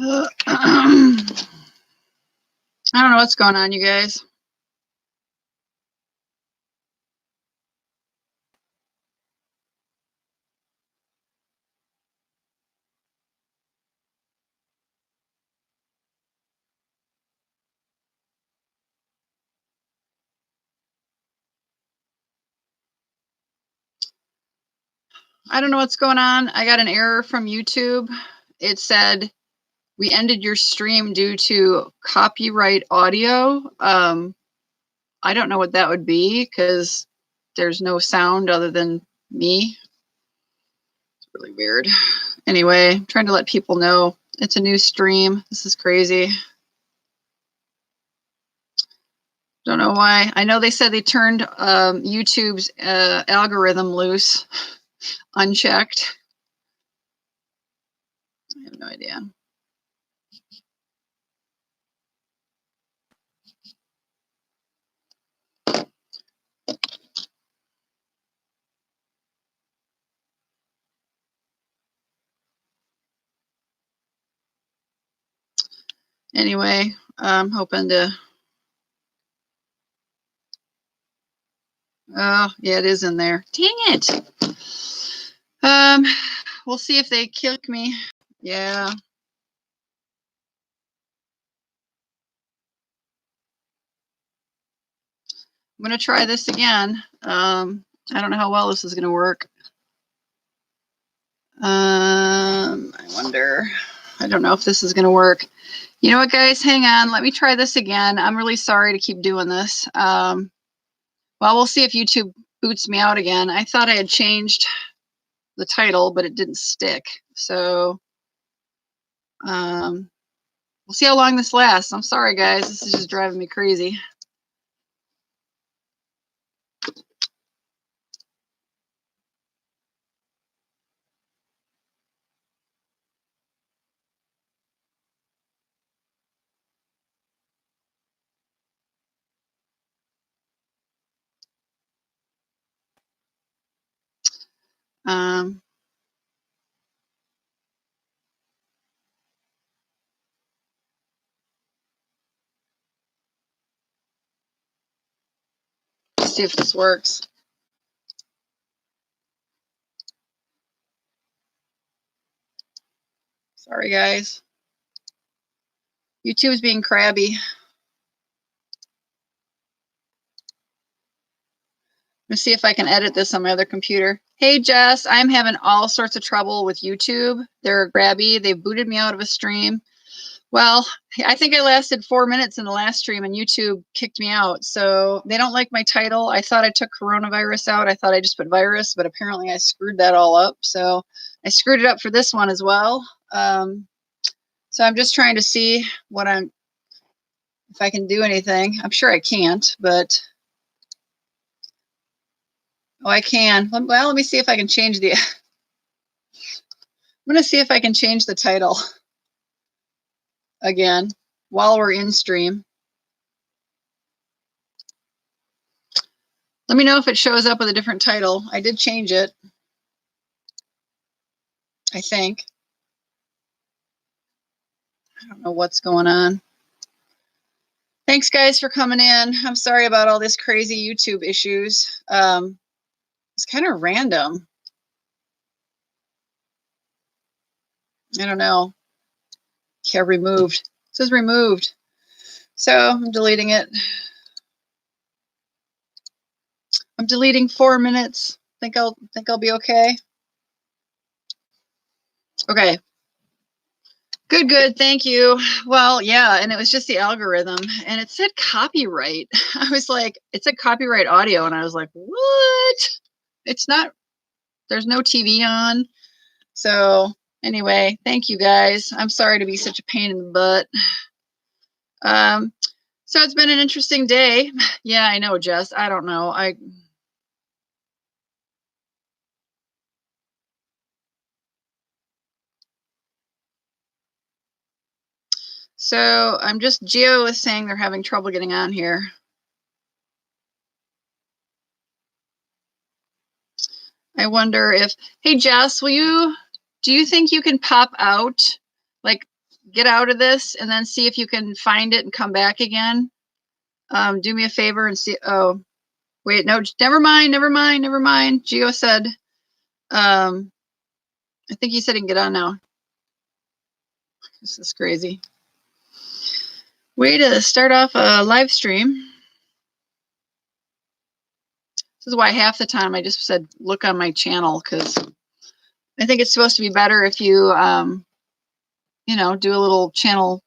I don't know what's going on, you guys. I don't know what's going on. I got an error from YouTube. It said we ended your stream due to copyright audio. I don't know what that would be because there's no sound other than me. It's really weird. Anyway, I'm trying to let people know it's a new stream. This is crazy. Don't know why. I know they said they turned YouTube's algorithm loose, unchecked. I have no idea. Anyway, I'm hoping to. Oh, yeah, it is in there. Dang it. We'll see if they kick me. Yeah. I'm going to try this again. I don't know how well this is going to work. I wonder. I don't know if this is going to work. You know what, guys? Hang on. Let me try this again. I'm really sorry to keep doing this. Well, we'll see if YouTube boots me out again. I thought I had changed the title, but it didn't stick. So we'll see how long this lasts. I'm sorry, guys. This is just driving me crazy. Let's see if this works. Sorry, guys. YouTube's being crabby. Let's see if I can edit this on my other computer. Hey, Jess, I'm having all sorts of trouble with YouTube. They're grabby. They booted me out of a stream. Well, I think I lasted 4 minutes in the last stream and YouTube kicked me out. So they don't like my title. I thought I took coronavirus out. I thought I just put virus, but apparently I screwed that all up. So I screwed it up for this one as well. So I'm just trying to see if I can do anything. I'm sure I can't, but oh, I can. Well, let me see if I can change the. I'm going to see if I can change the title again while we're in stream. Let me know if it shows up with a different title. I did change it, I think. I don't know what's going on. Thanks, guys, for coming in. I'm sorry about all this crazy YouTube issues. It's kind of random. I don't know. Yeah, removed. It says removed. So I'm deleting it. I'm deleting 4 minutes. Think I'll be okay. Okay. Good. Thank you. Well, yeah, and it was just the algorithm, and it said copyright. I was like, it said copyright audio, and I was like, what? It's not. There's no TV on. So anyway, thank you guys. I'm sorry to be such a pain in the butt. So it's been an interesting day. Yeah, I know, Jess. I don't know. So I'm just, Geo is saying they're having trouble getting on here. I wonder if, hey Jess, do you think you can pop out? Like, get out of this and then see if you can find it and come back again. Do me a favor and see. Oh, wait, no, never mind. Gio said, I think he said he can get on now. This is crazy. Way to start off a live stream. This is why half the time I just said, look on my channel, because I think it's supposed to be better if you, you know, do a little channel.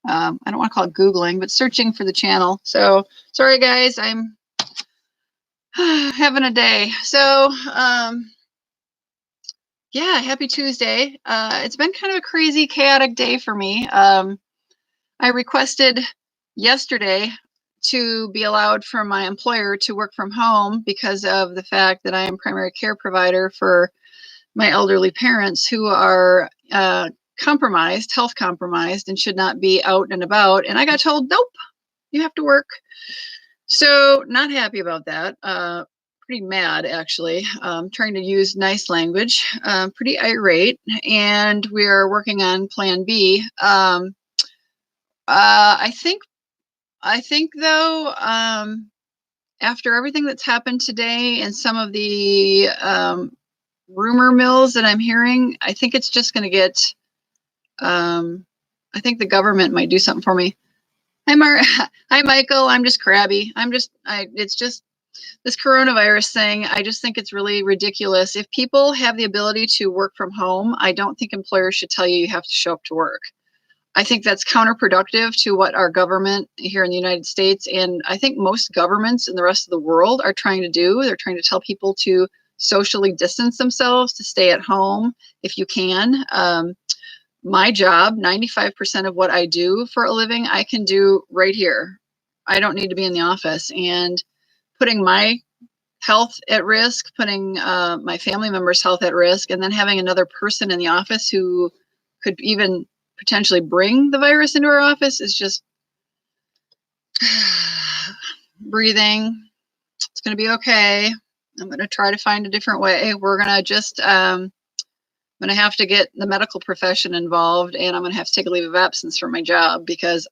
I don't want to call it Googling, but searching for the channel. So sorry, guys, I'm having a day. So, yeah, happy Tuesday. It's been kind of a crazy, chaotic day for me. I requested yesterday to be allowed from my employer to work from home because of the fact that I am primary care provider for my elderly parents who are compromised, health compromised, and should not be out and about. And I got told, nope, you have to work. So not happy about that. Pretty mad, actually. Trying to use nice language. Pretty irate. And we're working on Plan B. I think though, after everything that's happened today and some of the rumor mills that I'm hearing, I think it's just going to get. I think the government might do something for me. Hi, Michael. I'm just crabby. It's just this coronavirus thing. I just think it's really ridiculous. If people have the ability to work from home, I don't think employers should tell you have to show up to work. I think that's counterproductive to what our government here in the United States, and I think most governments in the rest of the world are trying to do. They're trying to tell people to socially distance themselves, to stay at home if you can. My job, 95% of what I do for a living, I can do right here. I don't need to be in the office, and putting my health at risk, putting my family members' health at risk, and then having another person in the office who could even potentially bring the virus into our office is just breathing. It's going to be okay. I'm going to try to find a different way. We're going to just, I'm going to have to get the medical profession involved, and I'm going to have to take a leave of absence from my job because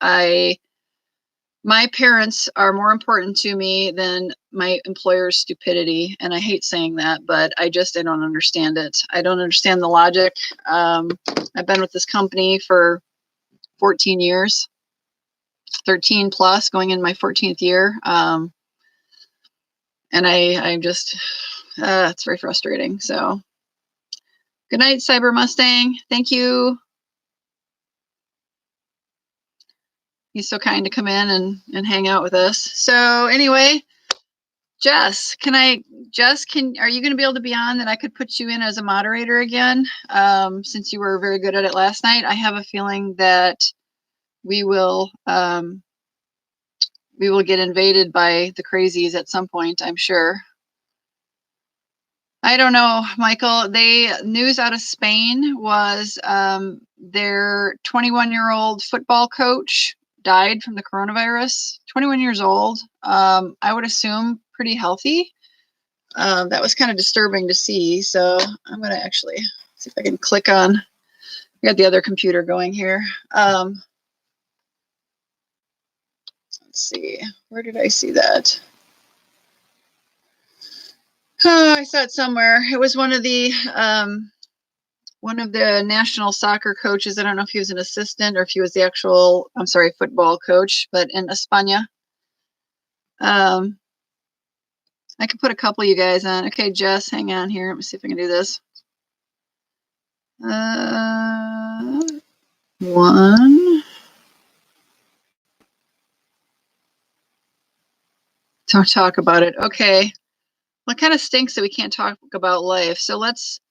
my parents are more important to me than my employer's stupidity. And I hate saying that, but I don't understand it. I don't understand the logic. I've been with this company for 14 years, 13 plus, going in my 14th year. And I'm just, it's very frustrating. So good night, Cyber Mustang. Thank you. He's so kind to come in and hang out with us. So anyway, Jess, are you going to be able to be on that I could put you in as a moderator again? Since you were very good at it last night, I have a feeling that we will get invaded by the crazies at some point, I'm sure. I don't know, Michael. News out of Spain was their 21-year-old football coach died from the coronavirus. 21 years old. I would assume pretty healthy. That was kind of disturbing to see. So I'm going to actually see if I can click on. I got the other computer going here. Let's see. Where did I see that? Oh, I saw it somewhere. It was one of the national soccer coaches. I don't know if he was an assistant or if he was the actual, football coach, but in España. I could put a couple of you guys on. Okay, Jess, hang on here. Let me see if I can do this. One. Don't talk about it. Okay. Well, it kind of stinks that we can't talk about life. So let's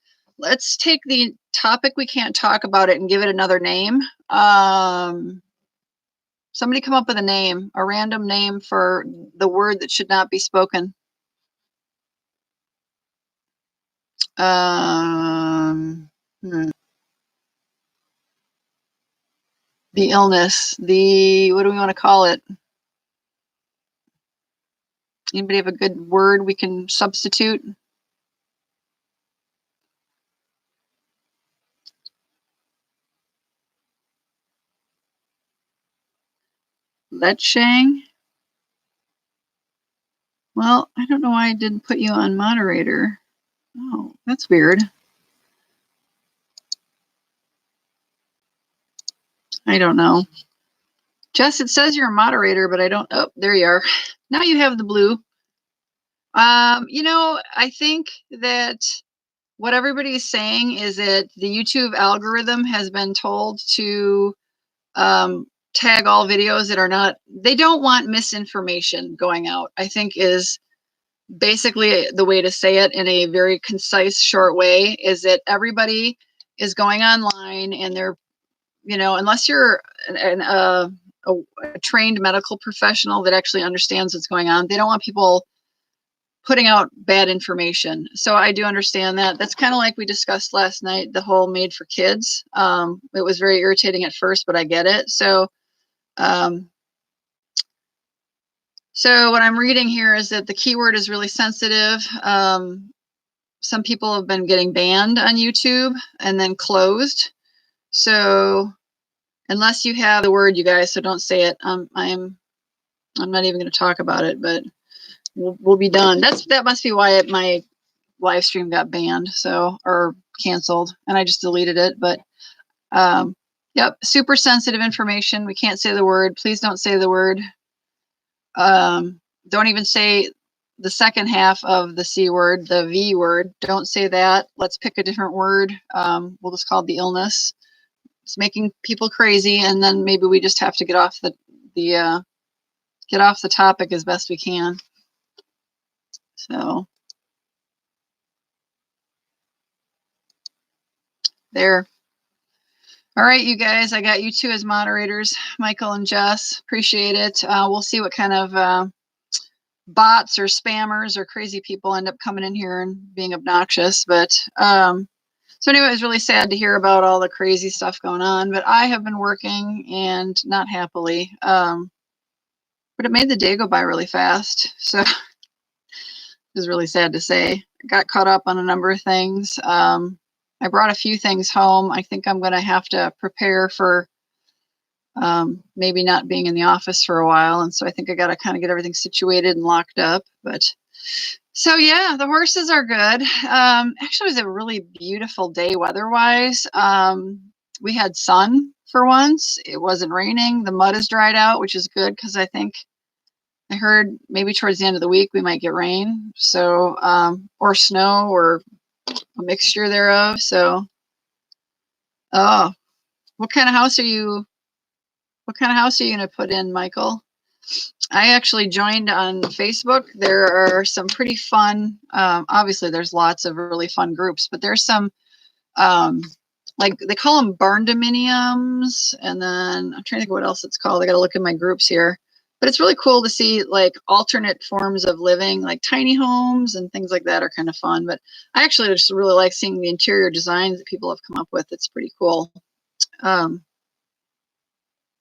take the topic we can't talk about it and give it another name. Somebody come up with a name, a random name for the word that should not be spoken. The illness, what do we want to call it? Anybody have a good word we can substitute? Letchang. Well, I don't know why I didn't put you on moderator. Oh, that's weird. I don't know. Jess, it says you're a moderator, but I don't. Oh, there you are. Now you have the blue. You know, I think that what everybody is saying is that the YouTube algorithm has been told to tag all videos that are not, they don't want misinformation going out, I think is basically the way to say it in a very concise, short way, is that everybody is going online and they're, you know, unless you're a trained medical professional that actually understands what's going on, they don't want people putting out bad information. So I do understand that. That's kind of like we discussed last night, the whole made for kids. It was very irritating at first, but I get it. So what I'm reading here is that the keyword is really sensitive. Some people have been getting banned on YouTube and then closed. So unless you have the word, you guys, so don't say it. I'm not even going to talk about it, but we'll be done. That must be why my live stream got banned, so, or canceled, and I just deleted it. But yep, super sensitive information. We can't say the word. Please don't say the word. Don't even say the second half of the C word, the V word. Don't say that. Let's pick a different word. We'll just call it the illness. It's making people crazy, and then maybe we just have to get off the topic as best we can. So there. All right, you guys, I got you two as moderators, Michael and Jess. Appreciate it. We'll see what kind of bots or spammers or crazy people end up coming in here and being obnoxious. But so anyway, it was really sad to hear about all the crazy stuff going on. But I have been working, and not happily. But it made the day go by really fast. So it was really sad to say. I got caught up on a number of things. I brought a few things home. I think I'm going to have to prepare for maybe not being in the office for a while. And so I think I got to kind of get everything situated and locked up. But so, yeah, the horses are good. Actually, it was a really beautiful day weather-wise. We had sun for once. It wasn't raining. The mud is dried out, which is good because I think I heard maybe towards the end of the week we might get rain. So, or snow or a mixture thereof. So, oh, what kind of house are you going to put in, Michael? I actually joined on Facebook. There are some pretty fun, obviously there's lots of really fun groups, but there's some, like they call them barn dominiums. And then I'm trying to think what else it's called. I got to look at my groups here. But it's really cool to see like alternate forms of living, like tiny homes and things like that are kind of fun. But I actually just really like seeing the interior designs that people have come up with. It's pretty cool.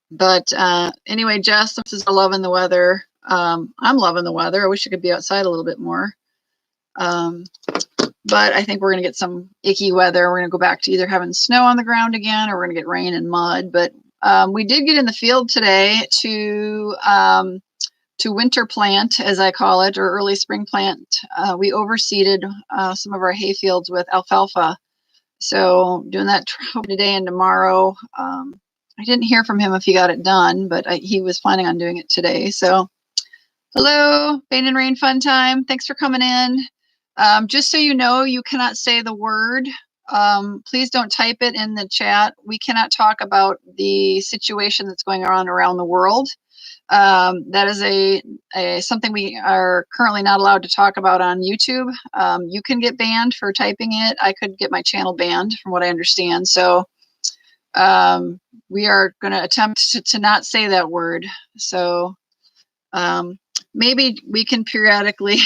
But anyway, Jess is loving the weather. I'm loving the weather. I wish I could be outside a little bit more. But I think we're going to get some icky weather. We're going to go back to either having snow on the ground again, or we're going to get rain and mud. But we did get in the field today to winter plant, as I call it, or early spring plant. We overseeded some of our hay fields with alfalfa. So doing that today and tomorrow. I didn't hear from him if he got it done, but he was planning on doing it today. So hello, Bane and Rain Fun Time. Thanks for coming in. Just so you know, you cannot say the word. Please don't type it in the chat. We cannot talk about the situation that's going on around the world. That is something we are currently not allowed to talk about on YouTube. You can get banned for typing it. I could get my channel banned from what I understand. So we are going to attempt to not say that word. So maybe we can periodically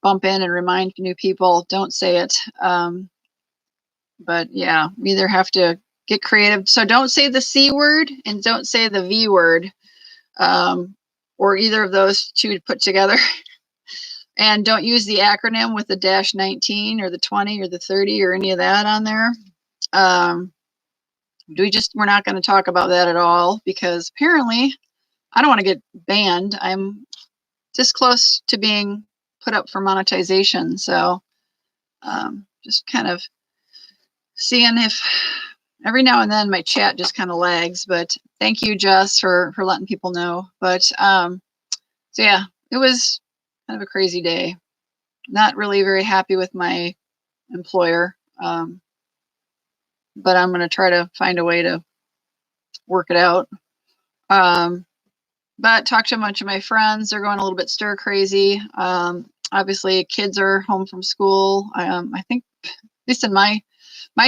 bump in and remind new people, don't say it. But yeah, we either have to get creative. So don't say the C word and don't say the V word, or either of those two put together. And don't use the acronym with the -19 or the 20 or the 30 or any of that on there. we're not going to talk about that at all, because apparently I don't want to get banned. I'm this close to being put up for monetization. So just kind of seeing if every now and then my chat just kind of lags, but thank you, Jess, for letting people know. But so yeah, it was kind of a crazy day. Not really very happy with my employer, but I'm going to try to find a way to work it out. But talked to a bunch of my friends. They're going a little bit stir crazy. Obviously, kids are home from school. I think, at least in my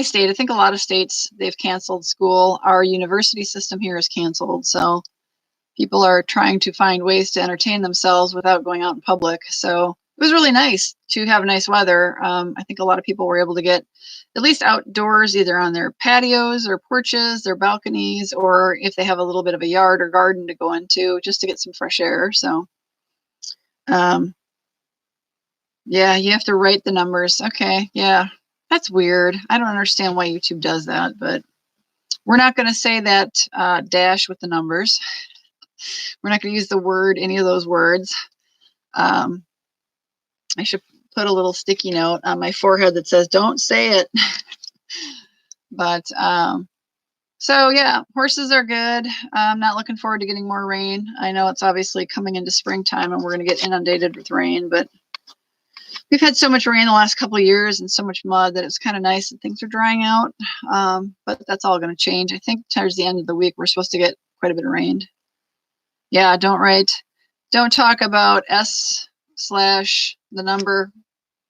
state, I think a lot of states, they've canceled school. Our university system here is canceled. So people are trying to find ways to entertain themselves without going out in public. So it was really nice to have nice weather. I think a lot of people were able to get at least outdoors, either on their patios or porches, their balconies, or if they have a little bit of a yard or garden to go into, just to get some fresh air. So yeah, you have to write the numbers. Okay, yeah, that's weird. I don't understand why YouTube does that, but we're not going to say that dash with the numbers. We're not going to use the word, any of those words. I should put a little sticky note on my forehead that says, don't say it. But so yeah, horses are good. I'm not looking forward to getting more rain. I know it's obviously coming into springtime and we're going to get inundated with rain, but we've had so much rain the last couple of years and so much mud that it's kind of nice that things are drying out. But that's all going to change. I think towards the end of the week, we're supposed to get quite a bit of rain. Yeah, don't talk about S/ the number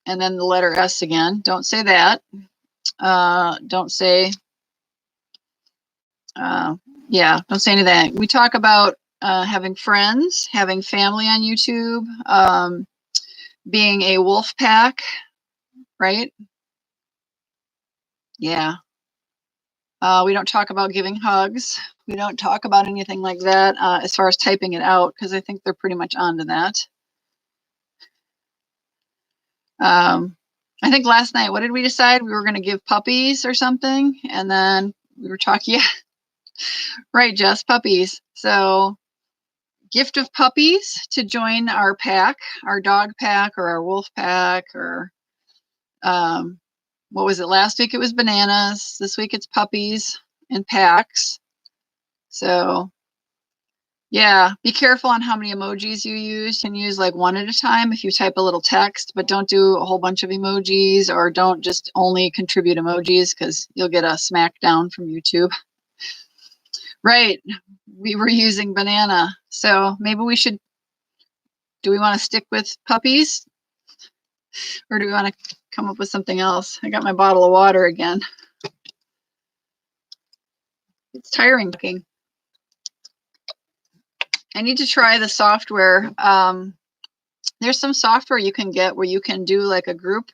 and then the letter S again. Don't say that. Don't say, don't say any of that. We talk about having friends, having family on YouTube, being a wolf pack, right? Yeah. We don't talk about giving hugs. We don't talk about anything like that as far as typing it out, because I think they're pretty much onto that. I think last night, what did we decide? We were going to give puppies or something, and then we were talking, yeah, right, Jess, puppies. So gift of puppies to join our pack, our dog pack or our wolf pack, or what was it? Last week it was bananas. This week it's puppies and packs. So yeah, be careful on how many emojis you use. You can use like one at a time if you type a little text, but don't do a whole bunch of emojis, or don't just only contribute emojis, because you'll get a smackdown from YouTube. Right, we were using banana. So maybe we should, do we want to stick with puppies? Or do we want to come up with something else? I got my bottle of water again. It's tiring looking. I need to try the software. There's some software you can get where you can do like a group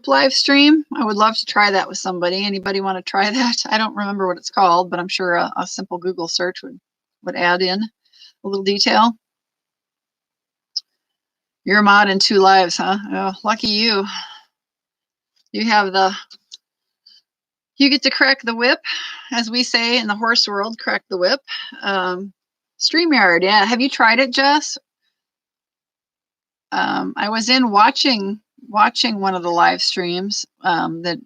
live stream. I would love to try that with somebody. Anybody want to try that? I don't remember what it's called, but I'm sure a simple Google search would add in a little detail. You're a mod in 2 lives, huh? Oh, lucky you. You get to crack the whip, as we say in the horse world, crack the whip. StreamYard, yeah. Have you tried it, Jess? I was in watching one of the live streams that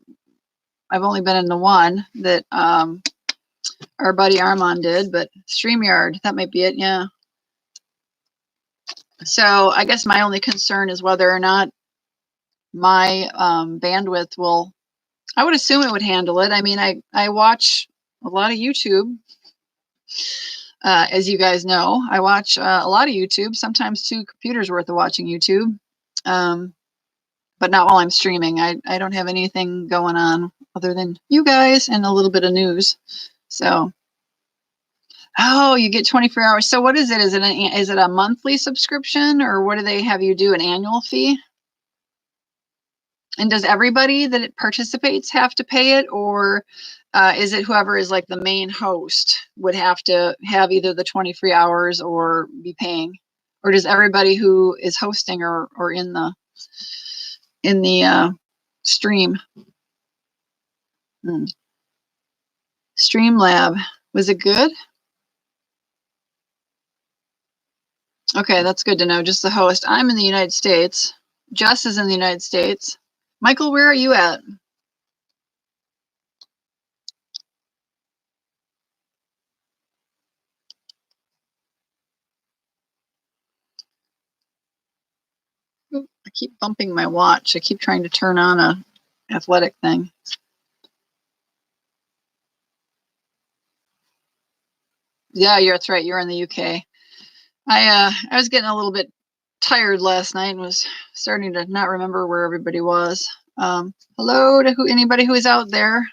I've only been in the one that our buddy Armand did, but StreamYard, that might be it, yeah. So I guess my only concern is whether or not my bandwidth will, I would assume it would handle it. I mean, I watch a lot of YouTube. As you guys know, I watch a lot of YouTube, sometimes 2 computers worth of watching YouTube, but not while I'm streaming. I don't have anything going on other than you guys and a little bit of news. So, oh, you get 24 hours. So what is it? Is it a monthly subscription, or what do they have you do, an annual fee? And does everybody that participates have to pay it, or is it whoever is like the main host would have to have either the 20 free hours or be paying? Or does everybody who is hosting or in the stream? Streamlab. Was it good? Okay, that's good to know. Just the host. I'm in the United States. Jess is in the United States. Michael, where are you at? Oop, I keep bumping my watch. I keep trying to turn on a athletic thing. Yeah, that's right. You're in the UK. I was getting a little bit tired last night and was starting to not remember where everybody was. Hello to anybody who is out there.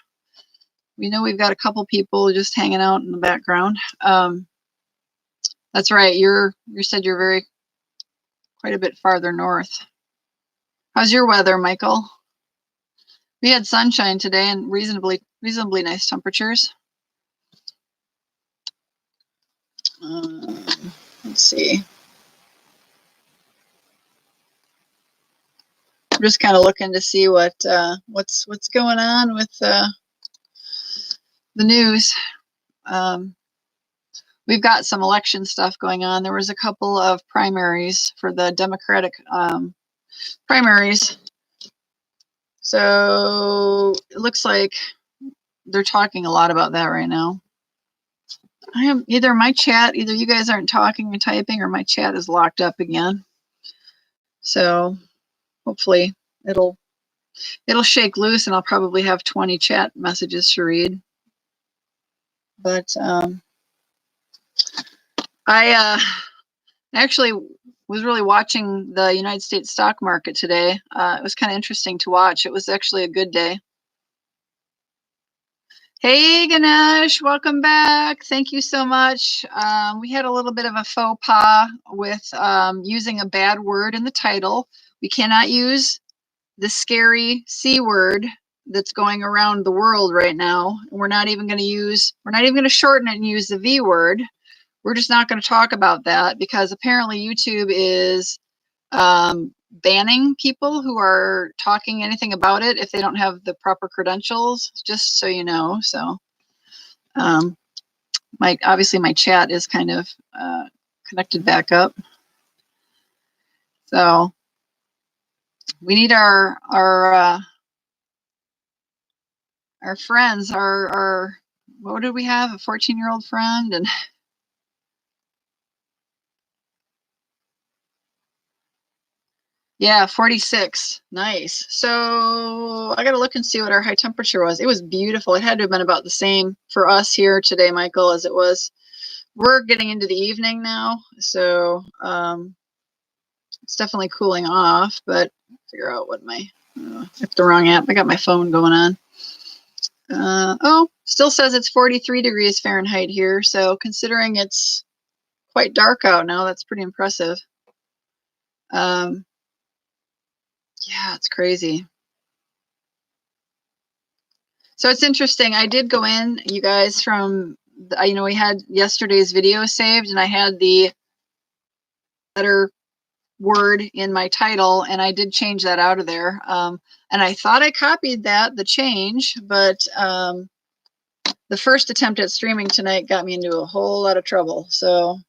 We know we've got a couple people just hanging out in the background. That's right. You said you're quite a bit farther north. How's your weather, Michael? We had sunshine today and reasonably nice temperatures. Let's see. I'm just kind of looking to see what's going on with the news. We've got some election stuff going on. There was a couple of primaries for the Democratic primaries. So it looks like they're talking a lot about that right now. I am either you guys aren't talking and typing, or my chat is locked up again. So hopefully it'll shake loose and I'll probably have 20 chat messages to read. But I actually was really watching the United States stock market today. It was kind of interesting to watch. It was actually a good day. Hey, Ganesh, welcome back. Thank you so much. We had a little bit of a faux pas with using a bad word in the title. We cannot use the scary C word that's going around the world right now. We're not even going to shorten it and use the V word. We're just not going to talk about that because apparently YouTube is banning people who are talking anything about it if they don't have the proper credentials, just so you know. So obviously my chat is kind of connected back up. So we need our friends, our what did we have? A 14-year-old friend, and yeah, 46. Nice. So I got to look and see what our high temperature was. It was beautiful. It had to have been about the same for us here today, Michael, as it was. We're getting into the evening now, so it's definitely cooling off, but figure out what I picked the wrong app. I got my phone going on. Oh, still says it's 43 degrees Fahrenheit here. So considering it's quite dark out now, that's pretty impressive. Yeah, it's crazy. So it's interesting. I did go in, you guys, from, we had yesterday's video saved and I had the letter word in my title and I did change that out of there. And I thought I copied the change, but the first attempt at streaming tonight got me into a whole lot of trouble. So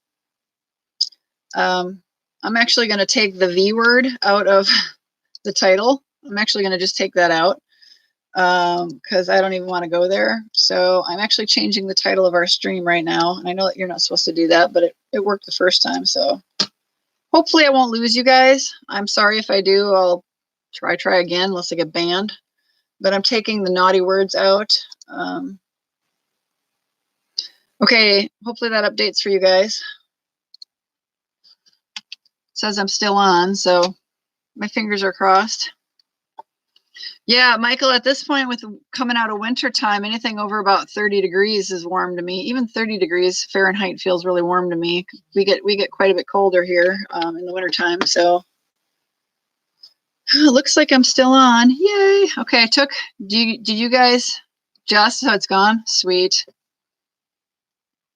I'm actually going to take the V word out of the title. I'm actually going to just take that out because I don't even want to go there. So I'm actually changing the title of our stream right now. And I know that you're not supposed to do that, but it worked the first time. So hopefully I won't lose you guys. I'm sorry if I do. I'll try again unless I get banned. But I'm taking the naughty words out. Okay, hopefully that updates for you guys. It says I'm still on, so my fingers are crossed. Yeah, Michael, at this point with coming out of winter time, anything over about 30 degrees is warm to me. Even 30 degrees Fahrenheit feels really warm to me. We get quite a bit colder here in the winter time. So it looks like I'm still on. Yay. Okay, did you guys just, so it's gone? Sweet.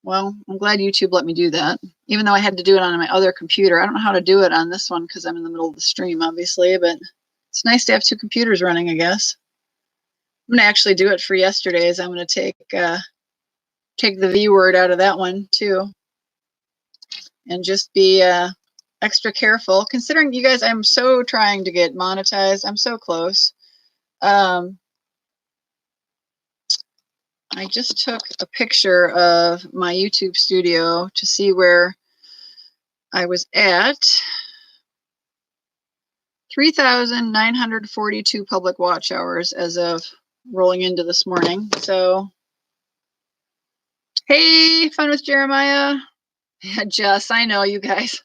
Well, I'm glad YouTube let me do that, even though I had to do it on my other computer. I don't know how to do it on this one because I'm in the middle of the stream, obviously, but it's nice to have two computers running, I guess. I'm going to actually do it for yesterday's. I'm going to take take the V word out of that one too, and just be extra careful. Considering you guys, I'm so trying to get monetized. I'm so close. I just took a picture of my YouTube studio to see where I was at. 3,942 public watch hours as of rolling into this morning. So, hey, fun with Jeremiah. Yeah, Jess, I know you guys.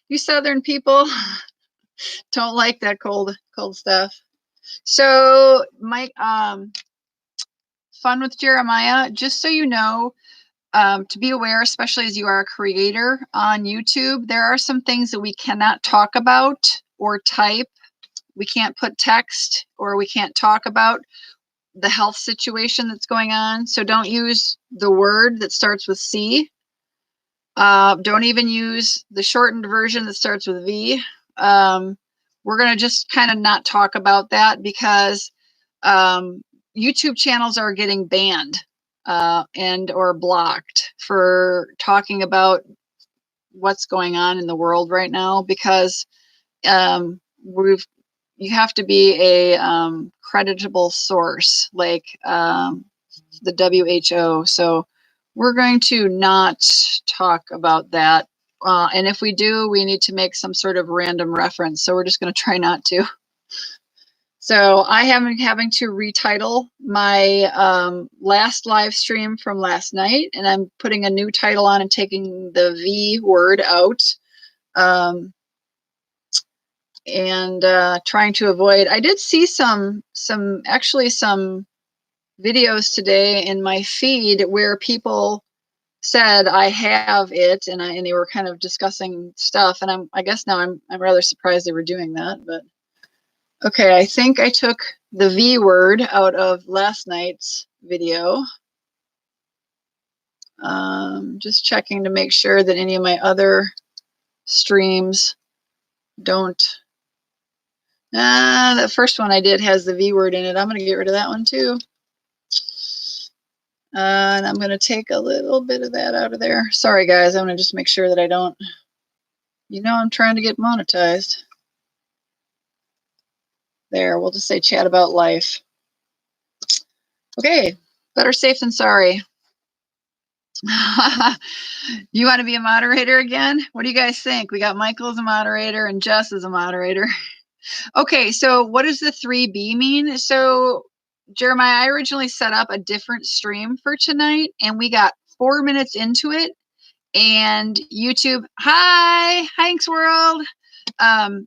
You Southern people don't like that cold stuff. So, Mike, fun with Jeremiah. Just so you know, to be aware, especially as you are a creator on YouTube, there are some things that we cannot talk about or type. We can't put text, or we can't talk about the health situation that's going on. So don't use the word that starts with C. Don't even use the shortened version that starts with V. We're going to just kind of not talk about that because YouTube channels are getting banned and or blocked for talking about what's going on in the world right now, because you have to be a creditable source like the WHO. So we're going to not talk about that. And if we do, we need to make some sort of random reference. So we're just going to try not to. So I am having to retitle my last live stream from last night, and I'm putting a new title on and taking the V word out. And trying to avoid. I did see some videos today in my feed where people said I have it, and they were kind of discussing stuff. And I guess now I'm rather surprised they were doing that. But okay, I think I took the V word out of last night's video. Just checking to make sure that any of my other streams don't. The first one I did has the V word in it. I'm going to get rid of that one too. And I'm going to take a little bit of that out of there. Sorry, guys. I'm going to just make sure that I don't, I'm trying to get monetized. There, we'll just say chat about life. Okay, better safe than sorry. You want to be a moderator again? What do you guys think? We got Michael as a moderator and Jess as a moderator. Okay, so what does the 3B mean? So, Jeremiah, I originally set up a different stream for tonight, and we got 4 minutes into it, and YouTube, hi, Hanks World.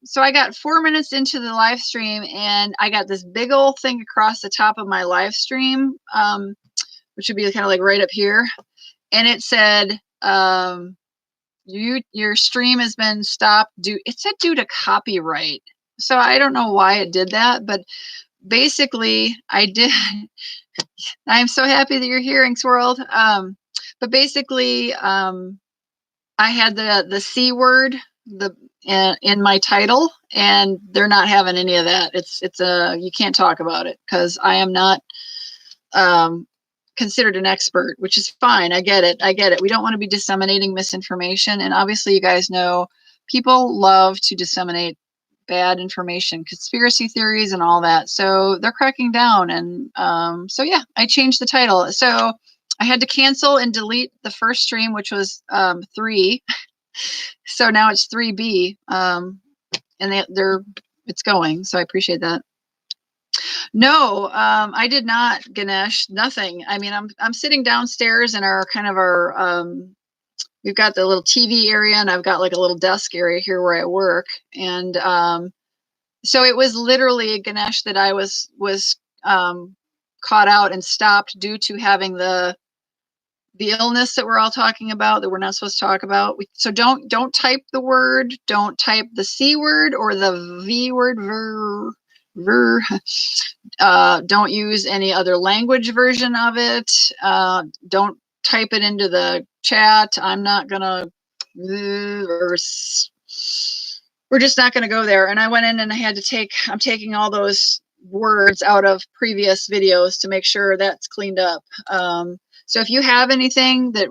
So I got 4 minutes into the live stream, and I got this big old thing across the top of my live stream, which would be kind of like right up here, and it said, your stream has been stopped it said due to copyright. So I don't know why it did that, but basically I did. I'm so happy that you're here, Inks World. But basically, I had the C word in my title, and they're not having any of that. You can't talk about it because I am not considered an expert, which is fine. I get it. We don't want to be disseminating misinformation, and obviously, you guys know people love to disseminate bad information, conspiracy theories and all that. So they're cracking down. And so, yeah, I changed the title. So I had to cancel and delete the first stream, which was 3. So now it's 3B. And it's going. So I appreciate that. No, I did not, Ganesh. Nothing. I mean, I'm sitting downstairs in our we've got the little TV area, and I've got like a little desk area here where I work. And so it was literally, Ganesh, that I was caught out and stopped due to having the illness that we're all talking about, that we're not supposed to talk about. So don't type the word, don't type the C word or the V word, don't use any other language version of it. Don't type it into the chat. I'm not gonna, we're just not gonna go there. And I went in and I had to I'm taking all those words out of previous videos to make sure that's cleaned up. So if you have anything that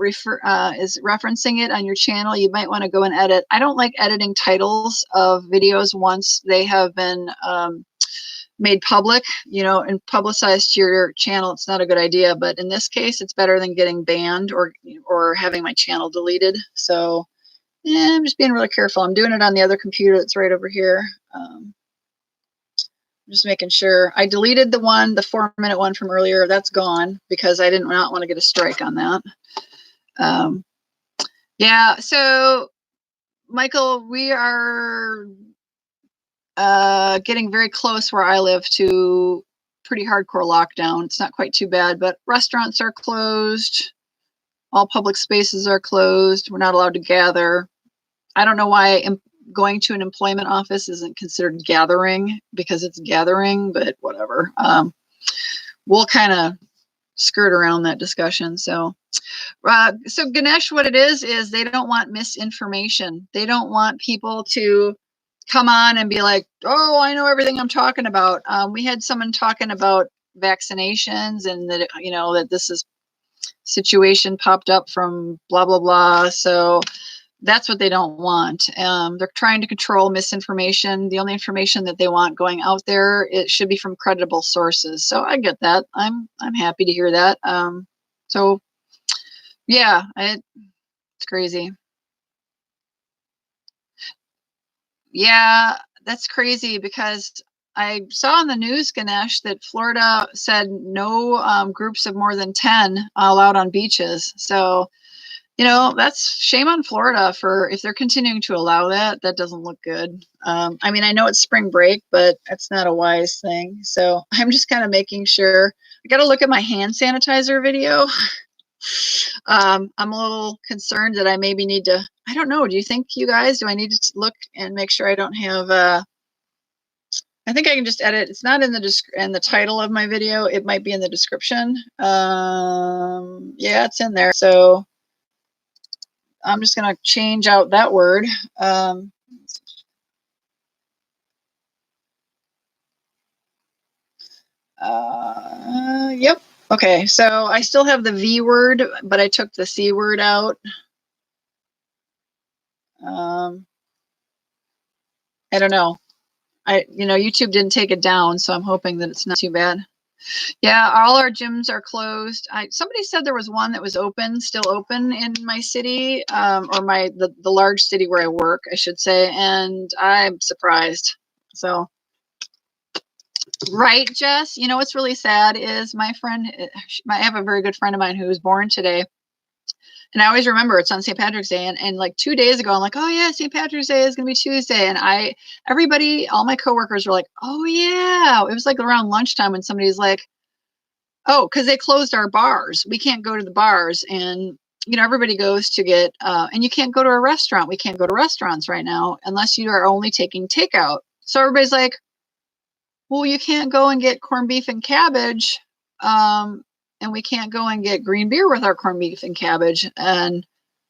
is referencing it on your channel, you might want to go and edit. I don't like editing titles of videos once they have been made public, you know, and publicized to your channel. It's not a good idea, but in this case, it's better than getting banned or having my channel deleted. So yeah, I'm just being really careful. I'm doing it on the other computer that's right over here. Just making sure. I deleted the 4-minute one from earlier. That's gone because I did not want to get a strike on that. Yeah, so Michael, we are getting very close where I live to pretty hardcore lockdown. It's not quite too bad, but restaurants are closed. All public spaces are closed. We're not allowed to gather. I don't know why going to an employment office isn't considered gathering, because it's gathering, but whatever. We'll kind of skirt around that discussion. So Ganesh, what it is they don't want misinformation. They don't want people to come on and be like, oh, I know everything I'm talking about. We had someone talking about vaccinations and that, you know, that this is situation popped up from blah, blah, blah. So that's what they don't want. They're trying to control misinformation. The only information that they want going out there, it should be from credible sources. So I get that. I'm happy to hear that. So yeah, it's crazy. Yeah, that's crazy because I saw on the news, Ganesh, that Florida said no groups of more than 10 allowed on beaches. So you know, that's shame on Florida for if they're continuing to allow that. That doesn't look good. I mean, I know it's spring break, but that's not a wise thing. So I'm just kind of making sure. I got to look at my hand sanitizer video. I'm a little concerned that I maybe need to. I don't know. Do you think, you guys, do I need to look and make sure I don't have? I think I can just edit. It's not in the title of my video. It might be in the description. Yeah, it's in there. So I'm just going to change out that word. Yep. Okay, so I still have the V word, but I took the C word out. I don't know. YouTube didn't take it down, so I'm hoping that it's not too bad. Yeah, all our gyms are closed. Somebody said there was one that was still open in my city, or the large city where I work, I should say, and I'm surprised. So, right, Jess? You know what's really sad is my friend, I have a very good friend of mine who was born today, and I always remember it's on St. Patrick's Day, and like 2 days ago, I'm like, oh yeah, St. Patrick's Day is gonna be Tuesday, and all my coworkers were like, oh yeah, it was like around lunchtime when somebody's like, oh, because they closed our bars. We can't go to the bars. And, you know, everybody goes to get, and you can't go to a restaurant. We can't go to restaurants right now unless you are only taking takeout. So everybody's like, well, you can't go and get corned beef and cabbage. And we can't go and get green beer with our corned beef and cabbage. And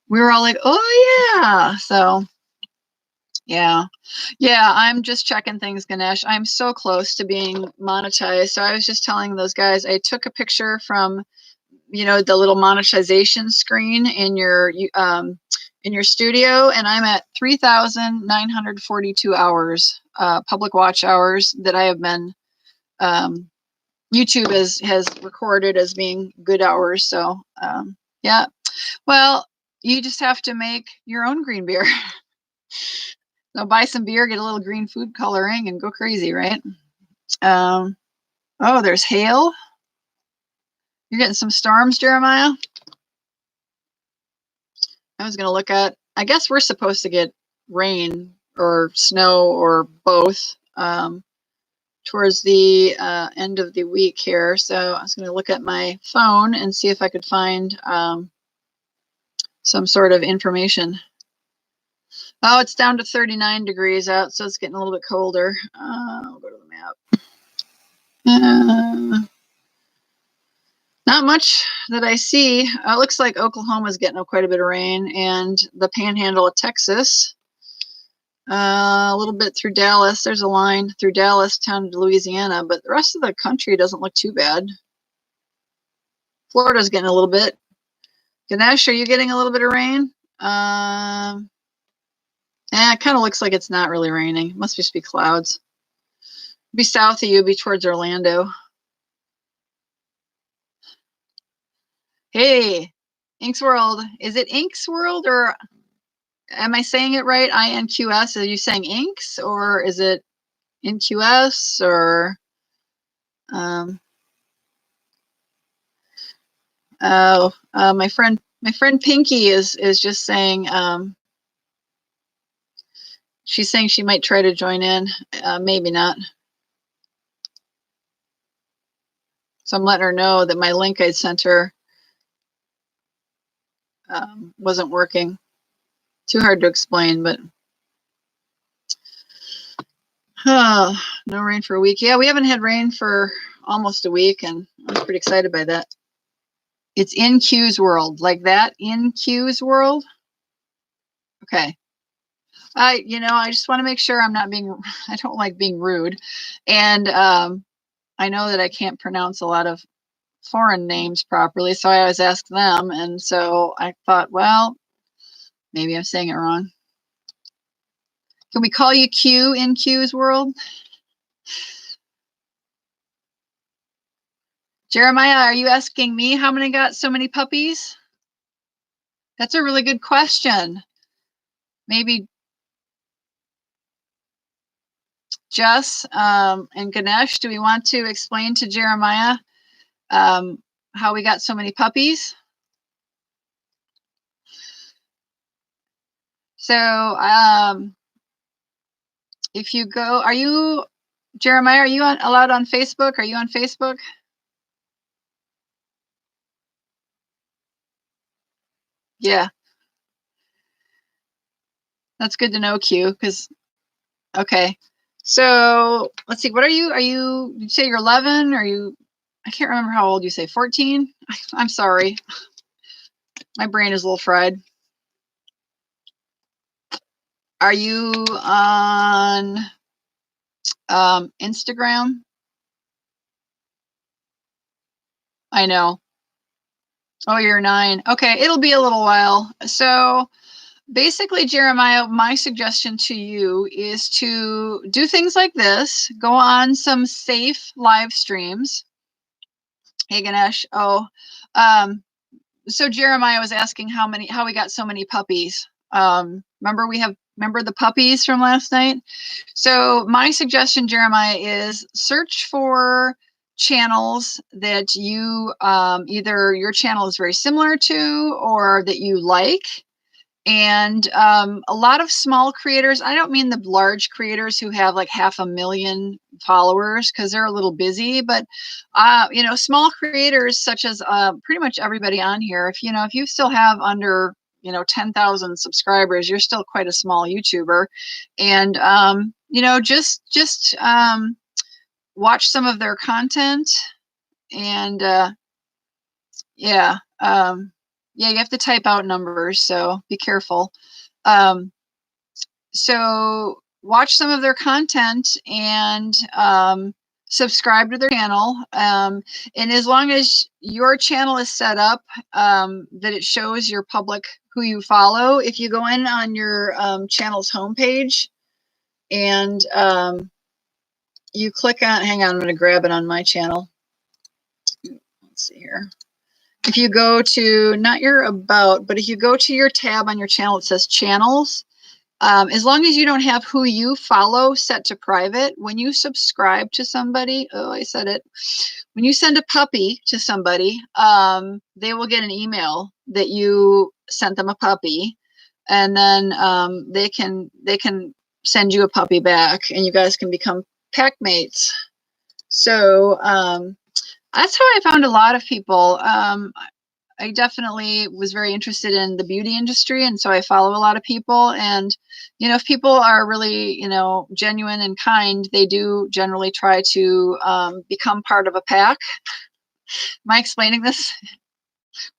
we were all like, oh, yeah. So, yeah. Yeah, I'm just checking things, Ganesh. I'm so close to being monetized. So I was just telling those guys, I took a picture from, you know, the little monetization screen in your studio, and I'm at 3,942 hours, public watch hours that I have been, YouTube has recorded as being good hours. So, yeah. Well, you just have to make your own green beer. So buy some beer, get a little green food coloring, and go crazy, right? Oh, there's hail. You're getting some storms, Jeremiah? I was going to look at, I guess we're supposed to get rain or snow or both towards the end of the week here. So I was going to look at my phone and see if I could find some sort of information. Oh, it's down to 39 degrees out, so it's getting a little bit colder. I'll go to the map. Not much that I see. It looks like Oklahoma's getting quite a bit of rain, and the panhandle of Texas. A little bit through Dallas. There's a line through Dallas down to Louisiana, but the rest of the country doesn't look too bad. Florida's getting a little bit. Ganesh, are you getting a little bit of rain? It kind of looks like it's not really raining. It must just be clouds. Be south of you, be towards Orlando. Hey, Inks World. Is it Inks World or am I saying it right? INQS. Are you saying Inks or is it NQS or my friend Pinky is just saying she's saying she might try to join in, maybe not. So I'm letting her know that my link I sent her wasn't working. Too hard to explain, but no rain for a week. Yeah, we haven't had rain for almost a week, and I was pretty excited by that. It's in Q's world, like that, in Q's world. Okay. I just want to make sure I'm not being, I don't like being rude. And I know that I can't pronounce a lot of foreign names properly, so I always ask them. And so I thought, well, maybe I'm saying it wrong. Can we call you Q in Q's world? Jeremiah, are you asking me how many got so many puppies? That's a really good question. Maybe Jess and Ganesh, do we want to explain to Jeremiah how we got so many puppies? So if you go, Jeremiah, are you allowed on Facebook? Are you on Facebook? Yeah. That's good to know, Q, because, okay. So let's see, what are you say you're 11? I can't remember how old you say, 14? I'm sorry. My brain is a little fried. Are you on Instagram? I know. Oh, you're 9. Okay, it'll be a little while. So basically, Jeremiah, my suggestion to you is to do things like this. Go on some safe live streams. Hey, Ganesh. Oh, so Jeremiah was asking how we got so many puppies. Remember the puppies from last night? So my suggestion, Jeremiah, is search for channels that you either your channel is very similar to or that you like. And a lot of small creators, I don't mean the large creators who have like 500,000 followers because they're a little busy, but small creators such as pretty much everybody on here, if you still have under 10,000 subscribers, you're still quite a small YouTuber. And just watch some of their content and yeah. Yeah, you have to type out numbers, so be careful. So watch some of their content and subscribe to their channel. And as long as your channel is set up that it shows your public who you follow, if you go in on your channel's homepage and you click on, hang on, I'm going to grab it on my channel. Let's see here. If you go to, not your about, but if you go to your tab on your channel, it says channels. As long as you don't have who you follow set to private, when you subscribe to somebody, oh, I said it. When you send a puppy to somebody, they will get an email that you sent them a puppy, and then they can send you a puppy back, and you guys can become pack mates. So that's how I found a lot of people. I definitely was very interested in the beauty industry, and so I follow a lot of people. And if people are really genuine and kind, they do generally try to become part of a pack. Am I explaining this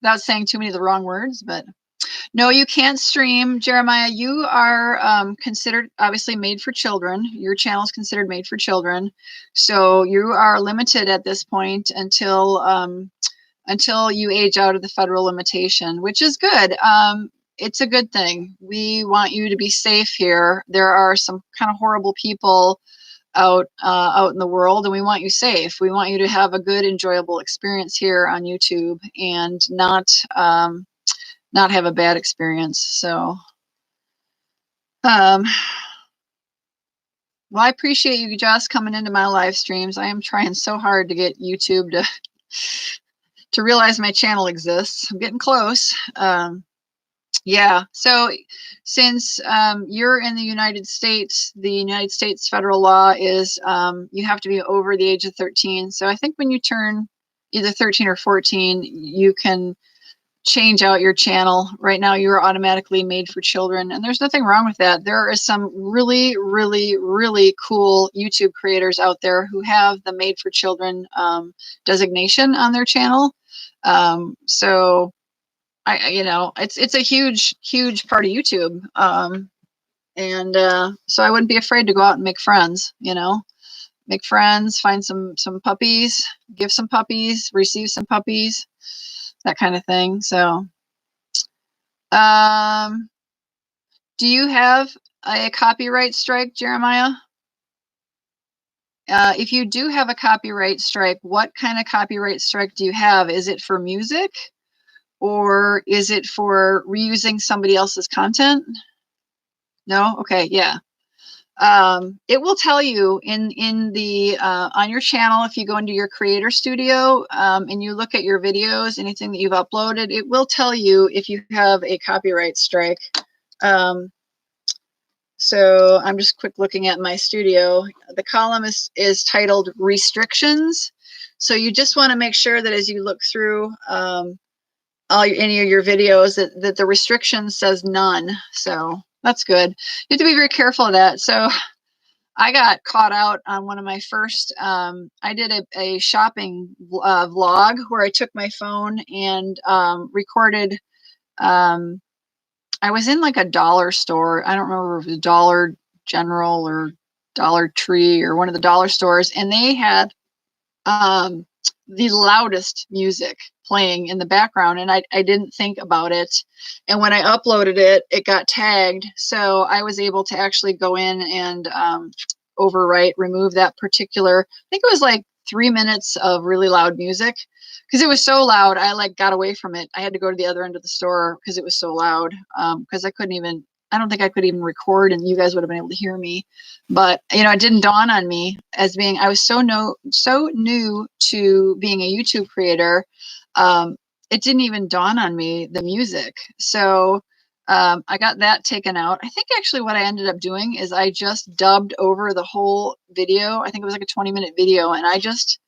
without saying too many of the wrong words? But no, you can't stream. Jeremiah, you are considered obviously made for children. Your channel is considered made for children. So you are limited at this point until until you age out of the federal limitation, which is good. It's a good thing. We want you to be safe here. There are some kind of horrible people out in the world, and we want you safe. We want you to have a good, enjoyable experience here on YouTube, and not have a bad experience. So, well, I appreciate you, Joss, coming into my live streams. I am trying so hard to get YouTube to realize my channel exists. I'm getting close. Yeah. So since you're in the United States federal law is you have to be over the age of 13. So I think when you turn either 13 or 14, you can change out your channel. Right now, you're automatically made for children, and there's nothing wrong with that. There are some really, really, really cool YouTube creators out there who have the made for children designation on their channel. So it's a huge part of YouTube. And so I wouldn't be afraid to go out and make friends, make friends, find some puppies, give some puppies, receive some puppies, that kind of thing. So, do you have a copyright strike, Jeremiah? If you do have a copyright strike, what kind of copyright strike do you have? Is it for music, or is it for reusing somebody else's content? No? Okay, yeah. It will tell you in the on your channel, if you go into your creator studio and you look at your videos, anything that you've uploaded, it will tell you if you have a copyright strike. So I'm just quick looking at my studio. The column is titled restrictions. So you just want to make sure that as you look through any of your videos that the restriction says none. So that's good. You have to be very careful of that. So I got caught out on one of my first, I did a shopping vlog where I took my phone and recorded, I was in like a dollar store. I don't remember if it was Dollar General or Dollar Tree or one of the dollar stores, and they had the loudest music playing in the background, and I didn't think about it. And when I uploaded it, it got tagged. So I was able to actually go in and remove that particular, I think it was like 3 minutes of really loud music, because it was so loud. I like got away from it. I had to go to the other end of the store because it was so loud. Because I don't think I could even record, and you guys would have been able to hear me. But it didn't dawn on me as being, I was so new to being a YouTube creator. It didn't even dawn on me, the music. So I got that taken out. I think actually what I ended up doing is I just dubbed over the whole video. I think it was like a 20-minute video, and I just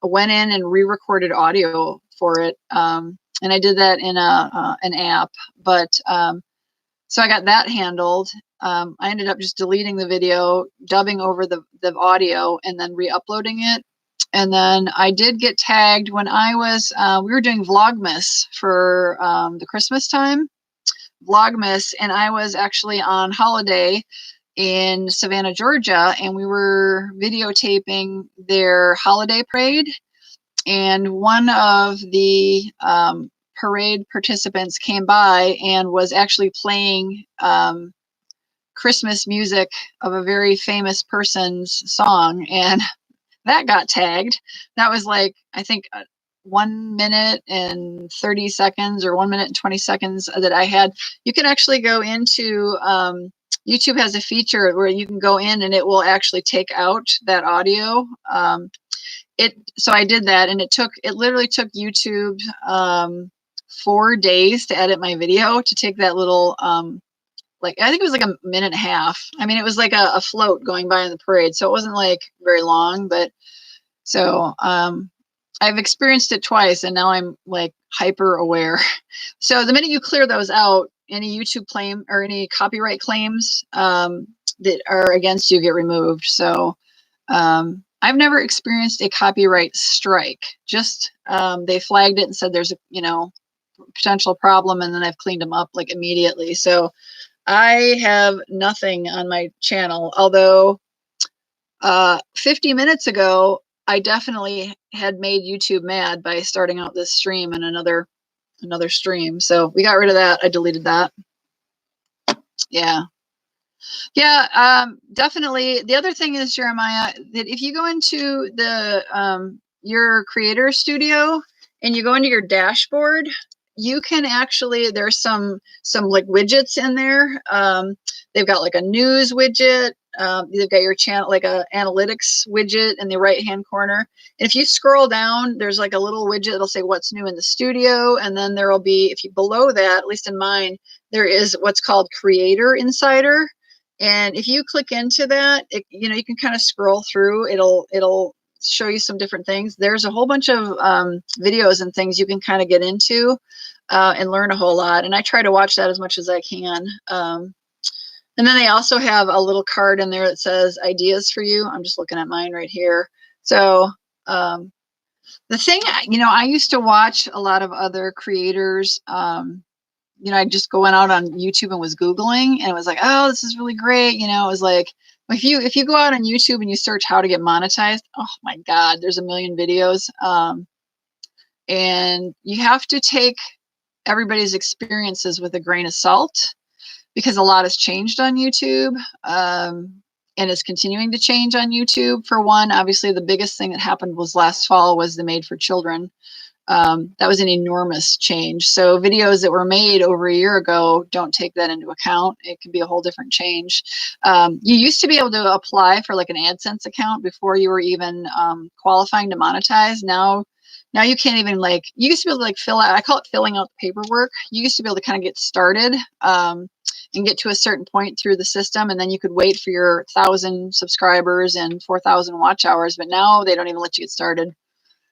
went in and re-recorded audio for it. And I did that in an app. But so I got that handled. I ended up just deleting the video, dubbing over the audio, and then re-uploading it. And then I did get tagged when I was, we were doing Vlogmas for the Christmas time, Vlogmas, and I was actually on holiday in Savannah, Georgia, and we were videotaping their holiday parade. And one of the parade participants came by and was actually playing Christmas music of a very famous person's song, and that got tagged. That was like, I think 1 minute and 30 seconds or 1 minute and 20 seconds that I had. You can actually go into, YouTube has a feature where you can go in and it will actually take out that audio. So I did that, and it literally took YouTube 4 days to edit my video, to take that little, like, I think it was like a minute and a half. I mean, it was like a float going by in the parade. So it wasn't like very long, but so, I've experienced it twice, and now I'm like hyper aware. So the minute you clear those out, any YouTube claim or any copyright claims that are against you get removed. So I've never experienced a copyright strike. Just they flagged it and said there's a potential problem, and then I've cleaned them up like immediately. So I have nothing on my channel, although 50 minutes ago I definitely had made YouTube mad by starting out this stream and another stream. So we got rid of that. I deleted that. Yeah. Yeah, definitely. The other thing is, Jeremiah, that if you go into the your creator studio and you go into your dashboard, you can actually, there's some like widgets in there. They've got like a news widget. They've got your channel, like a analytics widget in the right hand corner. And if you scroll down, there's like a little widget that'll say what's new in the studio, and then there will be, if you below that, at least in mine, there is what's called Creator Insider. And if you click into that, you know, you can kind of scroll through. It'll show you some different things. There's a whole bunch of videos and things you can kind of get into and learn a whole lot. And I try to watch that as much as I can. And then they also have a little card in there that says ideas for you. I'm just looking at mine right here. So the thing, you know, I used to watch a lot of other creators. You know, I just going out on YouTube and was Googling, and it was like, oh, this is really great. You know, it was like, if you go out on YouTube and you search how to get monetized, oh my God, there's a million videos. And you have to take everybody's experiences with a grain of salt, because a lot has changed on YouTube, and is continuing to change on YouTube. For one, obviously the biggest thing that happened was last fall was the Made for Children. That was an enormous change. So videos that were made over a year ago don't take that into account. It can be a whole different change. You used to be able to apply for like an AdSense account before you were even qualifying to monetize. Now you can't even, like, you used to be able to like fill out, I call it filling out the paperwork. You used to be able to kind of get started and get to a certain point through the system, and then you could wait for your 1,000 subscribers and 4,000 watch hours. But now they don't even let you get started.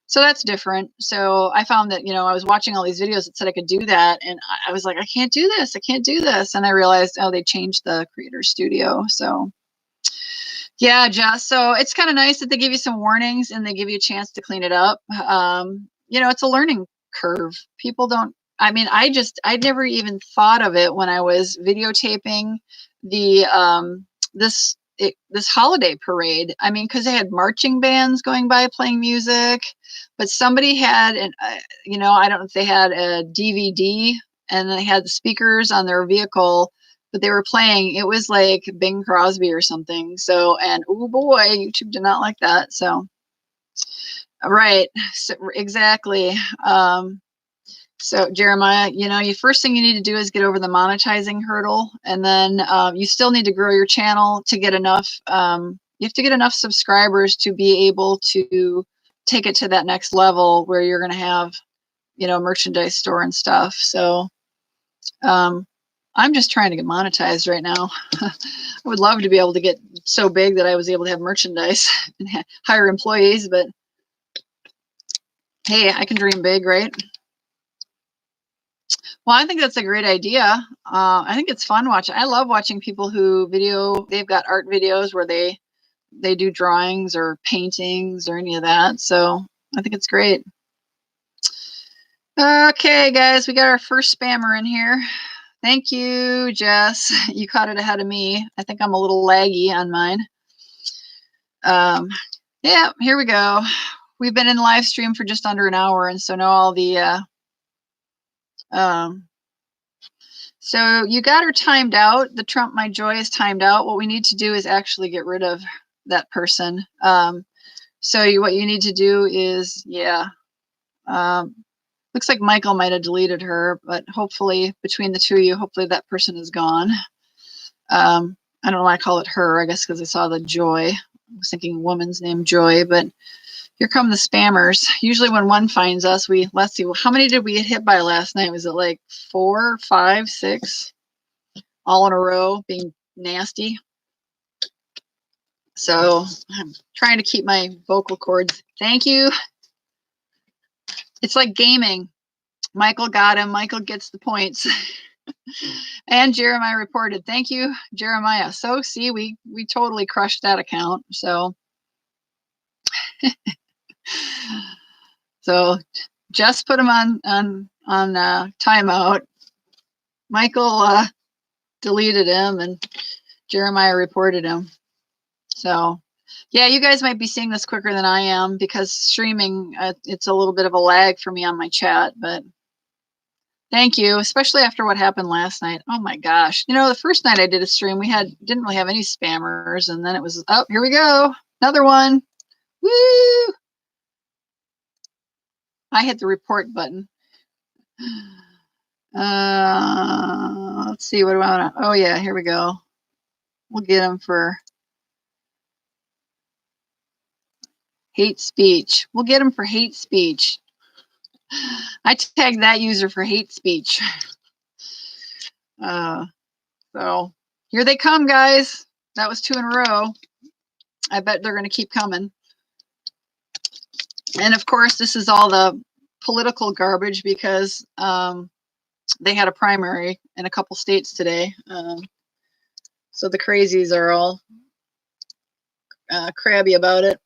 So that's different. So I found that, you know, I was watching all these videos that said I could do that, and I was like, I can't do this. I can't do this. And I realized, oh, they changed the Creator Studio. So yeah, Jess. So it's kind of nice that they give you some warnings and they give you a chance to clean it up. You know, it's a learning curve. People don't, I mean, I never even thought of it when I was videotaping the, this holiday parade. I mean, because they had marching bands going by playing music, but somebody had, and you know, I don't know if they had a DVD and they had the speakers on their vehicle, but they were playing. It was like Bing Crosby or something. So, and oh boy, YouTube did not like that. So, right, so, exactly. So Jeremiah, you know, first thing you need to do is get over the monetizing hurdle, and then you still need to grow your channel to get enough. You have to get enough subscribers to be able to take it to that next level where you're going to have, you know, merchandise store and stuff. So I'm just trying to get monetized right now. I would love to be able to get so big that I was able to have merchandise and hire employees, but hey, I can dream big, right? Well, I think that's a great idea. I think it's fun watching. I love watching people who they've got art videos where they do drawings or paintings or any of that. So I think it's great. Okay, guys, we got our first spammer in here. Thank you, Jess. You caught it ahead of me. I think I'm a little laggy on mine. Yeah, here we go. We've been in live stream for just under an hour, and so now all the so you got her timed out. The Trump My Joy is timed out. What we need to do is actually get rid of that person. So what you need to do is, yeah. Looks like Michael might have deleted her, but hopefully between the two of you, hopefully that person is gone. I don't know why I call it her. I guess because I saw the Joy. I was thinking woman's name Joy, but here come the spammers. Usually when one finds us, let's see, how many did we get hit by last night? Was it like 4, 5, 6? All in a row, being nasty. So I'm trying to keep my vocal cords. Thank you. It's like gaming. Michael got him. Michael gets the points. And Jeremiah reported. Thank you, Jeremiah. So see, we totally crushed that account. So so just put him on timeout. Michael deleted him and Jeremiah reported him. So Yeah, you guys might be seeing this quicker than I am because streaming, it's a little bit of a lag for me on my chat, but thank you, especially after what happened last night. Oh my gosh. You know, the first night I did a stream, we didn't really have any spammers, and then it was, oh, here we go. Another one. Woo! I hit the report button. Let's see, what do I want to, oh yeah, here we go. We'll get them for hate speech. We'll get them for hate speech. I tagged that user for hate speech. So here they come, guys. That was 2 in a row. I bet they're going to keep coming. And of course, this is all the political garbage because they had a primary in a couple states today. So the crazies are all crabby about it.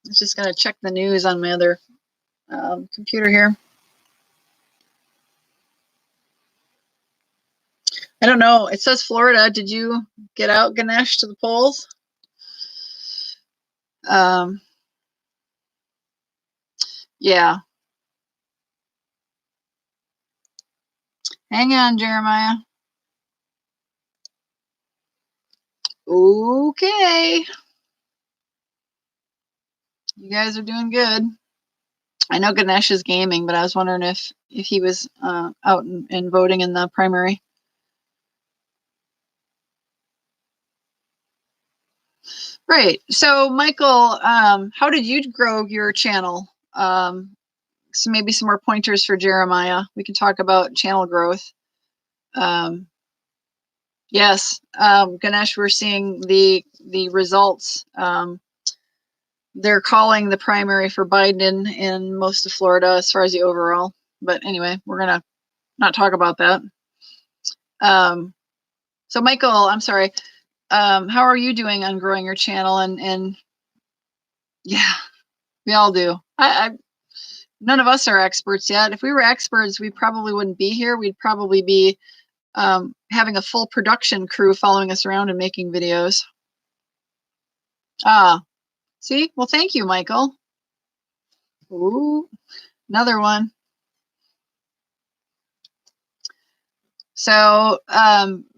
I was just going to check the news on my other computer here. I don't know. It says Florida. Did you get out, Ganesh, to the polls? Yeah. Hang on, Jeremiah. Okay. You guys are doing good. I know Ganesh is gaming, but I was wondering if he was out and voting in the primary. Right. So, Michael, how did you grow your channel? So maybe some more pointers for Jeremiah. We can talk about channel growth. Yes, Ganesh, we're seeing the results. They're calling the primary for Biden in most of Florida as far as the overall. But anyway, we're gonna not talk about that. So Michael, I'm sorry. How are you doing on growing your channel? And yeah, we all do. None of us are experts yet. If we were experts, we probably wouldn't be here. We'd probably be having a full production crew following us around and making videos. See? Well, thank you, Michael. Ooh, another one. So,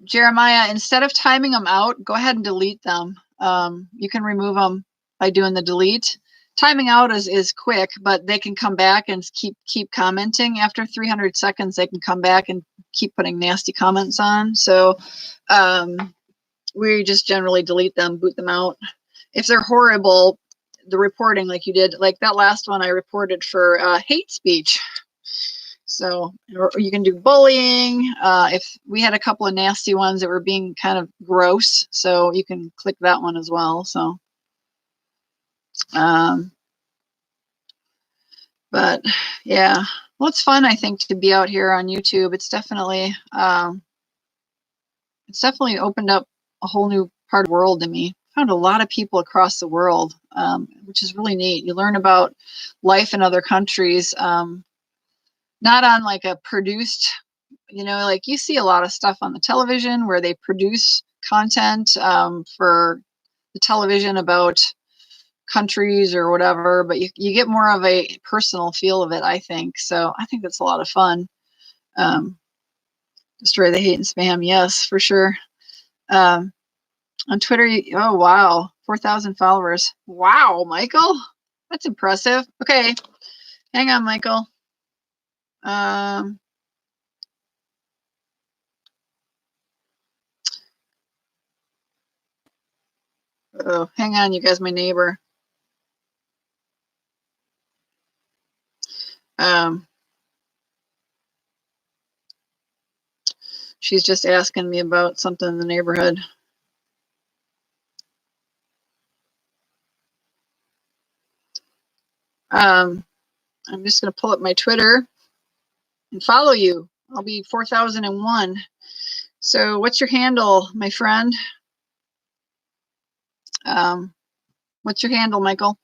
Jeremiah, instead of timing them out, go ahead and delete them. You can remove them by doing the delete. Timing out is quick, but they can come back and keep commenting. After 300 seconds, they can come back and keep putting nasty comments on. So we just generally delete them, boot them out. If they're horrible, the reporting like you did, like that last one I reported for hate speech. So, or you can do bullying. If we had a couple of nasty ones that were being kind of gross, so you can click that one as well. So, but yeah, well, it's fun, I think, to be out here on YouTube. It's definitely opened up a whole new part of the world to me. I found a lot of people across the world, which is really neat. You learn about life in other countries, not on like a produced, you know, like you see a lot of stuff on the television where they produce content for the television about countries or whatever, but you get more of a personal feel of it, I think. So I think that's a lot of fun. Destroy the hate and spam. Yes, for sure. On Twitter, oh, wow. 4,000 followers. Wow, Michael. That's impressive. Okay. Hang on, Michael. Oh, hang on, you guys, my neighbor. She's just asking me about something in the neighborhood. I'm just going to pull up my Twitter and follow you. I'll be 4001. So what's your handle, my friend? What's your handle, Michael?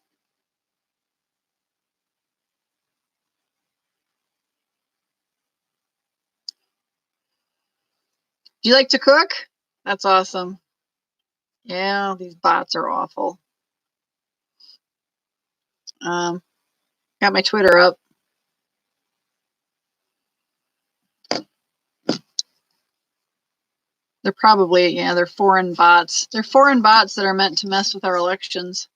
Do you like to cook? That's awesome. Yeah, these bots are awful. Got my Twitter up. They're probably, yeah, they're foreign bots. They're foreign bots that are meant to mess with our elections,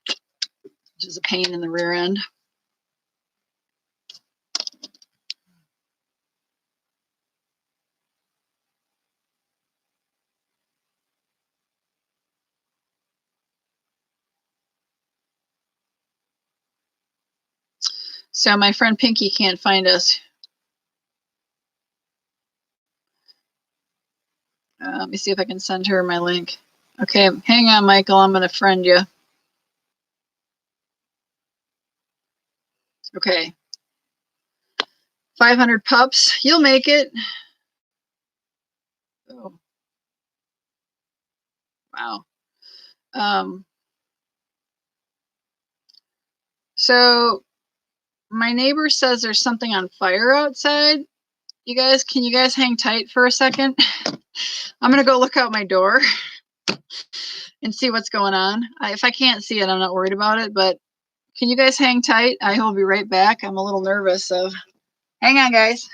which is a pain in the rear end. So my friend Pinky can't find us. Let me see if I can send her my link. Okay, hang on, Michael. I'm going to friend you. Okay. 500 pups. You'll make it. Oh. Wow. So my neighbor says there's something on fire outside. You guys, can you guys hang tight for a second? I'm going to go look out my door and see what's going on. If I can't see it, I'm not worried about it, but can you guys hang tight? I will be right back. I'm a little nervous, so hang on, guys.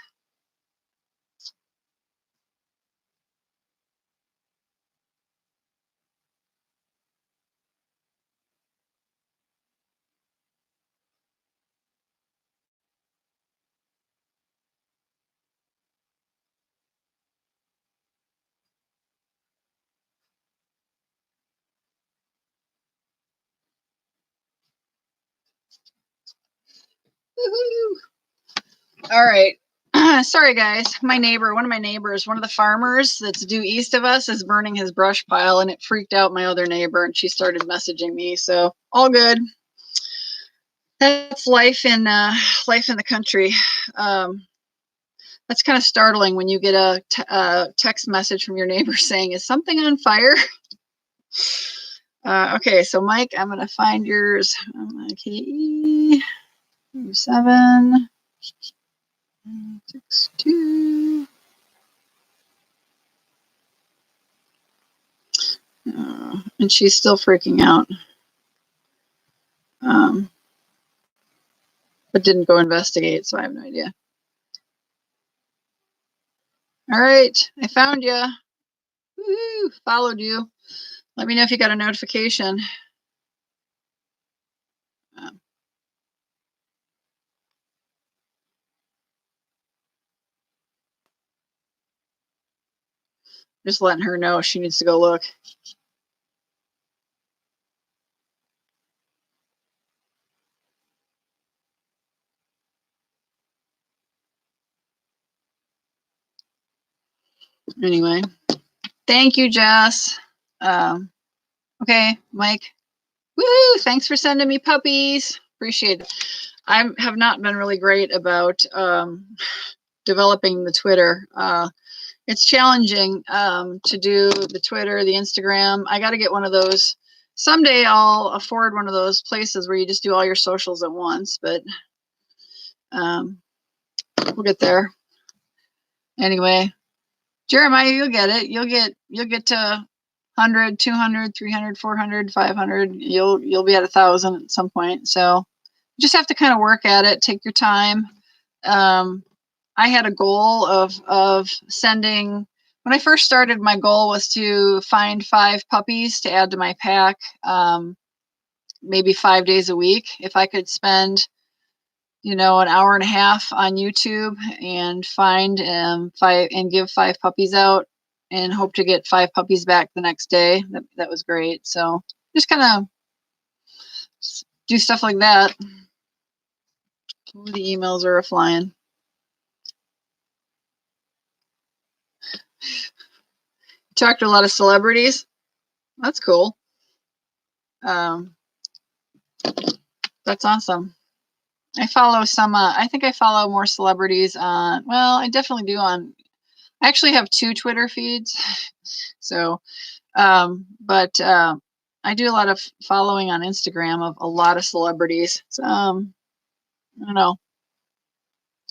All right. Sorry, guys. My neighbor, one of my neighbors, one of the farmers that's due east of us is burning his brush pile, and it freaked out my other neighbor, and she started messaging me. So all good. That's life in the country. That's kind of startling when you get a text message from your neighbor saying, "Is something on fire?" Okay, so Mike, I'm gonna find yours. KE 762. And she's still freaking out. But didn't go investigate, so I have no idea. All right, I found you. Woo-hoo, followed you. Let me know if you got a notification. Just letting her know she needs to go look. Anyway, thank you, Jess. Okay, Mike. Woo! Thanks for sending me puppies. Appreciate it. I have not been really great about developing the Twitter. It's challenging to do the Twitter, the Instagram. I got to get one of those. Someday I'll afford one of those places where you just do all your socials at once, but we'll get there. Anyway, Jeremiah, you'll get it. You'll get to 100, 200, 300, 400, 500. You'll be at 1,000 at some point. So you just have to kind of work at it. Take your time. I had a goal of sending. When I first started, my goal was to find 5 puppies to add to my pack, maybe 5 days a week. If I could spend, an hour and a half on YouTube and find 5 and give 5 puppies out and hope to get 5 puppies back the next day, that was great. So just kind of do stuff like that. The emails are flying. Talked to a lot of celebrities. That's cool. That's awesome. I follow some, I think I follow more celebrities on, well, I definitely do I actually have 2 Twitter feeds. So, but I do a lot of following on Instagram of a lot of celebrities. So, I don't know.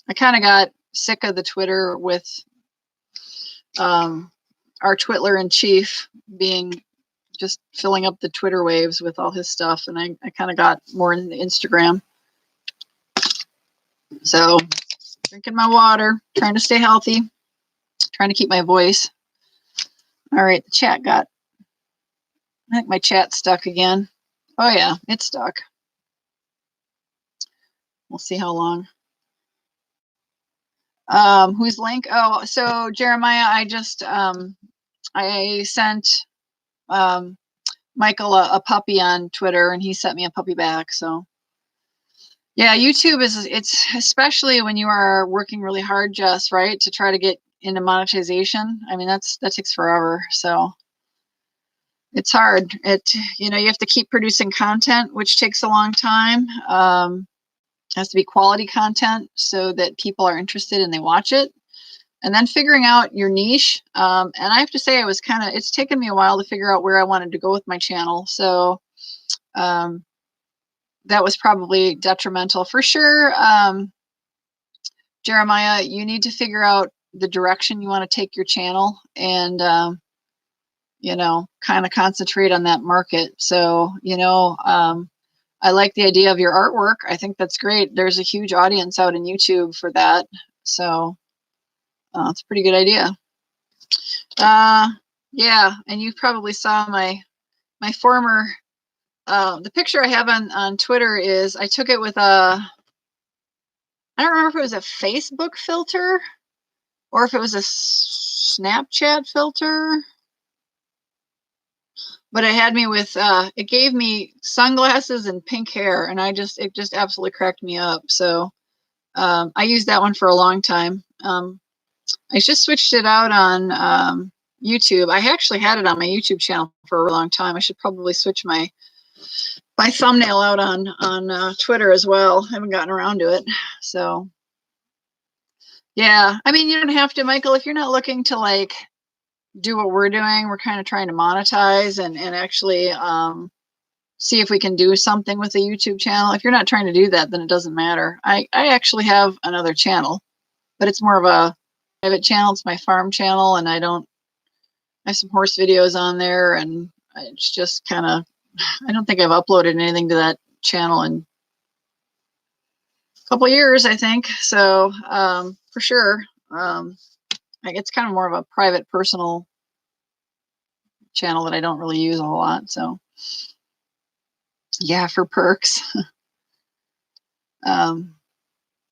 I kind of got sick of the Twitter with our Twitler in chief being just filling up the Twitter waves with all his stuff, and I kind of got more into Instagram. So drinking my water, trying to stay healthy, trying to keep my voice. All right, the chat got, I think my chat's stuck again. Oh yeah, it's stuck. We'll see how long. Whose link? Oh, so Jeremiah, I just I sent Michael a puppy on Twitter, and he sent me a puppy back. So yeah, YouTube it's especially when you are working really hard, Jess, right, to try to get into monetization. I mean, that takes forever. So it's hard. You have to keep producing content, which takes a long time. It has to be quality content so that people are interested and they watch it. And then figuring out your niche. And I have to say, it's taken me a while to figure out where I wanted to go with my channel. So that was probably detrimental for sure. Jeremiah, you need to figure out the direction you want to take your channel and, kind of concentrate on that market. So, I like the idea of your artwork. I think that's great. There's a huge audience out in YouTube for that. So it's a pretty good idea. Yeah, and you probably saw my former, the picture I have on Twitter is, I took it with I don't remember if it was a Facebook filter or if it was a Snapchat filter, but it had me with, it gave me sunglasses and pink hair, and it just absolutely cracked me up. So I used that one for a long time. I just switched it out on YouTube. I actually had it on my YouTube channel for a long time. I should probably switch my thumbnail out on Twitter as well. I haven't gotten around to it. So yeah, I mean, you don't have to, Michael, if you're not looking to like do what we're doing. We're kind of trying to monetize and actually see if we can do something with the YouTube channel. If you're not trying to do that, then it doesn't matter. I actually have another channel, but it's more of a private channel. It's my farm channel, and I have some horse videos on there, and it's just kind of, I don't think I've uploaded anything to that channel in a couple of years, I think. So for sure, it's kind of more of a private, personal channel that I don't really use a whole lot. So yeah, for perks.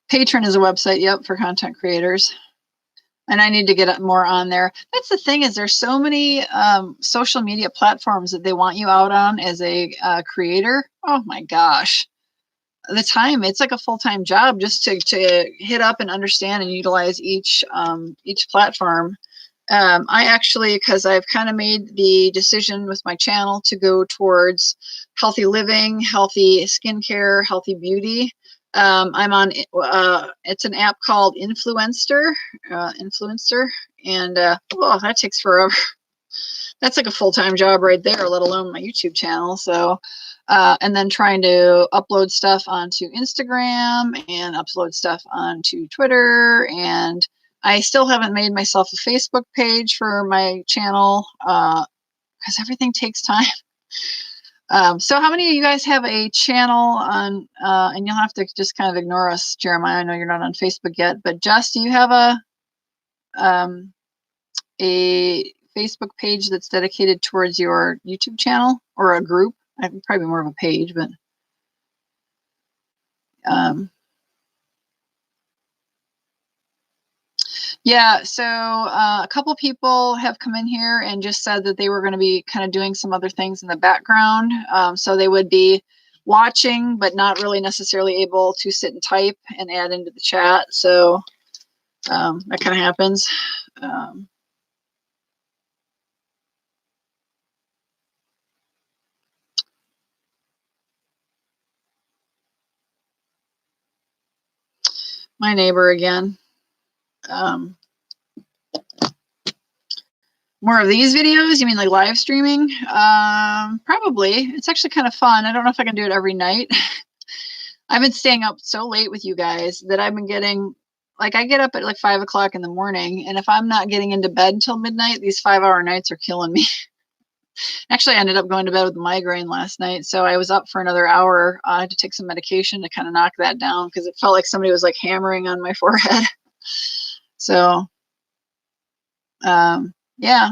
Patron is a website, yep, for content creators. And I need to get more on there. That's the thing, is there's so many social media platforms that they want you out on as a creator. Oh my gosh. The time, it's like a full-time job just to hit up and understand and utilize each platform. I actually, because I've kind of made the decision with my channel to go towards healthy living, healthy skincare, healthy beauty. I'm on, it's an app called Influenster, and oh, that takes forever. That's like a full-time job right there, let alone my YouTube channel. So, and then trying to upload stuff onto Instagram and upload stuff onto Twitter, and I still haven't made myself a Facebook page for my channel because everything takes time. So how many of you guys have a channel on, and you'll have to just kind of ignore us, Jeremiah. I know you're not on Facebook yet, but Jess, do you have a Facebook page that's dedicated towards your YouTube channel, or a group? Probably more of a page, but yeah, so a couple people have come in here and just said that they were going to be kind of doing some other things in the background. So they would be watching, but not really necessarily able to sit and type and add into the chat. So that kind of happens. My neighbor again. More of these videos? You mean like live streaming? Probably. It's actually kind of fun. I don't know if I can do it every night. I've been staying up so late with you guys that I've been getting, like, I get up at like 5 o'clock in the morning, and if I'm not getting into bed until midnight, these 5-hour nights are killing me. Actually, I ended up going to bed with a migraine last night, so I was up for another hour. I had to take some medication to kind of knock that down because it felt like somebody was like hammering on my forehead. So, yeah.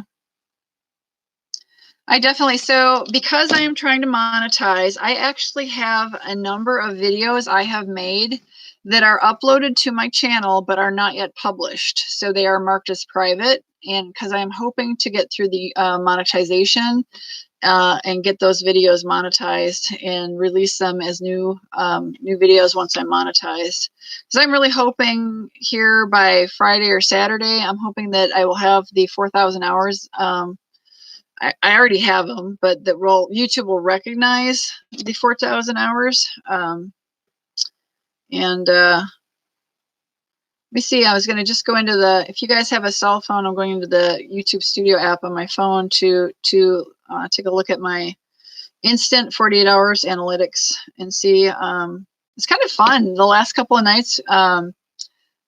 I definitely, so because I am trying to monetize, I actually have a number of videos I have made that are uploaded to my channel but are not yet published. So they are marked as private, and because I'm hoping to get through the monetization and get those videos monetized and release them as new videos once I'm monetized. Because I'm really hoping here by Friday or Saturday, I'm hoping that I will have the 4,000 hours. I already have them, but that YouTube will recognize the 4,000 hours. Let me see. I was going to just go into the. If you guys have a cell phone, I'm going into the YouTube Studio app on my phone to take a look at my instant 48 hours analytics and see. It's kind of fun. The last couple of nights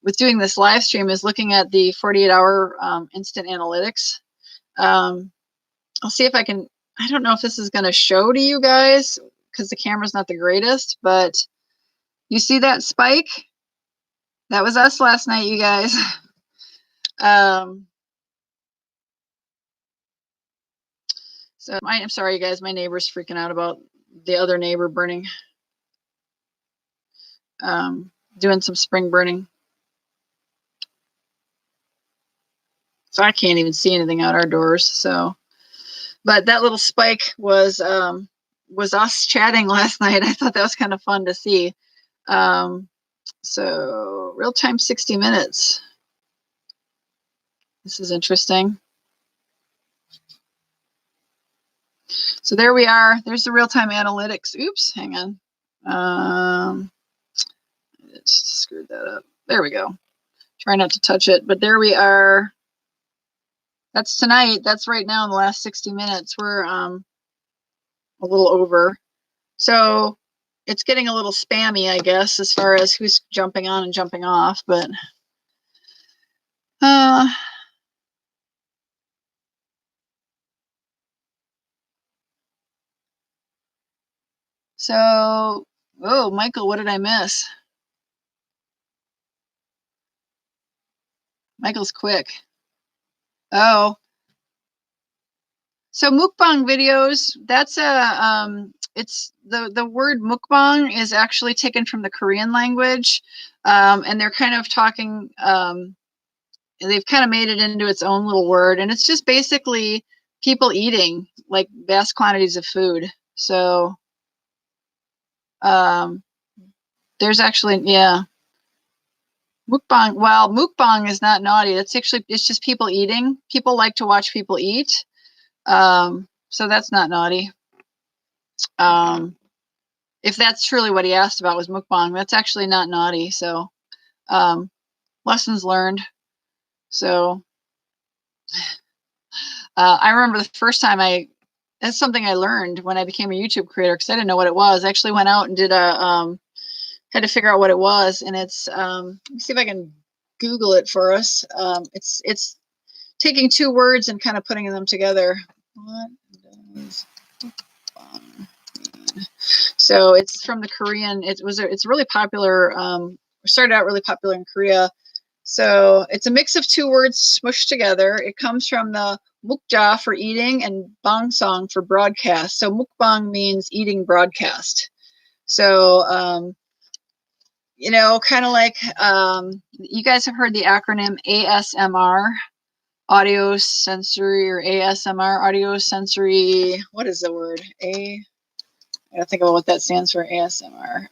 with doing this live stream is looking at the 48-hour instant analytics. I'll see if I can, I don't know if this is going to show to you guys because the camera's not the greatest, but you see that spike? That was us last night, you guys. So I'm sorry, you guys, my neighbor's freaking out about the other neighbor burning, doing some spring burning. So I can't even see anything out our doors. So, but that little spike was us chatting last night. I thought that was kind of fun to see. So real time 60 minutes. This is interesting. So there we are. There's the real time analytics. Oops, hang on. I screwed that up. There we go. Try not to touch it, but there we are. That's tonight. That's right now in the last 60 minutes. We're a little over. So it's getting a little spammy, I guess, as far as who's jumping on and jumping off, but so, oh, Michael, what did I miss? Michael's quick. Oh, so mukbang videos, that's it's the word mukbang is actually taken from the Korean language, and they're kind of talking, they've kind of made it into its own little word, and it's just basically people eating like vast quantities of food. So there's actually, yeah, mukbang. Well, mukbang is not naughty. That's actually, it's just people eating. People like to watch people eat. So that's not naughty. If that's truly what he asked about was mukbang, that's actually not naughty. So, lessons learned. So, I remember the first time that's something I learned when I became a YouTube creator because I didn't know what it was. I actually went out and did had to figure out what it was. And it's, let me see if I can Google it for us. It's taking two words and kind of putting them together. What does mukbang mean? So it's from the Korean. It's really popular. Started out really popular in Korea. So it's a mix of two words smushed together. It comes from the mukja for eating and bangsang for broadcast. So mukbang means eating broadcast. So you know, kind of like you guys have heard the acronym ASMR, audio sensory, or ASMR, audio sensory. What is the word? I gotta think about what that stands for. ASMR.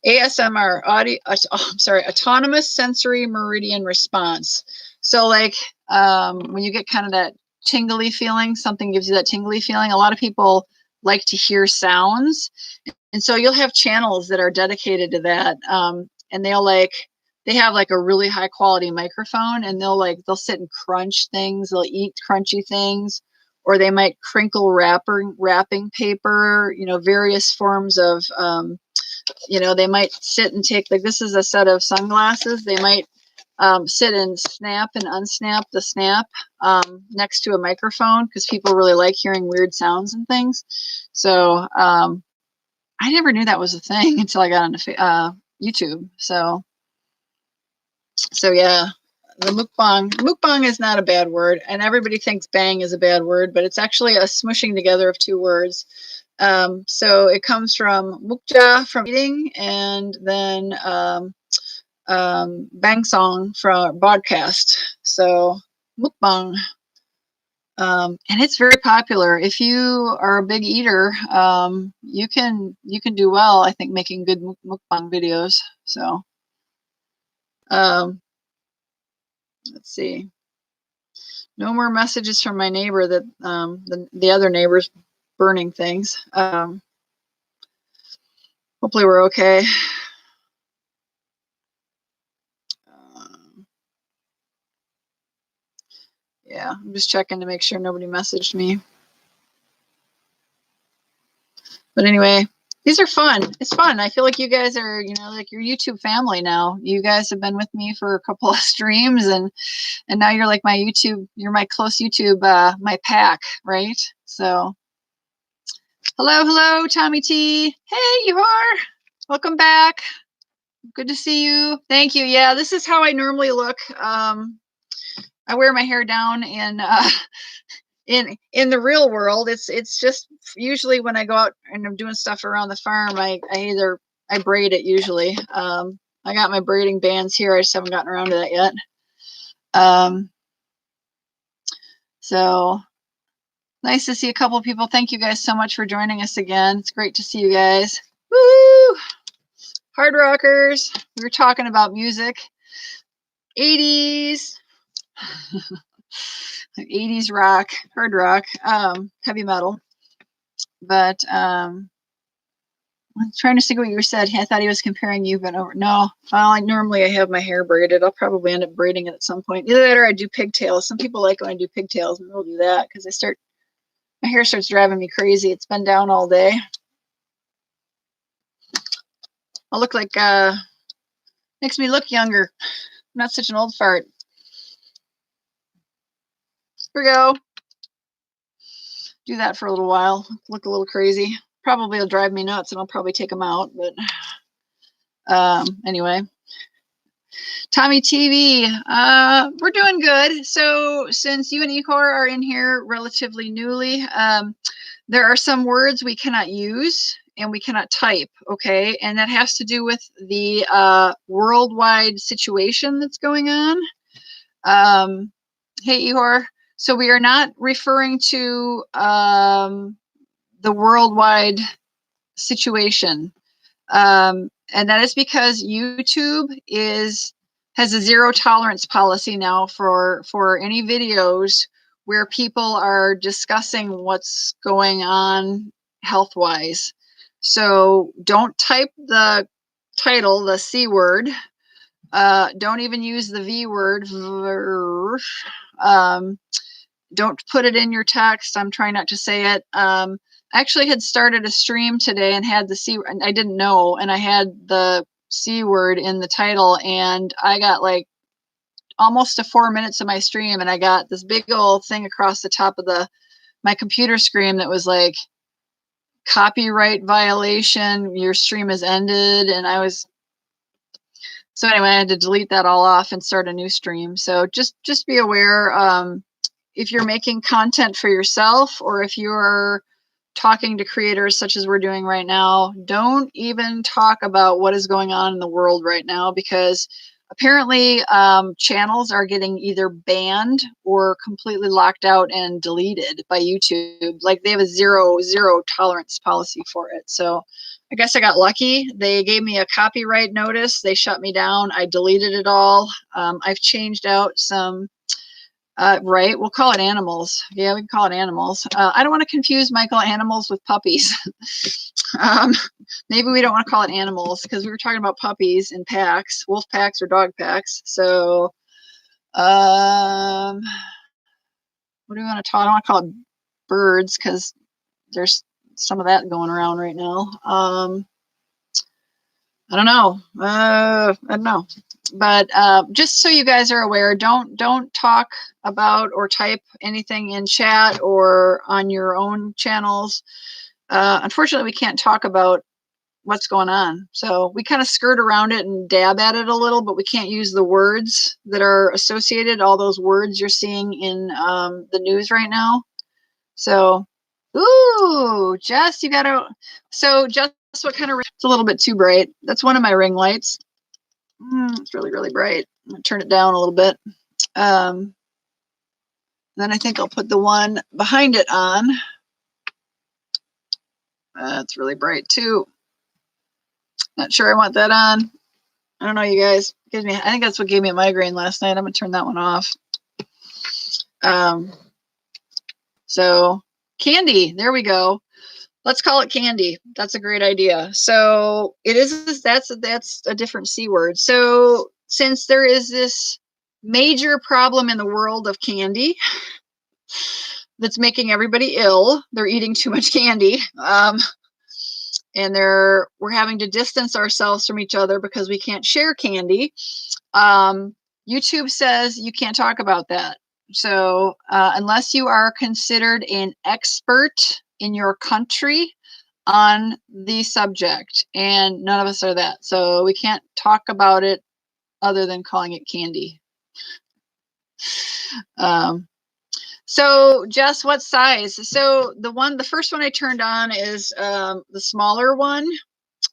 ASMR, autonomous sensory meridian response. So like when you get kind of that tingly feeling, something gives you that tingly feeling. A lot of people like to hear sounds, and so you'll have channels that are dedicated to that, and they have like a really high quality microphone, and they'll sit and crunch things, they'll eat crunchy things, or they might crinkle wrapping paper, you know, various forms of you know, they might sit and take, like, this is a set of sunglasses. They might sit and snap and unsnap the snap next to a microphone because people really like hearing weird sounds and things. So I never knew that was a thing until I got onto YouTube. So yeah, the mukbang is not a bad word, and everybody thinks bang is a bad word, but it's actually a smushing together of two words. So it comes from mukja, from eating, and then bang song from broadcast. So mukbang, and it's very popular. If you are a big eater, you can do well, I think, making good mukbang videos. So let's see. No more messages from my neighbor that the other neighbors burning things. Hopefully we're okay. Yeah, I'm just checking to make sure nobody messaged me. But anyway, these are fun. It's fun. I feel like you guys are, like your YouTube family now. You guys have been with me for a couple of streams, and now you're like my YouTube, you're my close YouTube, my pack, right? So, hello, Tommy T. Hey, you are. Welcome back. Good to see you. Thank you. Yeah, this is how I normally look. I wear my hair down in the real world. It's just usually when I go out and I'm doing stuff around the farm, I braid it usually. I got my braiding bands here. I just haven't gotten around to that yet. So nice to see a couple of people. Thank you guys so much for joining us again. It's great to see you guys. Woo! Hard rockers. We were talking about music. 80s. 80s rock, hard rock, heavy metal. But I'm trying to see what you said. I thought he was comparing you, but no. Well, normally I have my hair braided. I'll probably end up braiding it at some point. Either that or I do pigtails. Some people like when I do pigtails, and we'll do that because my hair starts driving me crazy. It's been down all day. I look like makes me look younger. I'm not such an old fart. Here we go. Do that for a little while. Look a little crazy. Probably will drive me nuts, and I'll probably take them out. But anyway, Tommy TV, we're doing good. So since you and Ecor are in here relatively newly, there are some words we cannot use and we cannot type, okay? And that has to do with the worldwide situation that's going on. Hey, Ihor. So we are not referring to the worldwide situation. And that is because YouTube has a zero tolerance policy now for any videos where people are discussing what's going on health-wise. So don't type the title, the C word. Don't even use the V word. Don't put it in your text. I'm trying not to say it. I actually had started a stream today and had the C, and I didn't know, and I had the C word in the title, and I got like almost to 4 minutes of my stream, and I got this big old thing across the top of my computer screen that was like, copyright violation, your stream has ended, and so anyway, I had to delete that all off and start a new stream. So just be aware, if you're making content for yourself, or if you're talking to creators such as we're doing right now, don't even talk about what is going on in the world right now, because apparently channels are getting either banned or completely locked out and deleted by YouTube. Like they have a zero tolerance policy for it. So I guess I got lucky. They gave me a copyright notice. They shut me down. I deleted it all. I've changed out some right, we'll call it animals. Yeah, we can call it animals. I don't want to confuse Michael animals with puppies. Maybe we don't want to call it animals because we were talking about puppies in packs, wolf packs or dog packs. So what do we want to talk? I don't want to call it birds because there's some of that going around right now. I don't know. I don't know. But just so you guys are aware, don't talk about or type anything in chat or on your own channels. Unfortunately, we can't talk about what's going on. So we kind of skirt around it and dab at it a little, but we can't use the words that are associated, all those words you're seeing in the news right now. So, ooh, Jess, you gotta, so Jess, what kind of, it's a little bit too bright. That's one of my ring lights. It's really, really bright. I'm gonna turn it down a little bit. Then I think I'll put the one behind it on. It's really bright too. Not sure I want that on. I don't know, you guys. Gives me, I think that's what gave me a migraine last night. I'm gonna turn that one off. So candy, there we go. Let's call it candy. That's a great idea. So it is, that's a different C word. So since there is this major problem in the world of candy that's making everybody ill, they're eating too much candy. And we're having to distance ourselves from each other because we can't share candy. YouTube says you can't talk about that. So unless you are considered an expert in your country on the subject, and none of us are that, so we can't talk about it other than calling it candy. So Jess, what size? So the first one I turned on is the smaller one,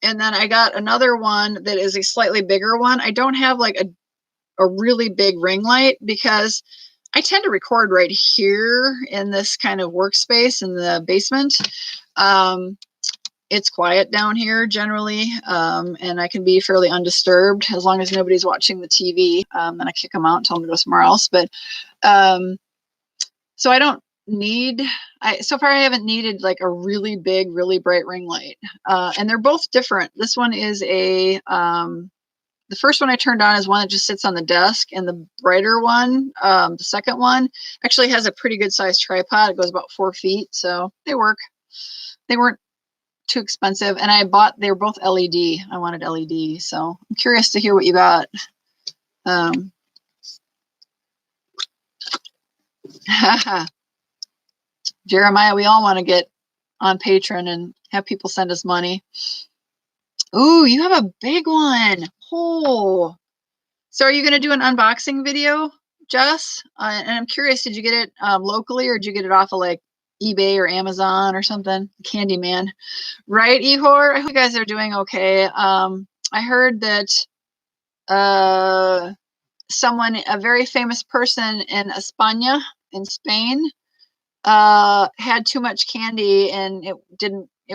and then I got another one that is a slightly bigger one. I don't have like a really big ring light because I tend to record right here in this kind of workspace in the basement. It's quiet down here generally, and I can be fairly undisturbed as long as nobody's watching the TV. Then I kick them out and tell them to go somewhere else. But so I don't need, so far I haven't needed like a really big, really bright ring light. And they're both different. This one is the first one I turned on is one that just sits on the desk, and the brighter one, the second one, actually has a pretty good sized tripod. It goes about 4 feet, so they work. They weren't too expensive, and they were both LED. I wanted LED, so I'm curious to hear what you got. Jeremiah, we all want to get on Patreon and have people send us money. Ooh, you have a big one. Oh, so are you going to do an unboxing video, Jess? And I'm curious, did you get it locally, or did you get it off of like eBay or Amazon or something? Candyman, right, Ihor? I hope you guys are doing okay. I heard that someone, a very famous person in España, in Spain, had too much candy, and it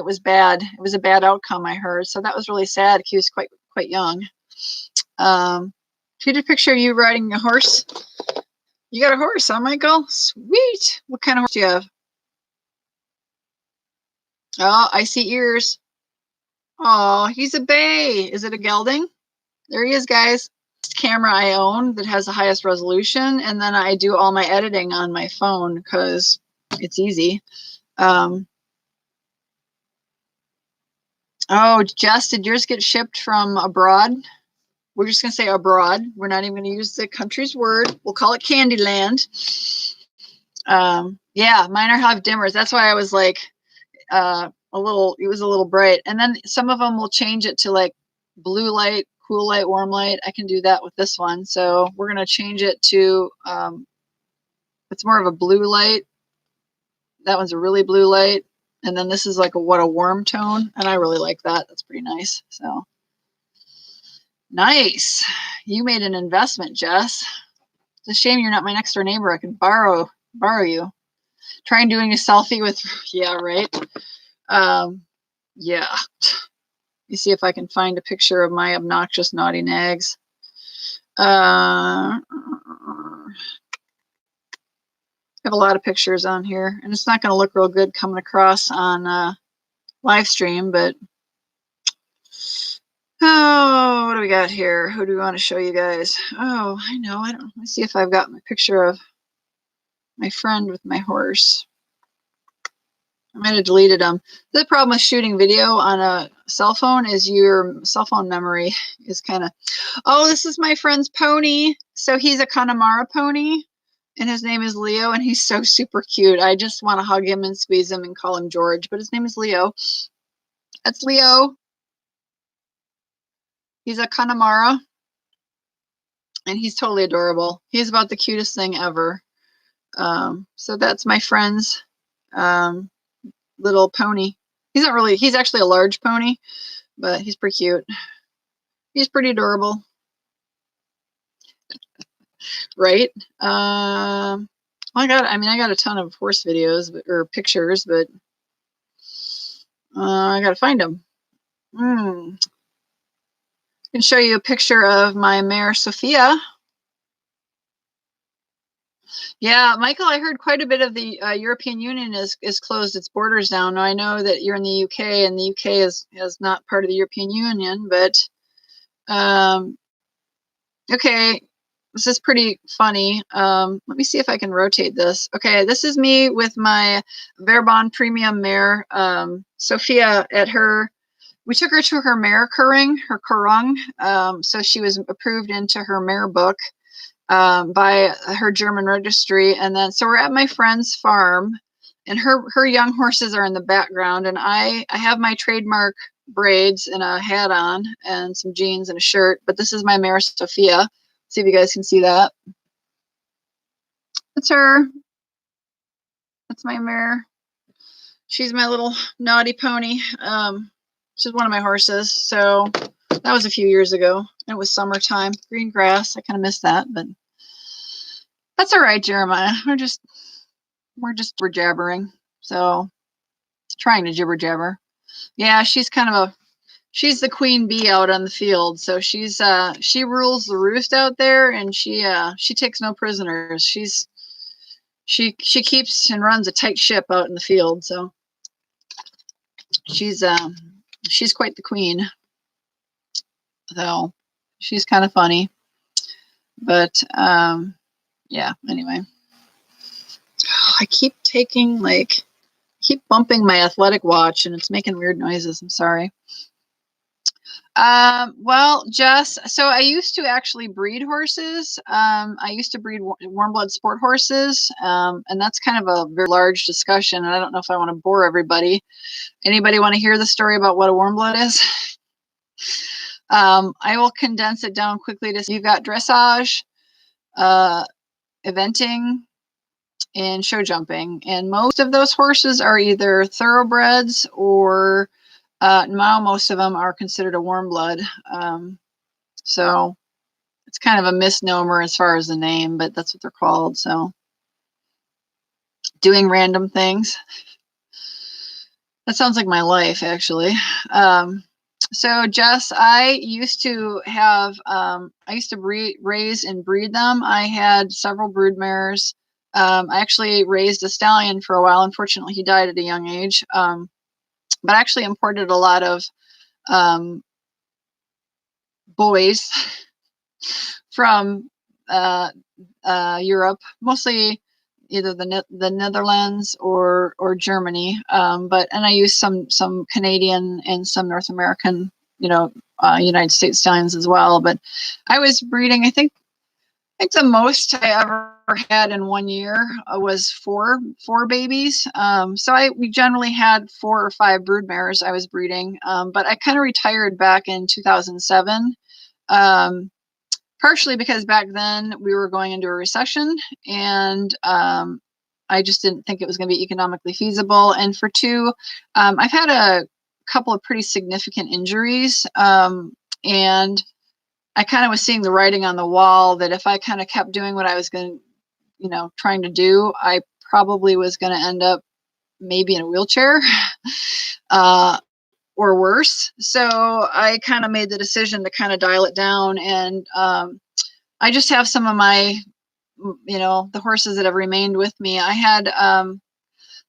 was bad. It was a bad outcome, I heard. So that was really sad. He was quite young. Did a picture of you riding a horse? You got a horse, huh, Michael? Sweet. What kind of horse do you have? Oh, I see ears. Oh, he's a bay. Is it a gelding? There he is, guys. Camera I own that has the highest resolution, and then I do all my editing on my phone because it's easy. Oh, Jess, did yours get shipped from abroad? We're just going to say abroad. We're not even going to use the country's word. We'll call it Candyland. Yeah, mine have dimmers. That's why I was like it was a little bright. And then some of them will change it to like blue light, cool light, warm light. I can do that with this one. So we're going to change it to, it's more of a blue light. That one's a really blue light. And then this is like a warm tone. And I really like that. That's pretty nice. So nice. You made an investment, Jess. It's a shame you're not my next door neighbor. I could borrow you. Trying doing a selfie with, yeah, right. Yeah. Let me see if I can find a picture of my obnoxious naughty nags. I have a lot of pictures on here, and it's not going to look real good coming across on live stream, but oh, what do we got here? Who do we want to show you guys? Oh, I know. Let's see if I've got my picture of my friend with my horse. I might have deleted them. The problem with shooting video on a cell phone is your cell phone memory is kind of. Oh, this is my friend's pony. So he's a Connemara pony, and his name is Leo, and he's so super cute. I just want to hug him and squeeze him and call him George, but his name is Leo. That's Leo. He's a Connemara, and he's totally adorable. He's about the cutest thing ever. So that's my friend's little pony. He's not really, he's actually a large pony, but he's pretty cute. He's pretty adorable. Right? I got a ton of horse videos or pictures, but I got to find them. I can show you a picture of my mare, Sophia. Yeah, Michael, I heard quite a bit of the European Union is closed its borders down. Now, I know that you're in the UK, and the UK is not part of the European Union, but okay, this is pretty funny. Let me see if I can rotate this. Okay, this is me with my Verbon Premium mare, Sophia, we took her to her mare Kurung, so she was approved into her mare book by her German registry. And then, so we're at my friend's farm, and her young horses are in the background, and I have my trademark braids and a hat on and some jeans and a shirt, but this is my mare, Sophia. See if you guys can see that. That's her. That's my mare. She's my little naughty pony. She's one of my horses. So that was a few years ago. It was summertime, green grass. I kind of missed that, but that's all right, Jeremiah. We're jabbering. So trying to jibber jabber. Yeah, she's she's the queen bee out on the field. So she rules the roost out there, and she takes no prisoners. She keeps and runs a tight ship out in the field. So she's quite the queen. So she's kind of funny. But yeah, anyway. I keep bumping my athletic watch, and it's making weird noises. I'm sorry. Well, Jess, so I used to actually breed horses. I used to breed warm blood sport horses. And that's kind of a very large discussion. And I don't know if I want to bore everybody. Anybody want to hear the story about what a warm blood is? I will condense it down quickly to, you've got dressage, eventing, and show jumping. And most of those horses are either thoroughbreds or now most of them are considered a warm blood. So it's kind of a misnomer as far as the name, but that's what they're called. So doing random things. That sounds like my life, actually. So Jess, I used to raise and breed them. I had several brood mares. I actually raised a stallion for a while. Unfortunately, he died at a young age. But I actually imported a lot of boys from Europe, mostly either the Netherlands or Germany. And I used some Canadian and some North American, United States stallions as well. But I was breeding, I think the most I ever had in 1 year was four babies. So we generally had 4 or 5 brood mares I was breeding. But I kind of retired back in 2007. Partially because back then we were going into a recession, and I just didn't think it was going to be economically feasible. And for 2, I've had a couple of pretty significant injuries, and I kind of was seeing the writing on the wall that if I kind of kept doing what I was trying to do, I probably was going to end up maybe in a wheelchair or worse. So I kind of made the decision to kind of dial it down. And I just have some of my, the horses that have remained with me. I had,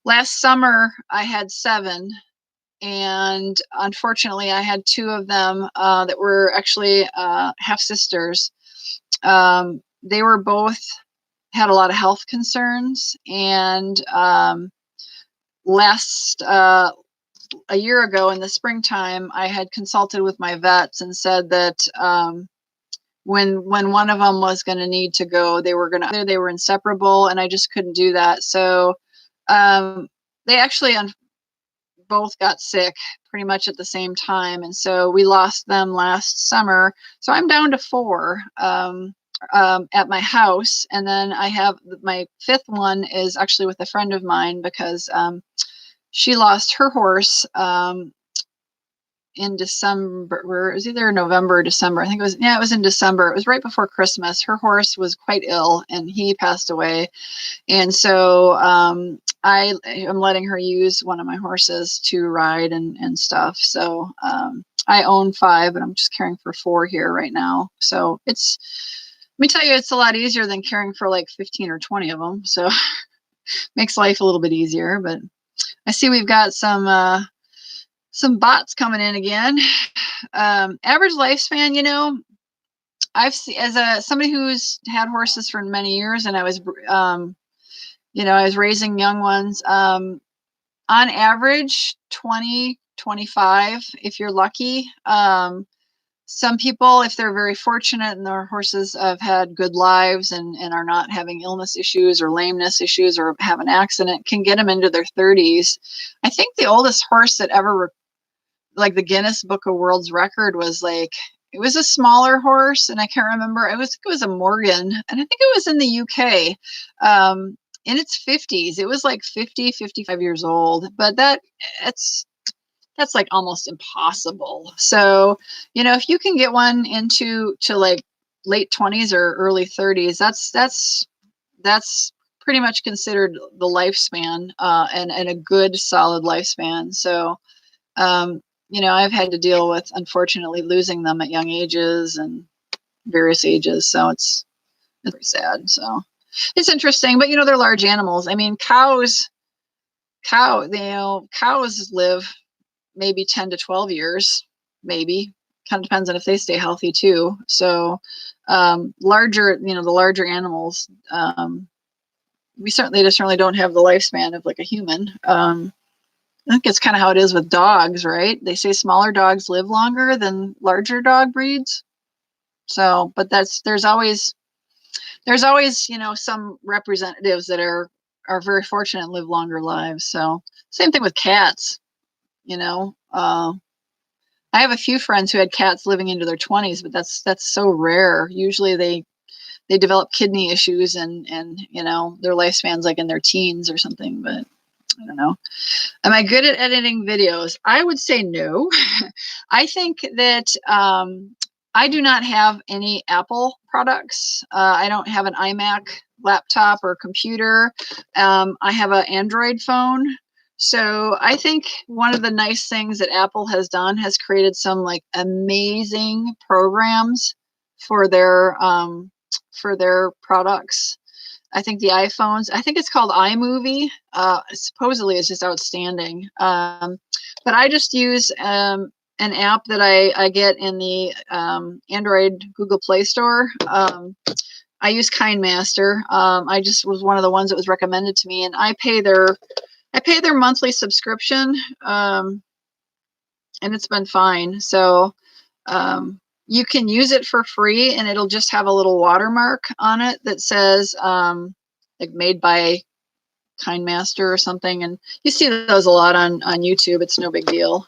last summer, I had 7. And unfortunately, I had 2 of them that were actually half sisters. They were both had a lot of health concerns, and last a year ago in the springtime, I had consulted with my vets and said that when one of them was going to need to go, they were inseparable, and I just couldn't do that. So they actually both got sick pretty much at the same time, and so we lost them last summer. So I'm down to 4 at my house, and then I have my 5th one is actually with a friend of mine because she lost her horse in December. It was either November or December. I think it was in December. It was right before Christmas. Her horse was quite ill and he passed away. And so I am letting her use one of my horses to ride and stuff. So I own 5, but I'm just caring for 4 here right now. So let me tell you, it's a lot easier than caring for like 15 or 20 of them. So makes life a little bit easier. But I see we've got some bots coming in again. Average lifespan, I've seen as somebody who's had horses for many years, and I was raising young ones. On average, 20, 25, if you're lucky. Some people, if they're very fortunate and their horses have had good lives and are not having illness issues or lameness issues or have an accident, can get them into their 30s. I think the oldest horse that ever like the Guinness Book of World's Record was it was a smaller horse, and I can't remember. It was a Morgan, and I think it was in the UK, in its 50s. It was like 50, 55 years old, but that's like almost impossible. So, if you can get one to like late 20s or early 30s, that's pretty much considered the lifespan, and a good solid lifespan. So, I've had to deal with, unfortunately, losing them at young ages and various ages. So it's pretty sad. So it's interesting, but they're large animals. I mean, cows live maybe 10 to 12 years, maybe. Kind of depends on if they stay healthy too. So the larger animals, they certainly don't have the lifespan of like a human. I think it's kind of how it is with dogs, right? They say smaller dogs live longer than larger dog breeds. So, but there's always some representatives that are very fortunate and live longer lives. So, same thing with cats. I have a few friends who had cats living into their 20s, but that's so rare. Usually they develop kidney issues and their lifespan's like in their teens or something, but I don't know. Am I good at editing videos? I would say no. I think that I do not have any Apple products. I don't have an iMac laptop or computer. I have an Android phone. So I think one of the nice things that Apple has done has created some like amazing programs for their products. I think the iPhones, I think it's called iMovie, supposedly is just outstanding. But I just use an app that I get in the Android Google Play Store. I use Kinemaster. I just was one of the ones that was recommended to me, and I pay their monthly subscription, and it's been fine. So you can use it for free, and it'll just have a little watermark on it that says like made by Kinemaster or something. And you see those a lot on YouTube. It's no big deal.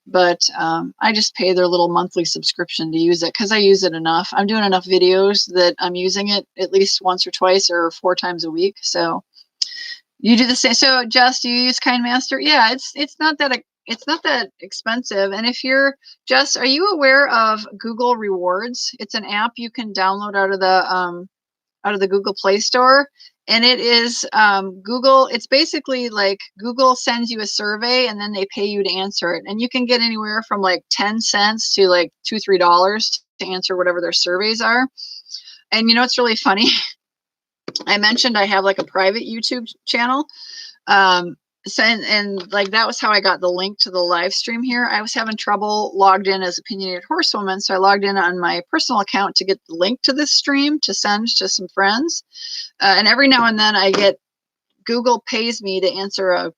But I just pay their little monthly subscription to use it because I use it enough. I'm doing enough videos that I'm using it at least once or twice or 4 times a week. So you do the same. So Jess, do you use Kinemaster? Yeah, it's not that expensive. And if you're Jess, are you aware of Google Rewards? It's an app you can download out of the Google Play Store. And it is Google. It's basically like Google sends you a survey and then they pay you to answer it. And you can get anywhere from like 10 cents to like $2, $3 to answer whatever their surveys are. And it's really funny. I mentioned I have like a private YouTube channel. So, and like that was how I got the link to the live stream here. I was having trouble logged in as Opinionated Horsewoman, so I logged in on my personal account to get the link to this stream to send to some friends. And every now and then Google pays me to answer a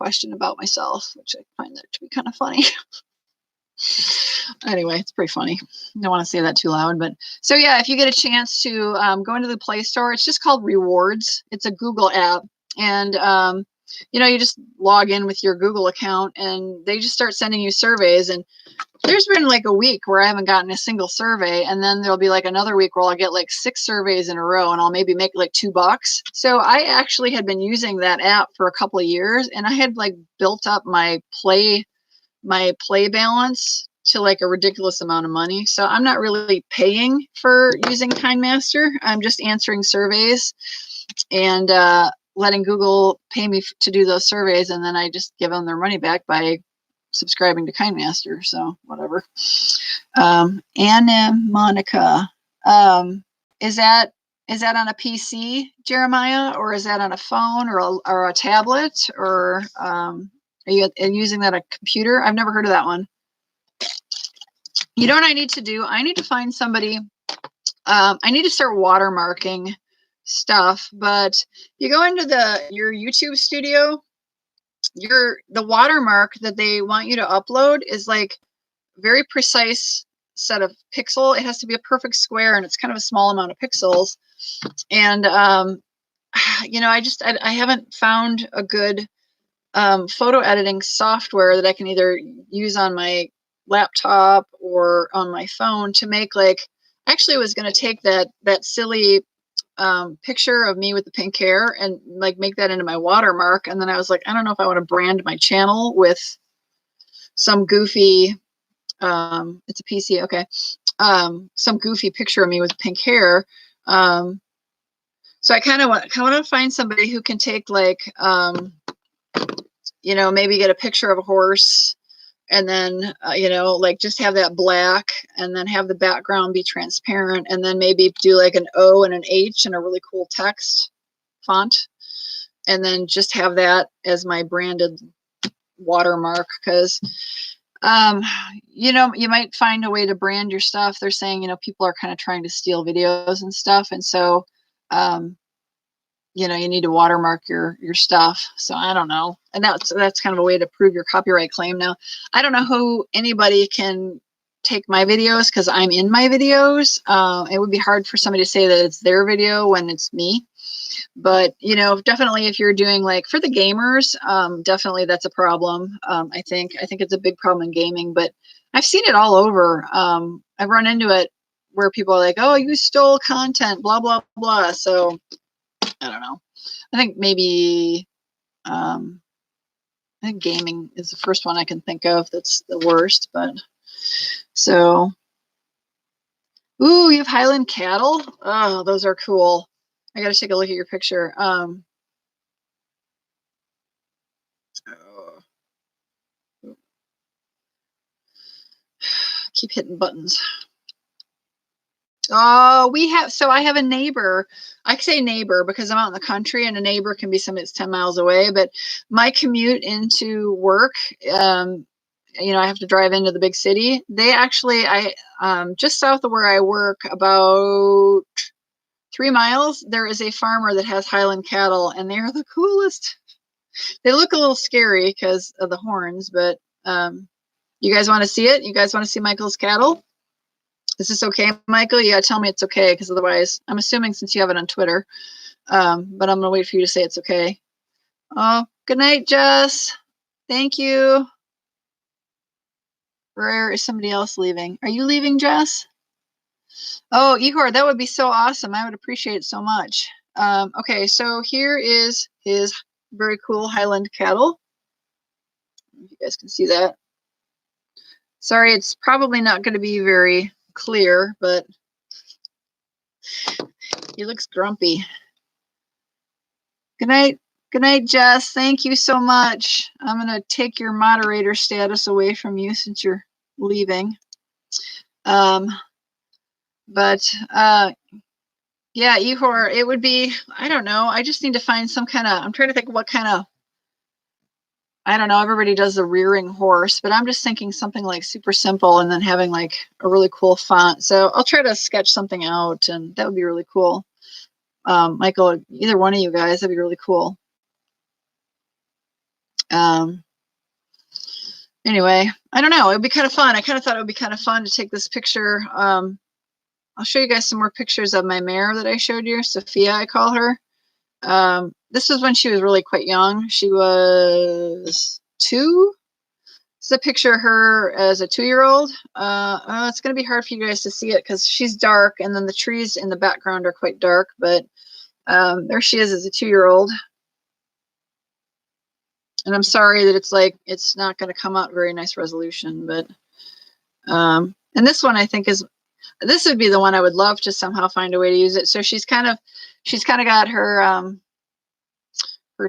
question about myself, which I find that to be kind of funny. Anyway, it's pretty funny. I don't want to say that too loud, but so yeah, if you get a chance to go into the Play Store, it's just called Rewards. It's a Google app, and you know, you just log in with your Google account, and they just start sending you surveys. And there's been like a week where I haven't gotten a single survey, and then there'll be like another week where I'll get like 6 surveys in a row, and I'll maybe make like $2. So I actually had been using that app for a couple of years, and I had like built up my play balance to like a ridiculous amount of money. So I'm not really paying for using Kinemaster. I'm just answering surveys and letting Google pay me to do those surveys, and then I just give them their money back by subscribing to Kinemaster. So whatever. Anna Monica, is that on a PC, Jeremiah, or is that on a phone or a tablet, or are you using that on a computer? I've never heard of that one. You know what I need to do? I need to find somebody. I need to start watermarking stuff, but you go into your YouTube studio, the watermark that they want you to upload is like very precise set of pixel. It has to be a perfect square, and it's kind of a small amount of pixels. And you know, I haven't found a good photo editing software that I can either use on my laptop or on my phone to make like, actually was going to take that silly picture of me with the pink hair and like make that into my watermark. And then I was like, I don't know if I want to brand my channel with some goofy, it's a PC. Okay. Some goofy picture of me with pink hair. So I kind of want to find somebody who can take like, you know, maybe get a picture of a horse and then, you know, like just have that black and then have the background be transparent, and then maybe do like an O and an H and a really cool text font. And then just have that as my branded watermark. Cause, you know, you might find a way to brand your stuff. They're saying, you know, people are kind of trying to steal videos and stuff. And so, you know, you need to watermark your stuff. So I don't know. And that's kind of a way to prove your copyright claim. Now, I don't know who anybody can take my videos because I'm in my videos. It would be hard for somebody to say that it's their video when it's me. But, you know, definitely if you're doing like for the gamers, definitely that's a problem. I think it's a big problem in gaming, but I've seen it all over. I've run into it where people are like, oh, you stole content, blah, blah, blah. So I don't know. I think maybe, I think gaming is the first one I can think of that's the worst, but so, ooh, you have Highland cattle? Oh, those are cool. I got to take a look at your picture. Keep hitting buttons. Oh, I have a neighbor. I say neighbor because I'm out in the country, and a neighbor can be somebody that's 10 miles away. But my commute into work, you know, I have to drive into the big city. They actually, just south of where I work, about 3 miles, there is a farmer that has Highland cattle, and they're the coolest. They look a little scary because of the horns, but you guys want to see it? You guys want to see Michael's cattle? Is this okay, Michael? You gotta tell me it's okay, because otherwise, I'm assuming since you have it on Twitter, but I'm gonna wait for you to say it's okay. Oh, good night, Jess. Thank you. Where is somebody else leaving? Are you leaving, Jess? Oh, Igor, that would be so awesome. I would appreciate it so much. Okay, so here is his very cool Highland cattle. If you guys can see that. Sorry, it's probably not going to be very clear, but he looks grumpy. Good night. Good night, Jess. Thank you so much. I'm going to take your moderator status away from you since you're leaving. Yeah, Ihor, it would be, I don't know. I just need to find some kind of, I'm trying to think what kind of, I don't know. Everybody does the rearing horse, but I'm just thinking something like super simple and then having like a really cool font. So I'll try to sketch something out, and that would be really cool. Michael, either one of you guys, that'd be really cool. Anyway, I don't know. It would be kind of fun. I kind of thought it would be kind of fun to take this picture. I'll show you guys some more pictures of my mare that I showed you. Sophia, I call her. This was when she was really quite young. She was 2. This is a picture of her as a 2-year-old. It's going to be hard for you guys to see it because she's dark, and then the trees in the background are quite dark, but there she is as a 2-year-old. And I'm sorry that it's not going to come out very nice resolution, but and this one I think this would be the one I would love to somehow find a way to use it. So she's kind of got her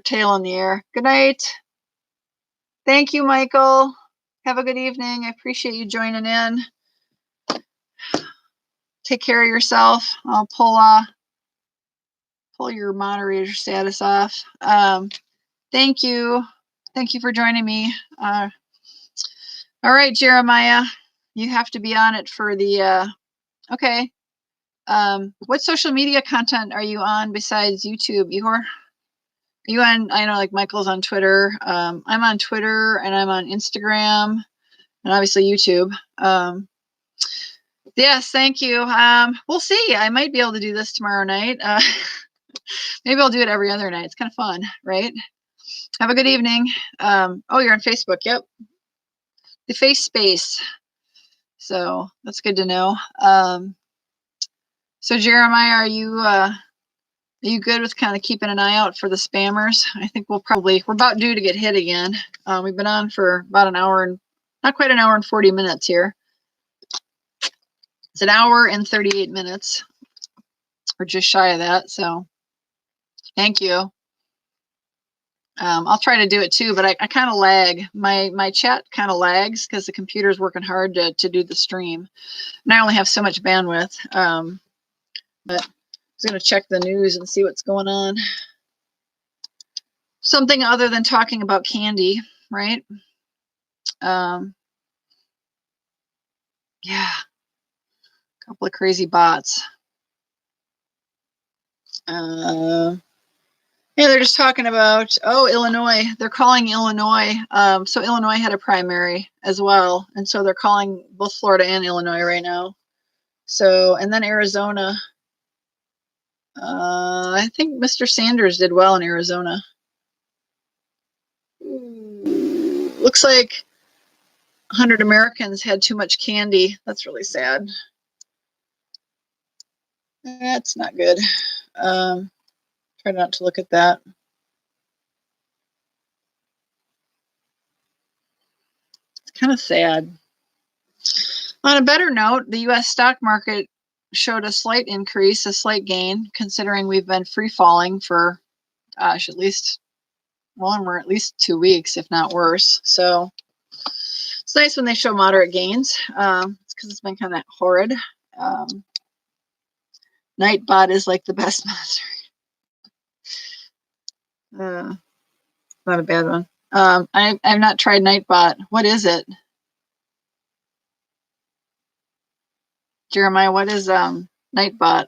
tail in the air. Good night. Thank you, Michael. Have a good evening. I appreciate you joining in. Take care of yourself. I'll pull your moderator status off. Thank you. Thank you for joining me. All right, Jeremiah, you have to be on it for the, okay. What social media content are you on besides YouTube, Ihor? Are you on, I know like Michael's on Twitter. I'm on Twitter and I'm on Instagram and obviously YouTube. Yes, thank you. We'll see. I might be able to do this tomorrow night. Maybe I'll do it every other night. It's kind of fun, right? Have a good evening. Oh, you're on Facebook. Yep. The Face Space. So that's good to know. So Jeremiah, are you good with kind of keeping an eye out for the spammers? I think we're about due to get hit again. We've been on for about an hour and not quite an hour and 40 minutes here. It's an hour and 38 minutes. We're just shy of that. So thank you. I'll try to do it too, but I kind of lag. My chat kind of lags because the computer's working hard to do the stream. And I only have so much bandwidth. But I was going to check the news and see what's going on. Something other than talking about candy, right? Yeah. A couple of crazy bots. Yeah, they're just talking about, oh, Illinois. They're calling Illinois. So Illinois had a primary as well. And so they're calling both Florida and Illinois right now. So, and then Arizona. I think Mr. Sanders did well in Arizona. Looks like 100 Americans had too much candy. That's really sad. That's not good. Try not to look at that. It's kind of sad. On a better note, the U.S. stock market showed a slight increase, a slight gain, considering we've been free falling for, gosh, we're at least 2 weeks, if not worse. So it's nice when they show moderate gains. It's because it's been kind of horrid. Nightbot is like the best monster. Not a bad one. I've not tried Nightbot. What is it? Jeremiah, what is Nightbot?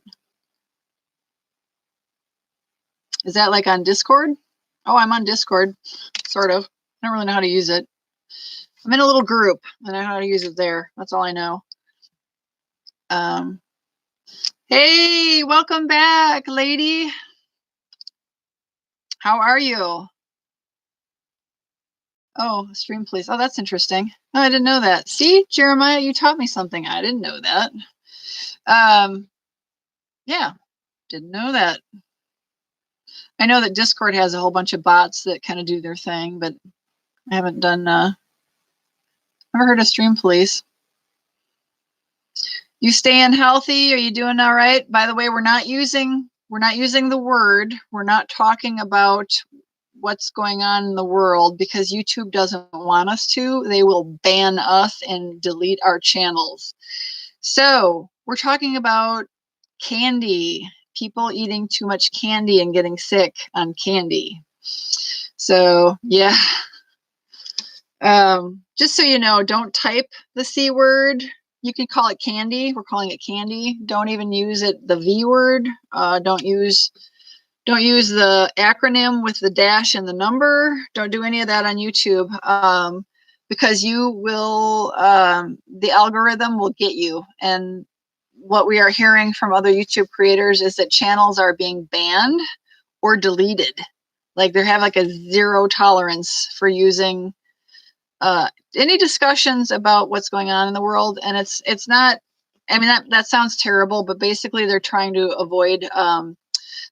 Is that like on Discord? Oh, I'm on Discord, sort of. I don't really know how to use it. I'm in a little group, and I know how to use it there. That's all I know. Hey, welcome back, lady. How are you? Oh, stream please. Oh, that's interesting. Oh, I didn't know that. See, Jeremiah, you taught me something. I didn't know that. Yeah, didn't know that. I know that Discord has a whole bunch of bots that kind of do their thing, but I haven't done, never heard of stream police. You staying healthy? Are you doing all right? By the way, we're not using the word. We're not talking about what's going on in the world because YouTube doesn't want us to. They will ban us and delete our channels. So we're talking about candy, people eating too much candy and getting sick on candy. So yeah, just so you know, don't type the C word. You can call it candy. We're calling it candy. Don't even use it, the V word. Don't use Don't use the acronym with the dash and the number. Don't do any of that on YouTube, because you will, the algorithm will get you. And what we are hearing from other YouTube creators is that channels are being banned or deleted. Like they have like a zero tolerance for using any discussions about what's going on in the world. And it's not, I mean, that sounds terrible, but basically they're trying to avoid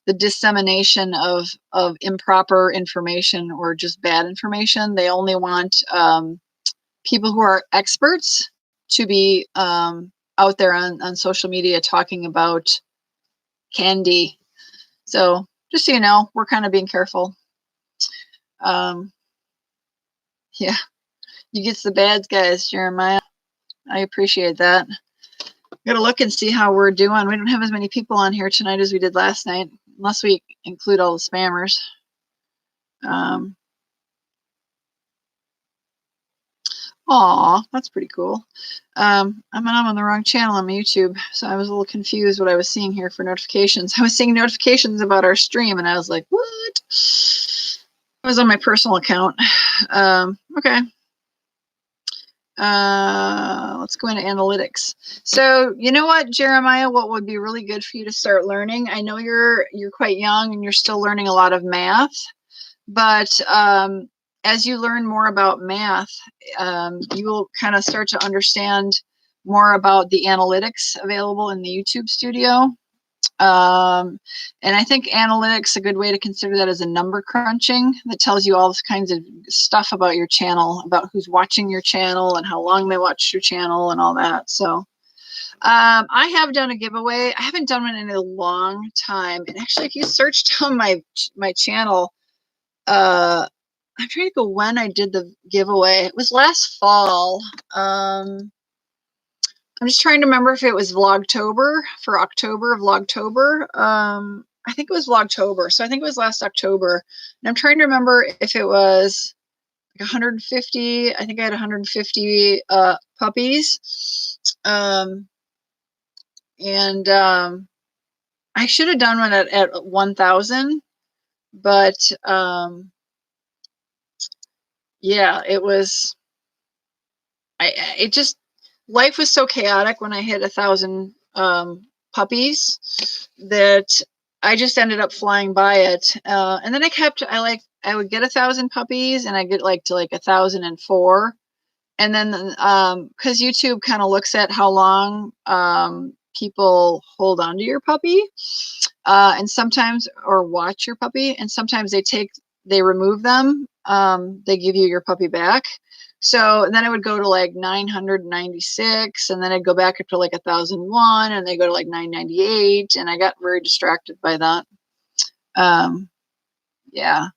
the dissemination of improper information or just bad information. They only want people who are experts to be out there on social media talking about candy. So just so you know, we're kind of being careful. Yeah, you get the bad guys, Jeremiah. I appreciate that. Gotta look and see how we're doing. We don't have as many people on here tonight as we did last night, unless we include all the spammers. Aw, that's pretty cool. I'm on the wrong channel on my YouTube, so I was a little confused what I was seeing here for notifications. I was seeing notifications about our stream, and I was like, what? It was on my personal account. Okay. Let's go into analytics. So you know what, Jeremiah, what would be really good for you to start learning? I know you're quite young and you're still learning a lot of math, but as you learn more about math, you will kind of start to understand more about the analytics available in the YouTube studio. And I think analytics, a good way to consider that, is a number crunching that tells you all this kinds of stuff about your channel, about who's watching your channel and how long they watch your channel and all that. So I have done a giveaway. I haven't done one in a long time. And actually, if you searched on my channel, I'm trying to go when I did the giveaway. It was last fall. I'm just trying to remember if it was Vlogtober, for October, Vlogtober. I think it was Vlogtober. So I think it was last October. And I'm trying to remember if it was like 150. I think I had 150 puppies. I should have done one at 1,000. But yeah, it was, it just, life was so chaotic when I hit 1,000 puppies that I just ended up flying by it. And then I would get 1,000 puppies and I get to 1,004. And then, cause YouTube kind of looks at how long, people hold on to your puppy, and sometimes, or watch your puppy. And sometimes they remove them. They give you your puppy back. So then it would go to 996, and then I'd go back up to 1,001, and they go to 998, and I got very distracted by that. Yeah.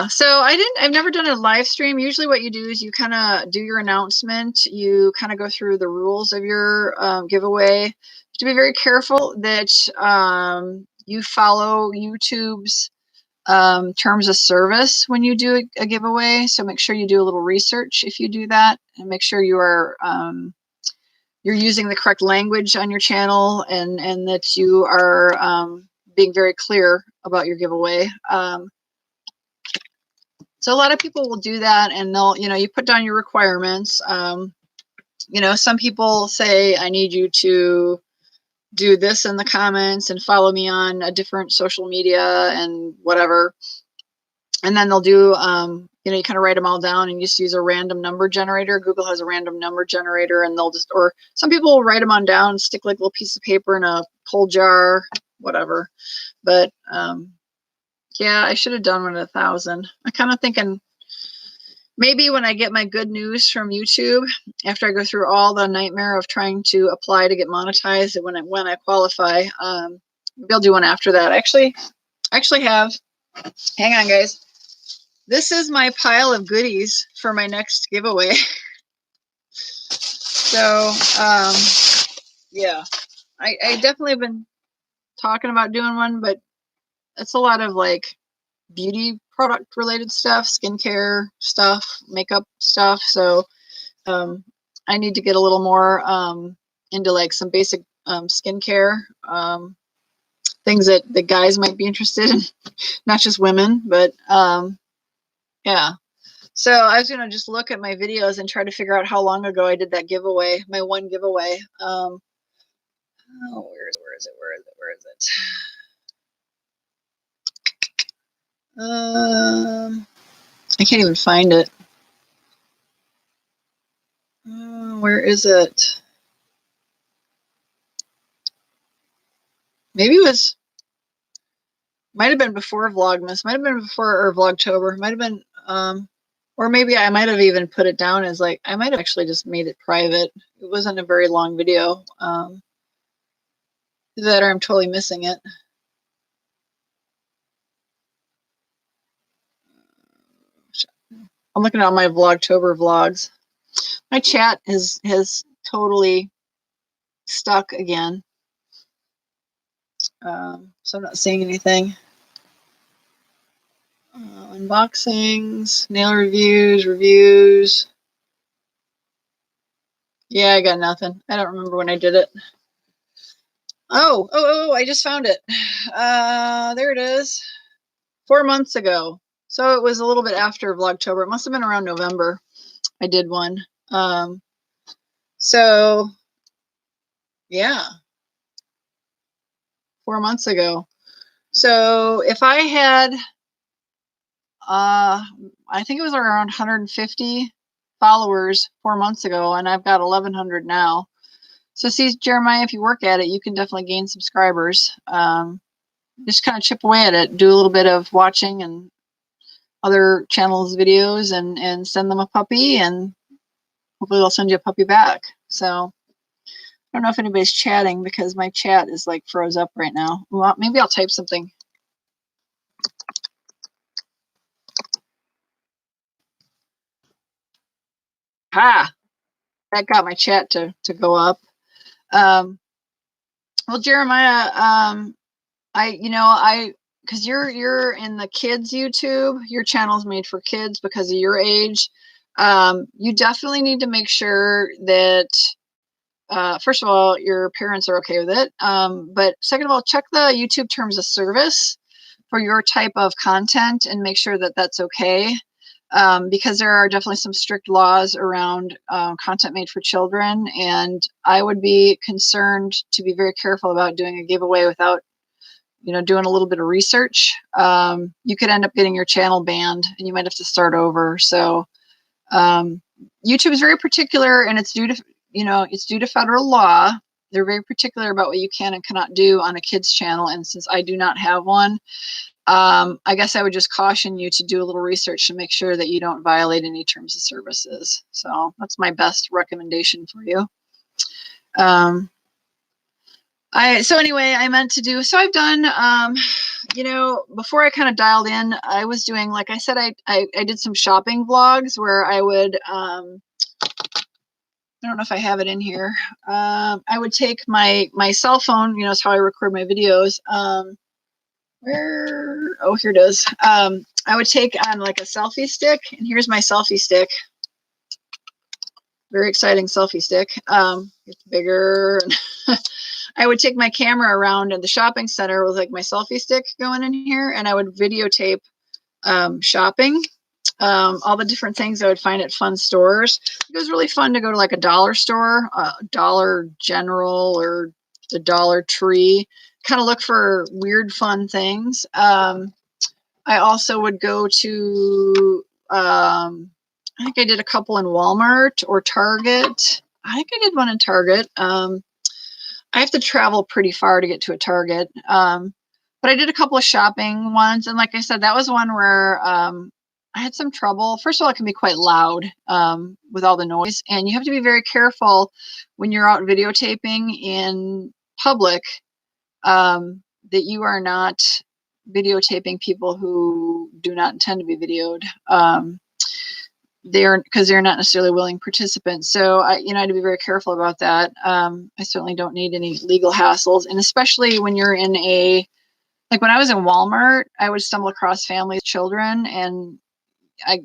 So I've never done a live stream. Usually what you do is you kind of do your announcement. You kind of go through the rules of your giveaway. You have to be very careful that you follow YouTube's terms of service when you do a giveaway. So make sure you do a little research if you do that, and make sure you are you're using the correct language on your channel, and that you are being very clear about your giveaway. So a lot of people will do that, and they'll, you put down your requirements. Some people say, I need you to do this in the comments and follow me on a different social media and whatever. And then they'll do, you kind of write them all down and just use a random number generator. Google has a random number generator, and or some people will write them on down, stick a little piece of paper in a cold jar, whatever. But yeah, I should have done one at 1,000. I'm kind of thinking maybe when I get my good news from YouTube, after I go through all the nightmare of trying to apply to get monetized, and when I qualify, maybe I'll do one after that. I actually have, hang on guys. This is my pile of goodies for my next giveaway. So, yeah, I definitely have been talking about doing one, but it's a lot of beauty product related stuff, skincare stuff, makeup stuff. So I need to get a little more into some basic skincare. things that the guys might be interested in, not just women, but yeah. So I was gonna just look at my videos and try to figure out how long ago I did that giveaway, my one giveaway. Oh, where is it? I can't even find it. Where is it? Maybe it was, might have been before Vlogmas, might have been before, or Vlogtober, might have been, or maybe I might have even put it down as like, I might have actually just made it private. It wasn't a very long video. That or I'm totally missing it. I'm looking at all my Vlogtober vlogs. My chat has totally stuck again. So I'm not seeing anything. Unboxings, nail reviews. Yeah, I got nothing. I don't remember when I did it. Oh, I just found it. There it is. 4 months ago. So it was a little bit after Vlogtober. It must have been around November. I did one. So yeah, 4 months ago. So if I had, I think it was around 150 followers 4 months ago, and I've got 1,100 now. So see, Jeremiah, if you work at it, you can definitely gain subscribers. Just kind of chip away at it, do a little bit of watching and other channels' videos, and send them a puppy, and hopefully they'll send you a puppy back. So I don't know if anybody's chatting because my chat is like froze up right now. Well, maybe I'll type something. Ha! That got my chat to go up. Well, Jeremiah, because you're in the kids YouTube, your channel's made for kids because of your age. You definitely need to make sure that first of all, your parents are okay with it. But second of all, check the YouTube terms of service for your type of content and make sure that that's okay. Because there are definitely some strict laws around content made for children, and I would be concerned to be very careful about doing a giveaway without, doing a little bit of research. You could end up getting your channel banned, and you might have to start over. So YouTube is very particular, and it's due to federal law. They're very particular about what you can and cannot do on a kid's channel, and since I do not have one, I guess I would just caution you to do a little research to make sure that you don't violate any terms of services. So that's my best recommendation for you. So anyway, I meant to do, so I've done, before I kind of dialed in, I was doing, like I said, I did some shopping vlogs where I would, I don't know if I have it in here. I would take my cell phone, is how I record my videos. Oh, here it is. I would take on like a selfie stick, and here's my selfie stick. Very exciting selfie stick. It's bigger. I would take my camera around in the shopping center with like my selfie stick going in here, and I would videotape shopping, all the different things I would find at fun stores. It was really fun to go to like a dollar store, Dollar General or the Dollar Tree, kind of look for weird, fun things. I also would go to, I think I did a couple in Walmart or Target. I think I did one in Target. I have to travel pretty far to get to a Target. But I did a couple of shopping ones. And like I said, that was one where I had some trouble. First of all, it can be quite loud with all the noise. And you have to be very careful when you're out videotaping in public that you are not videotaping people who do not intend to be videoed. Because they're not necessarily willing participants. So I had to be very careful about that. I certainly don't need any legal hassles. And especially when you're in like when I was in Walmart, I would stumble across families, children, and I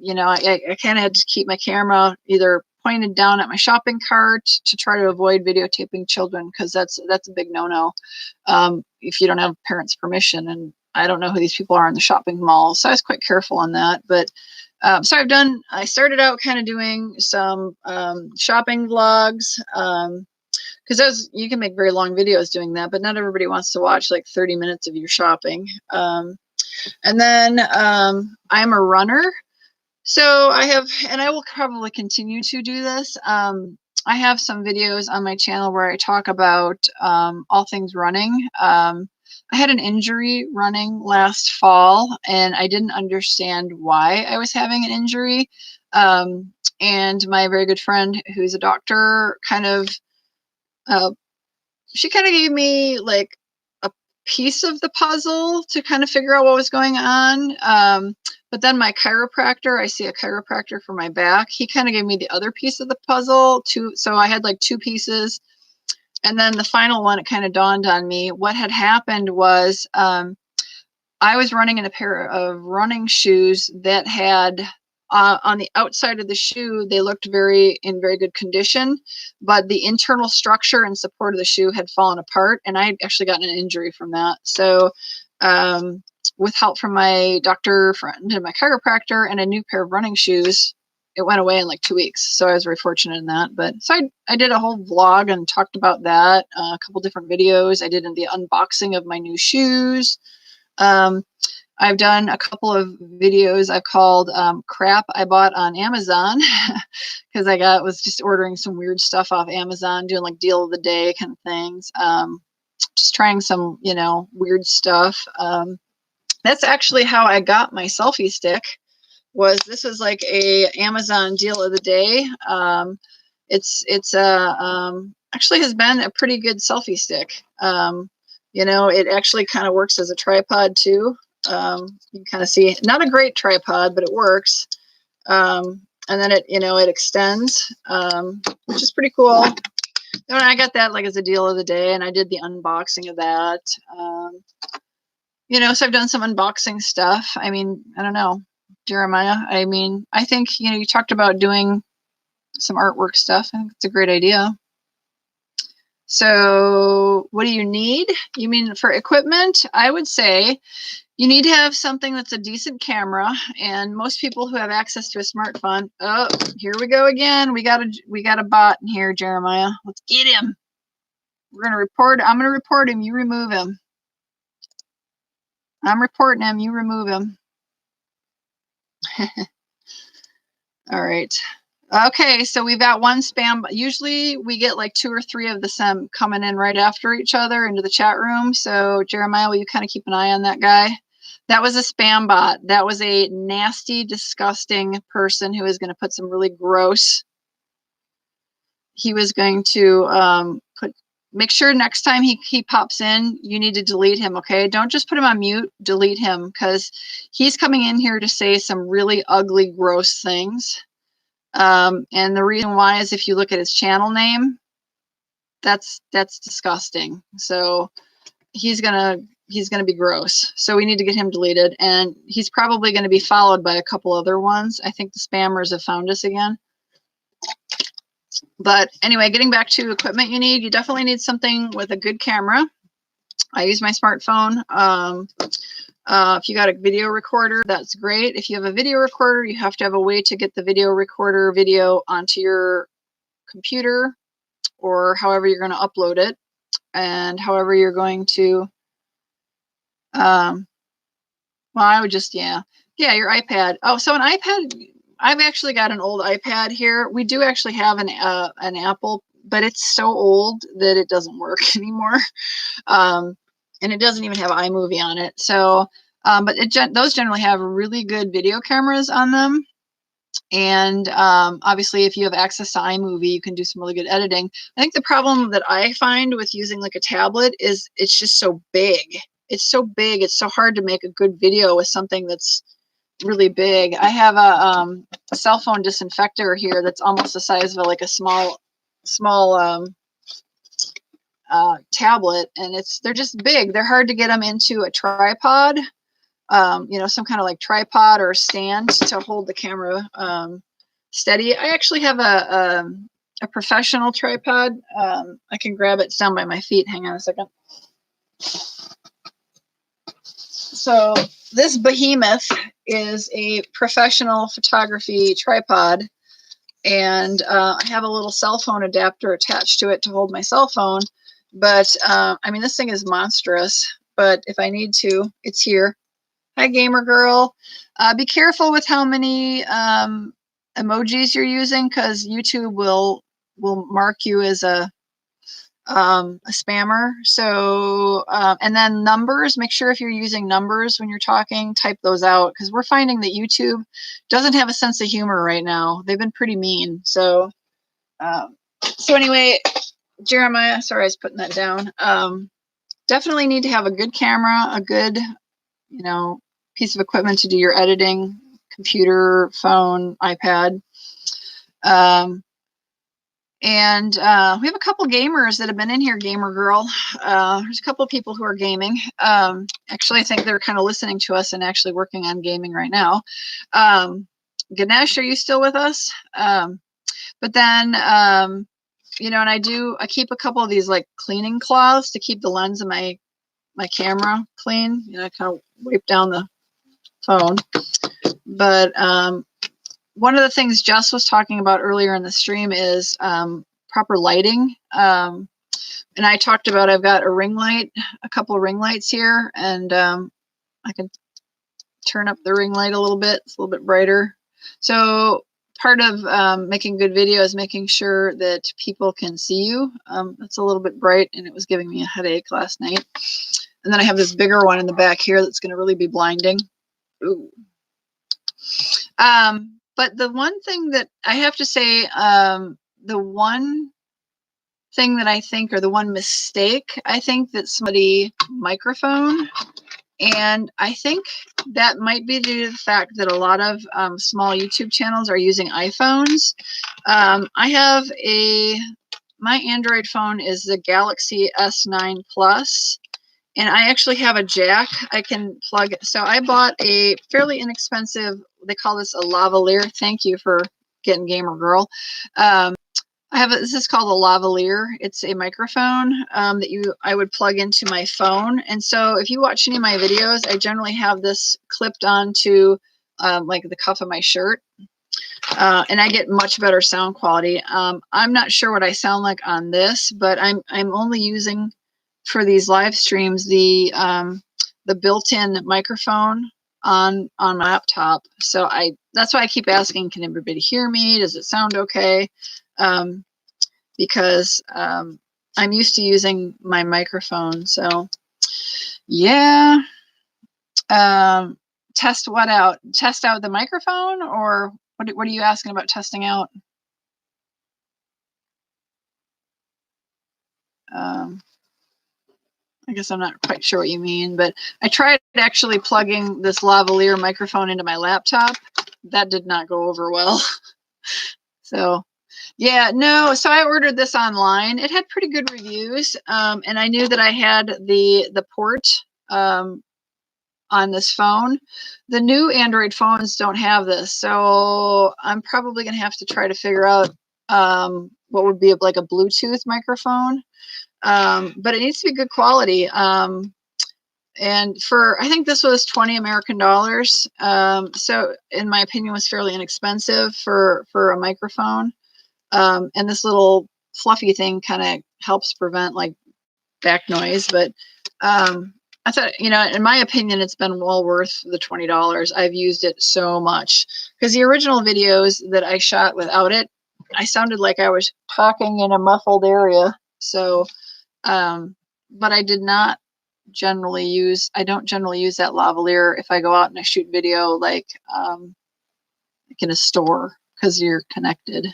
kind of had to keep my camera either pointed down at my shopping cart to try to avoid videotaping children, because that's a big no-no if you don't have parents' permission. And I don't know who these people are in the shopping mall, so I was quite careful on that. But so I started out kind of doing some shopping vlogs, because you can make very long videos doing that, but not everybody wants to watch like 30 minutes of your shopping. And then I'm a runner. So and I will probably continue to do this. I have some videos on my channel where I talk about all things running. I had an injury running last fall, and I didn't understand why I was having an injury. And my very good friend, who's a doctor, she kind of gave me like a piece of the puzzle to kind of figure out what was going on. But then my chiropractor, I see a chiropractor for my back, he kind of gave me the other piece of the puzzle too. So I had like two pieces. And then the final one, it kind of dawned on me. What had happened was I was running in a pair of running shoes that had on the outside of the shoe, they looked in very good condition, but the internal structure and support of the shoe had fallen apart, and I had actually gotten an injury from that. So with help from my doctor friend and my chiropractor and a new pair of running shoes, it went away in like 2 weeks. So I was very fortunate in that. But so I did a whole vlog and talked about that, a couple different videos. I did the unboxing of my new shoes. I've done a couple of videos I've called crap I bought on Amazon, because was just ordering some weird stuff off Amazon, doing like deal of the day kind of things. Just trying some, weird stuff. That's actually how I got my selfie stick. This was like a Amazon deal of the day. It's actually has been a pretty good selfie stick. It actually kind of works as a tripod too. You can kind of see, not a great tripod, but it works. And then it extends, which is pretty cool. And I got that like as a deal of the day, and I did the unboxing of that. So I've done some unboxing stuff. I mean, I don't know, Jeremiah. I mean, I think, you talked about doing some artwork stuff. I think it's a great idea. So what do you need? You mean for equipment? I would say you need to have something that's a decent camera, and most people who have access to a smartphone. Oh, here we go again. We got a bot in here, Jeremiah. Let's get him. I'm going to report him. You remove him. I'm reporting him. You remove him. All right. Okay, so we've got one spam. Usually we get like 2 or 3 of them coming in right after each other into the chat room. So Jeremiah, will you kind of keep an eye on that guy? That was a spam bot. That was a nasty, disgusting person who was going to put some really gross. He was going to make sure next time he pops in, you need to delete him, okay? Don't just put him on mute, delete him, because he's coming in here to say some really ugly, gross things. And the reason why is if you look at his channel name, that's disgusting. So he's gonna be gross. So we need to get him deleted, and he's probably going to be followed by a couple other ones. I think the spammers have found us again. But anyway, getting back to equipment you definitely need something with a good camera. I use my smartphone. If you got a video recorder, that's great. If you have a video recorder, you have to have a way to get the video recorder video onto your computer, or however you're going to upload it, and however you're going to, well, I would just, yeah, your iPad. Oh, so an iPad, I've actually got an old iPad here. We do actually have an Apple, but it's so old that it doesn't work anymore. And it doesn't even have iMovie on it. So, but those generally have really good video cameras on them. And obviously, if you have access to iMovie, you can do some really good editing. I think the problem that I find with using like a tablet is it's just so big. It's so big. It's so hard to make a good video with something that's really big. I have a cell phone disinfector here that's almost the size of like a small tablet, and they're just big. They're hard to get them into a tripod, some kind of like tripod or stand to hold the camera steady. I actually have a professional tripod. I can grab it. It's down by my feet. Hang on a second. So this behemoth is a professional photography tripod, and I have a little cell phone adapter attached to it to hold my cell phone. But I mean, this thing is monstrous, but if I need to, it's here. Hi, gamer girl. Be careful with how many emojis you're using, because YouTube will mark you as a spammer. So, and then numbers, make sure if you're using numbers when you're talking, type those out, because we're finding that YouTube doesn't have a sense of humor right now. They've been pretty mean. So, so anyway, Jeremiah, sorry, I was putting that down. Definitely need to have a good camera, a good, you know, piece of equipment to do your editing, computer, phone, iPad. And we have a couple gamers that have been in here, gamer girl. There's a couple of people who are gaming. Actually, I think they're kind of listening to us and actually working on gaming right now. Ganesh, are you still with us? But then, you know, and I keep a couple of these like cleaning cloths to keep the lens of my camera clean. You know, I kind of wipe down the phone. But one of the things Jess was talking about earlier in the stream is proper lighting. And I talked about, I've got a ring light, a couple of ring lights here, and I can turn up the ring light a little bit. It's a little bit brighter. So part of making good video is making sure that people can see you. It's a little bit bright, and it was giving me a headache last night. And then I have this bigger one in the back here that's going to really be blinding. Ooh. But the one thing that I have to say, the one thing that I think, or the one mistake I think that somebody microphone, and I think that might be due to the fact that a lot of small YouTube channels are using iPhones. I have my Android phone is the Galaxy S9 Plus. And I actually have a jack I can plug. So I bought a fairly inexpensive, they call this a lavalier. Thank you for getting gamer girl. This is called a lavalier. It's a microphone that I would plug into my phone. And so if you watch any of my videos, I generally have this clipped onto like the cuff of my shirt. And I get much better sound quality. I'm not sure what I sound like on this, but I'm only using for these live streams the built-in microphone on my laptop. So that's why I keep asking, can everybody hear me? Does it sound okay? Because I'm used to using my microphone. So yeah. Test what out? Test out the microphone, or what are you asking about testing out? I guess I'm not quite sure what you mean, but I tried actually plugging this lavalier microphone into my laptop. That did not go over well. So yeah, no, so I ordered this online. It had pretty good reviews, and I knew that I had the port on this phone. The new Android phones don't have this, so I'm probably going to have to try to figure out what would be like a Bluetooth microphone. But it needs to be good quality. And I think this was 20 American dollars. So in my opinion was fairly inexpensive for a microphone. And this little fluffy thing kind of helps prevent like back noise. But I thought, you know, in my opinion, it's been well worth the $20. I've used it so much, because the original videos that I shot without it, I sounded like I was talking in a muffled area. So but I don't generally use that lavalier if I go out and I shoot video like in a store, because you're connected.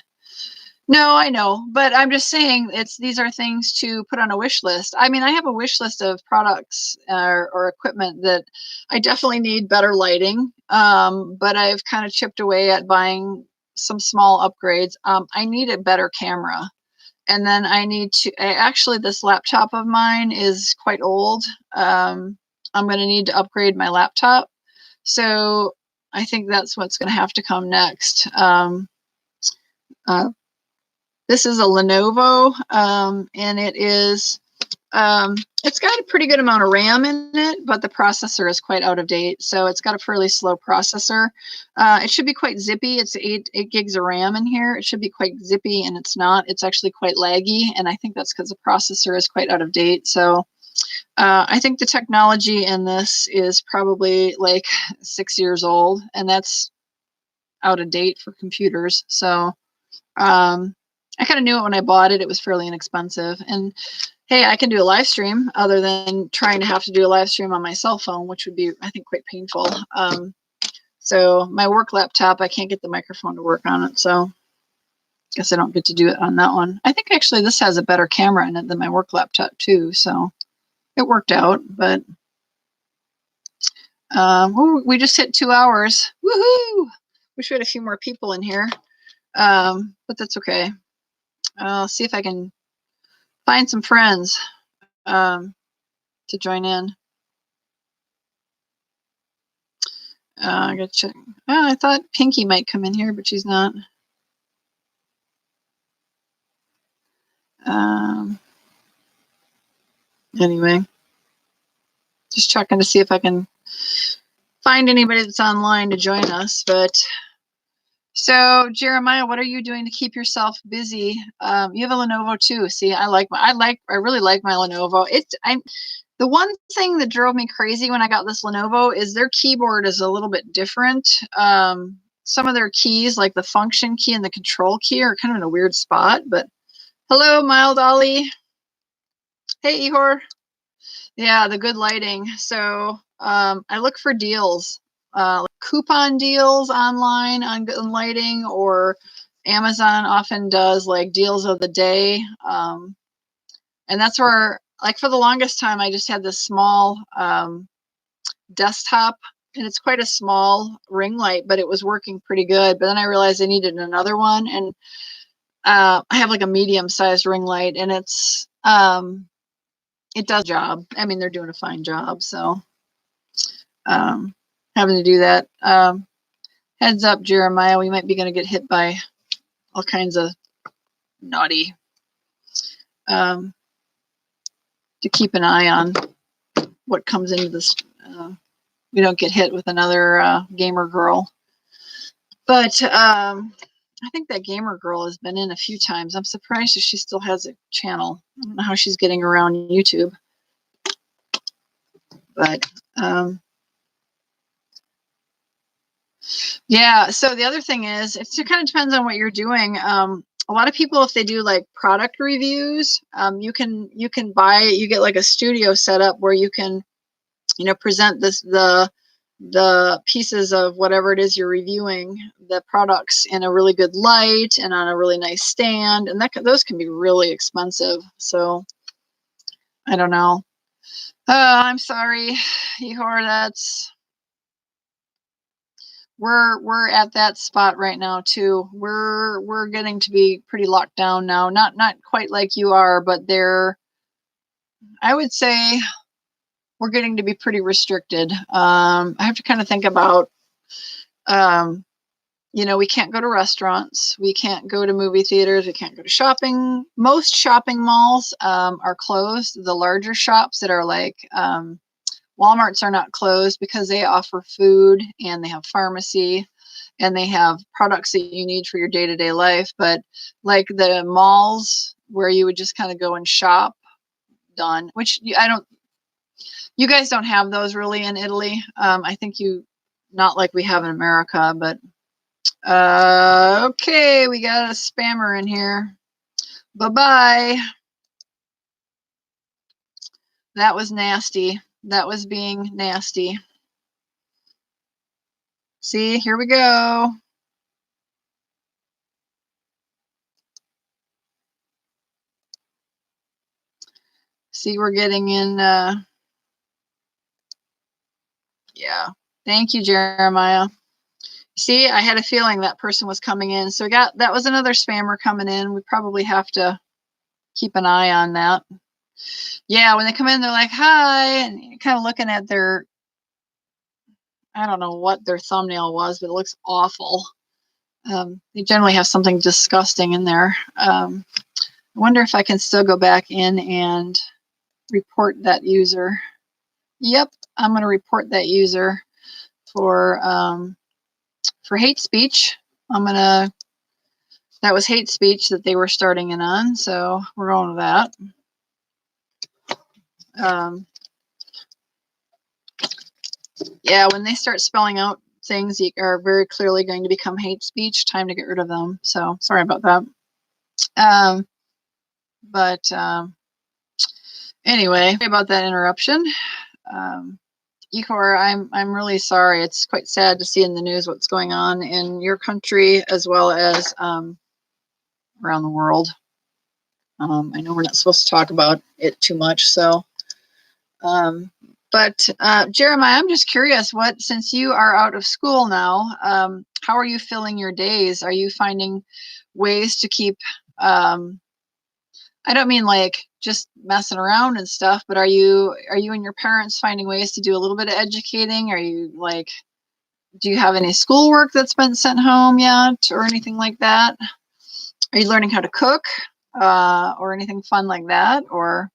No, I know, but I'm just saying these are things to put on a wish list. I mean, I have a wish list of products or equipment that I definitely need better lighting, but I've kind of chipped away at buying some small upgrades. I need a better camera. And then actually this laptop of mine is quite old. I'm going to need to upgrade my laptop. So I think that's what's going to have to come next. This is a Lenovo, and it is, it's got a pretty good amount of RAM in it, but the processor is quite out of date. So it's got a fairly slow processor. It should be quite zippy. It's 8 gigs of RAM in here. It should be quite zippy, and it's not. It's actually quite laggy, and I think that's because the processor is quite out of date. So I think the technology in this is probably like 6 years old, and that's out of date for computers. So I kind of knew it when I bought it. It was fairly inexpensive. And hey, I can do a live stream other than trying to have to do a live stream on my cell phone, which would be, I think, quite painful. So my work laptop, I can't get the microphone to work on it. So I guess I don't get to do it on that one. I think actually this has a better camera in it than my work laptop too. So it worked out, but we just hit 2 hours. Woohoo! Wish we had a few more people in here, but that's okay. I'll see if I can find some friends to join in. I gotta check. Oh, I thought Pinky might come in here, but she's not. Anyway, just checking to see if I can find anybody that's online to join us. But so Jeremiah, what are you doing to keep yourself busy? You have a Lenovo too. See, I really like my Lenovo. The one thing that drove me crazy when I got this Lenovo is their keyboard is a little bit different. Some of their keys, like the function key and the control key, are kind of in a weird spot. But hello, Mild Ollie. Hey, Ihor. Yeah, the good lighting. So I look for deals, like coupon deals online on good lighting, or Amazon often does like deals of the day. And that's where, like, for the longest time, I just had this small desktop, and it's quite a small ring light, but it was working pretty good. But then I realized I needed another one, and I have like a medium-sized ring light, and it does the job. I mean, they're doing a fine job, so having to do that. Heads up, Jeremiah, we might be going to get hit by all kinds of naughty. To keep an eye on what comes into this. We don't get hit with another gamer girl. But I think that gamer girl has been in a few times. I'm surprised that she still has a channel. I don't know how she's getting around YouTube. But yeah, so the other thing is, it kind of depends on what you're doing. A lot of people, if they do like product reviews, you can you get like a studio set up where you can, present the pieces of whatever it is you're reviewing, the products, in a really good light and on a really nice stand, and those can be really expensive. So I don't know. I'm sorry, Ihor. We're at that spot right now too. We're getting to be pretty locked down now. Not quite like you are, but I would say we're getting to be pretty restricted. I have to kind of think about, we can't go to restaurants, we can't go to movie theaters, we can't go to shopping. Most shopping malls are closed. The larger shops that are like Walmarts are not closed because they offer food and they have pharmacy and they have products that you need for your day-to-day life. But like the malls where you would just kind of go and shop, done, which you guys don't have those really in Italy. I think not like we have in America, but okay, we got a spammer in here. Bye-bye. That was nasty. That was being nasty. See, here we go. See, we're getting in. Yeah. Thank you, Jeremiah. See, I had a feeling that person was coming in. So that was another spammer coming in. We probably have to keep an eye on that. Yeah, when they come in, they're like, hi, and you're kind of looking at I don't know what their thumbnail was, but it looks awful. They generally have something disgusting in there. I wonder if I can still go back in and report that user. Yep, I'm going to report that user for hate speech. That was hate speech that they were starting in on, so we're going with that. Yeah, when they start spelling out things that are very clearly going to become hate speech, time to get rid of them. So sorry about that. Anyway, sorry about that interruption. Ihor, I'm really sorry. It's quite sad to see in the news what's going on in your country as well as around the world. I know we're not supposed to talk about it too much, so. But Jeremiah, I'm just curious, since you are out of school now, how are you filling your days? Are you finding ways to keep, I don't mean like just messing around and stuff, but are you and your parents finding ways to do a little bit of educating? Are you like, do you have any schoolwork that's been sent home yet or anything like that? Are you learning how to cook or anything fun like that? Or,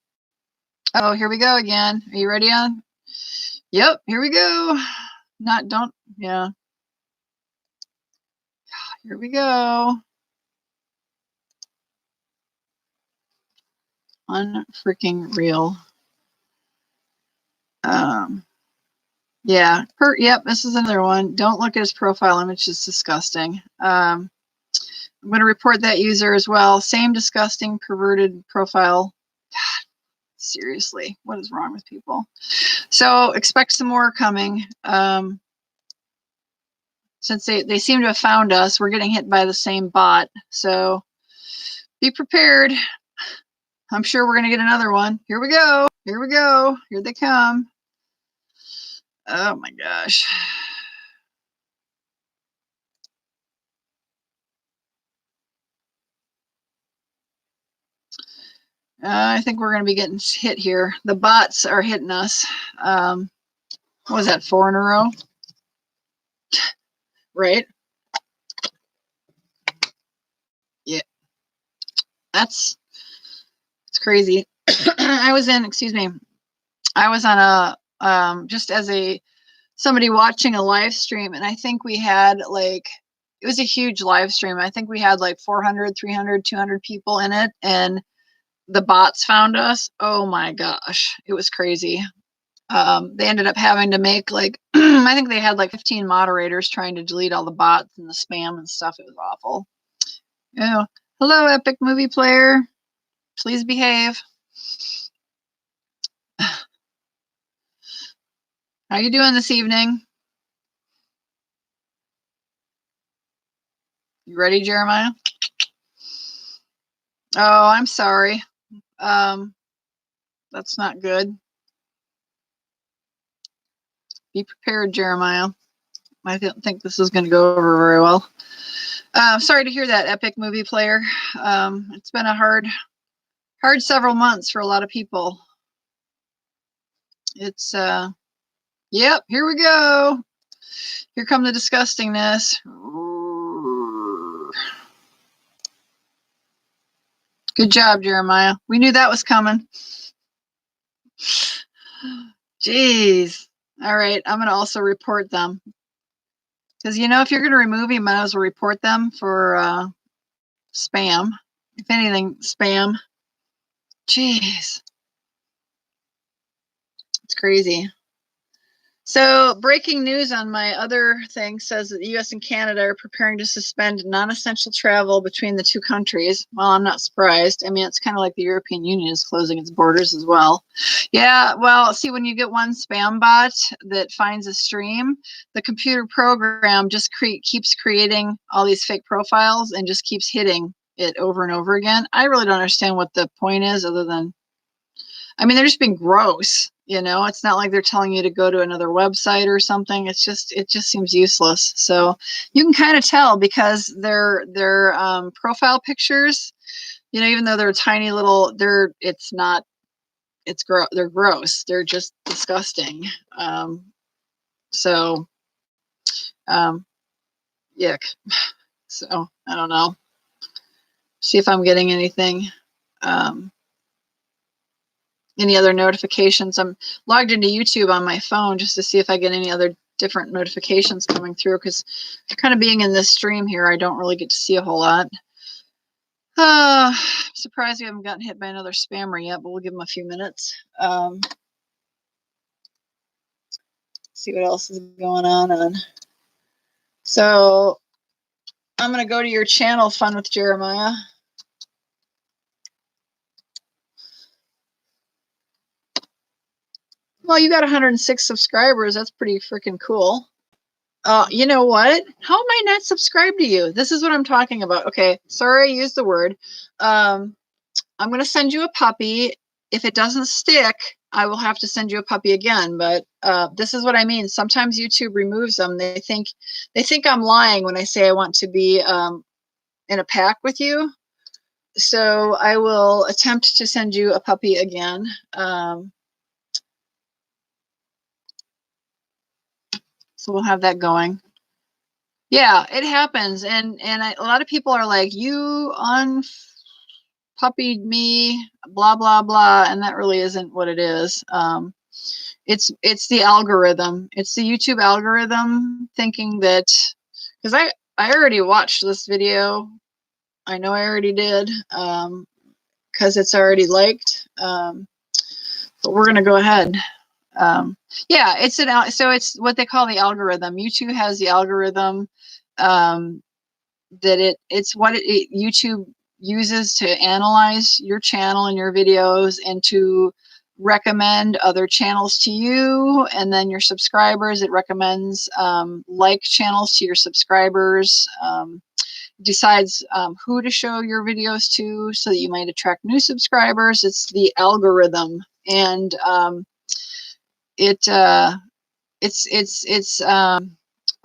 oh, here we go again. Are you ready on? Yep, here we go. Yeah. Here we go. Unfreaking real. Yeah, yep, this is another one. Don't look at his profile image, it's disgusting. I'm going to report that user as well. Same disgusting, perverted profile. God, seriously, what is wrong with people? So expect some more coming. Since they seem to have found us, we're getting hit by the same bot. So be prepared. I'm sure we're going to get another one. Here we go. Here we go. Here they come. Oh my gosh. I think we're going to be getting hit here. The bots are hitting us. What was that, 4 in a row? Right? Yeah. It's crazy. I was on just as somebody watching a live stream, and I think we had like, it was a huge live stream. I think we had like 400, 300, 200 people in it, and the bots found us. Oh my gosh, it was crazy. They ended up having to make like, I think they had like 15 moderators trying to delete all the bots and the spam and stuff. It was awful. Oh, hello, Epic Movie Player. Please behave. How you doing this evening? You ready, Jeremiah? Oh, I'm sorry. That's not good. Be prepared, Jeremiah. I don't think this is going to go over very well. Sorry to hear that, Epic Movie Player. It's been a hard several months for a lot of people. It's, yep, here we go. Here come the disgustingness. Good job, Jeremiah. We knew that was coming. Jeez. All right, I'm going to also report them. Because, if you're going to remove him, might as well report them for spam. If anything, spam. Jeez. It's crazy. So, breaking news on my other thing says that the U.S. and Canada are preparing to suspend non-essential travel between the two countries. Well, I'm not surprised. I mean, it's kind of like the European Union is closing its borders as well. Yeah, well, see, when you get one spam bot that finds a stream, the computer program just keeps creating all these fake profiles and just keeps hitting it over and over again. I really don't understand what the point is other than, I mean, they're just being gross. It's not like they're telling you to go to another website or something. It just seems useless. So you can kind of tell because their profile pictures, even though they're tiny little, they're gross. They're just disgusting. Yuck. So I don't know. See if I'm getting anything. Any other notifications. I'm logged into YouTube on my phone just to see if I get any other different notifications coming through, because kind of being in this stream here, I don't really get to see a whole lot. I'm surprised we haven't gotten hit by another spammer yet, but we'll give them a few minutes. See what else is going on. So I'm going to go to your channel, Fun with Jeremiah. Well, you got 106 subscribers. That's pretty freaking cool. You know what? How am I not subscribed to you? This is what I'm talking about. Okay, sorry I used the word. I'm going to send you a puppy. If it doesn't stick, I will have to send you a puppy again. But this is what I mean. Sometimes YouTube removes them. They think I'm lying when I say I want to be in a pack with you. So I will attempt to send you a puppy again. So we'll have that going. Yeah, it happens, and a lot of people are like, you unpuppied me, blah blah blah, and that really isn't what it is. It's the algorithm. It's the YouTube algorithm thinking that, because I already watched this video. I know I already did, because it's already liked. But we're gonna go ahead. Yeah, so it's what they call the algorithm. YouTube has the algorithm that it's what YouTube uses to analyze your channel and your videos and to recommend other channels to you, and then your subscribers. It recommends like channels to your subscribers. Decides who to show your videos to so that you might attract new subscribers. It's the algorithm, and it's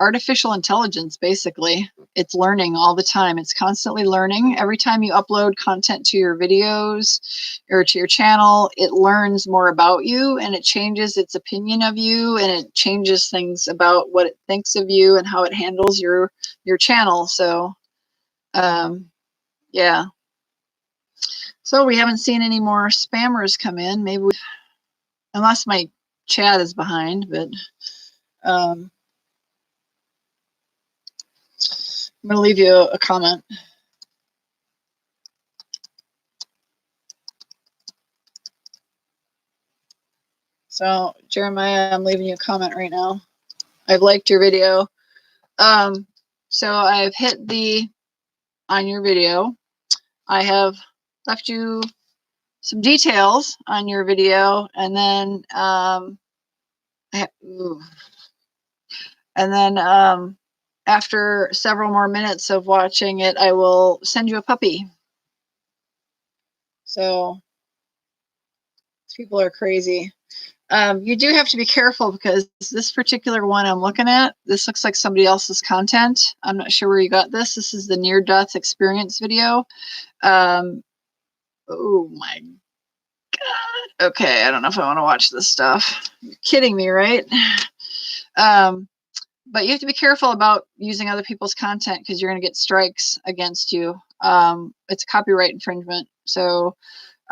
artificial intelligence. Basically, it's learning all the time. It's constantly learning. Every time you upload content to your videos or to your channel, it learns more about you, and it changes its opinion of you, and it changes things about what it thinks of you and how it handles your channel. So yeah, so we haven't seen any more spammers come in. Maybe unless my chat is behind, but I'm going to leave you a comment. So Jeremiah, I'm leaving you a comment right now. I've liked your video. So I've hit on your video. I have left you some details on your video, and then after several more minutes of watching it, I will send you a puppy. So people are crazy. You do have to be careful, because this particular one I'm looking at, this looks like somebody else's content. I'm not sure where you got this. This is the near-death experience video. Oh my God. Okay, I don't know if I want to watch this stuff. You're kidding me, right? But you have to be careful about using other people's content, because you're going to get strikes against you. It's copyright infringement. So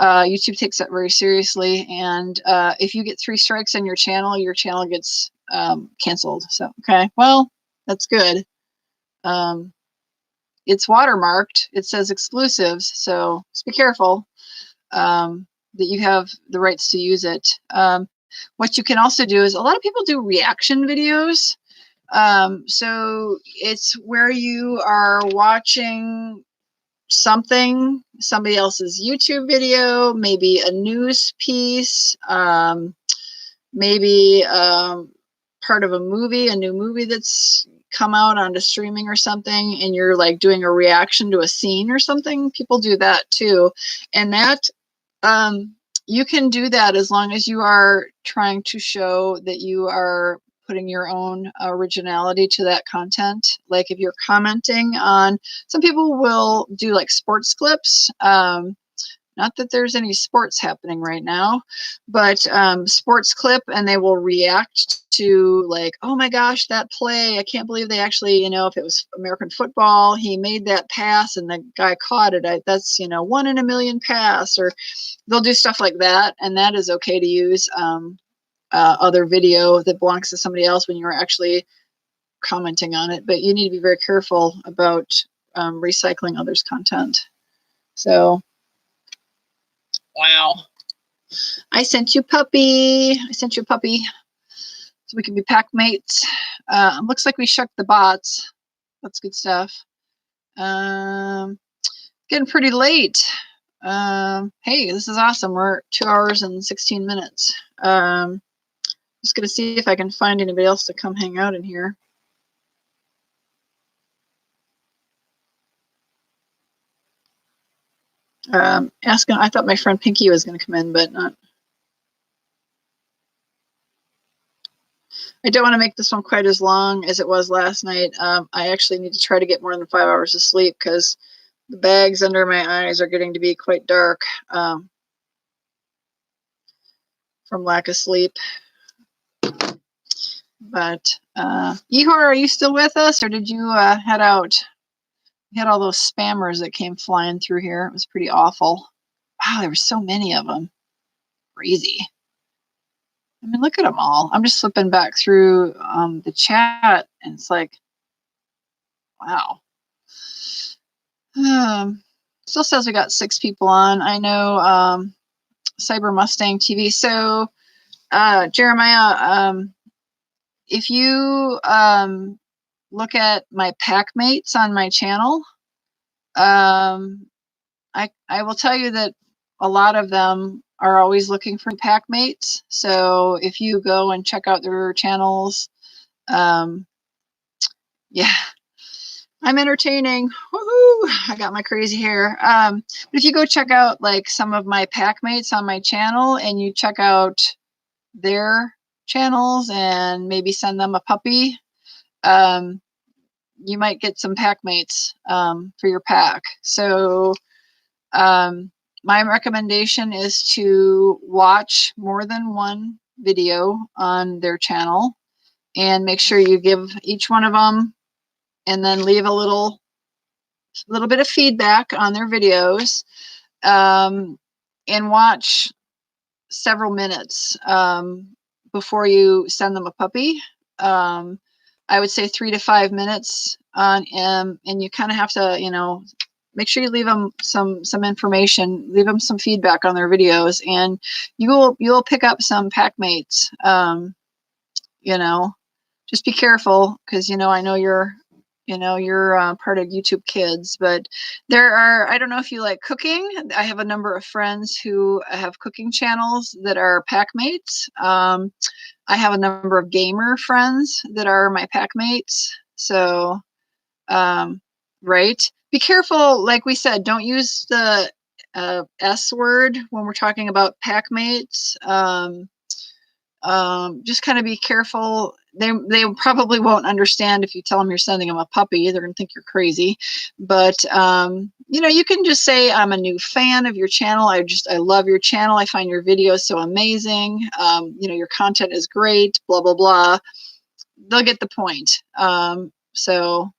YouTube takes that very seriously. And if you get 3 strikes on your channel gets canceled. So, okay, well, that's good. It's watermarked. It says exclusives. So just be careful that you have the rights to use it. What you can also do is, a lot of people do reaction videos. So it's where you are watching somebody else's YouTube video, maybe a news piece, maybe part of a new movie that's come out onto streaming or something, and you're like doing a reaction to a scene or something. People do that too, and that you can do that as long as you are trying to show that you are putting your own originality to that content. Like if you're commenting on, some people will do like sports clips, Not that there's any sports happening right now, but sports clip, and they will react to like, oh my gosh, that play, I can't believe they actually, if it was American football, he made that pass and the guy caught it. That's, 1 in a million pass, or they'll do stuff like that. And that is okay to use other video that belongs to somebody else when you're actually commenting on it. But you need to be very careful about recycling others' content. So, wow. I sent you puppy. So we can be pack mates. Looks like we shook the bots. That's good stuff. Getting pretty late. Hey, this is awesome. We're 2 hours and 16 minutes. Just gonna see if I can find anybody else to come hang out in here. Asking, I thought my friend Pinky was gonna come in, but not. I don't want to make this one quite as long as it was last night. I actually need to try to get more than 5 hours of sleep because the bags under my eyes are getting to be quite dark from lack of sleep. But Ihor, are you still with us, or did you head out? We had all those spammers that came flying through here. It was pretty awful. Wow, there were so many of them. Crazy. I mean, look at them all. I'm just flipping back through the chat, and it's like, wow. Still says we got 6 people on. I know Cyber Mustang TV. So, Jeremiah, if you look at my pack mates on my channel, I will tell you that a lot of them are always looking for pack mates. So if you go and check out their channels, yeah, I'm entertaining. Woohoo! I got my crazy hair. But if you go check out like some of my pack mates on my channel and you check out their channels and maybe send them a puppy, you might get some pack mates for your pack. So my recommendation is to watch more than one video on their channel and make sure you give each one of them and then leave a little bit of feedback on their videos, and watch several minutes before you send them a puppy. I would say 3 to 5 minutes on, and you kind of have to, make sure you leave them some information, leave them some feedback on their videos, and you will pick up some pack mates. Just be careful because I know you're part of YouTube Kids, but there are, I don't know if you like cooking. I have a number of friends who have cooking channels that are pack mates. I have a number of gamer friends that are my pack mates. So, right. Be careful. Like we said, don't use the S word when we're talking about pack mates. Just kind of be careful. They probably won't understand if you tell them you're sending them a puppy. They're going to think you're crazy. But, you can just say, I'm a new fan of your channel. I love your channel. I find your videos so amazing. Your content is great, blah, blah, blah. They'll get the point. So,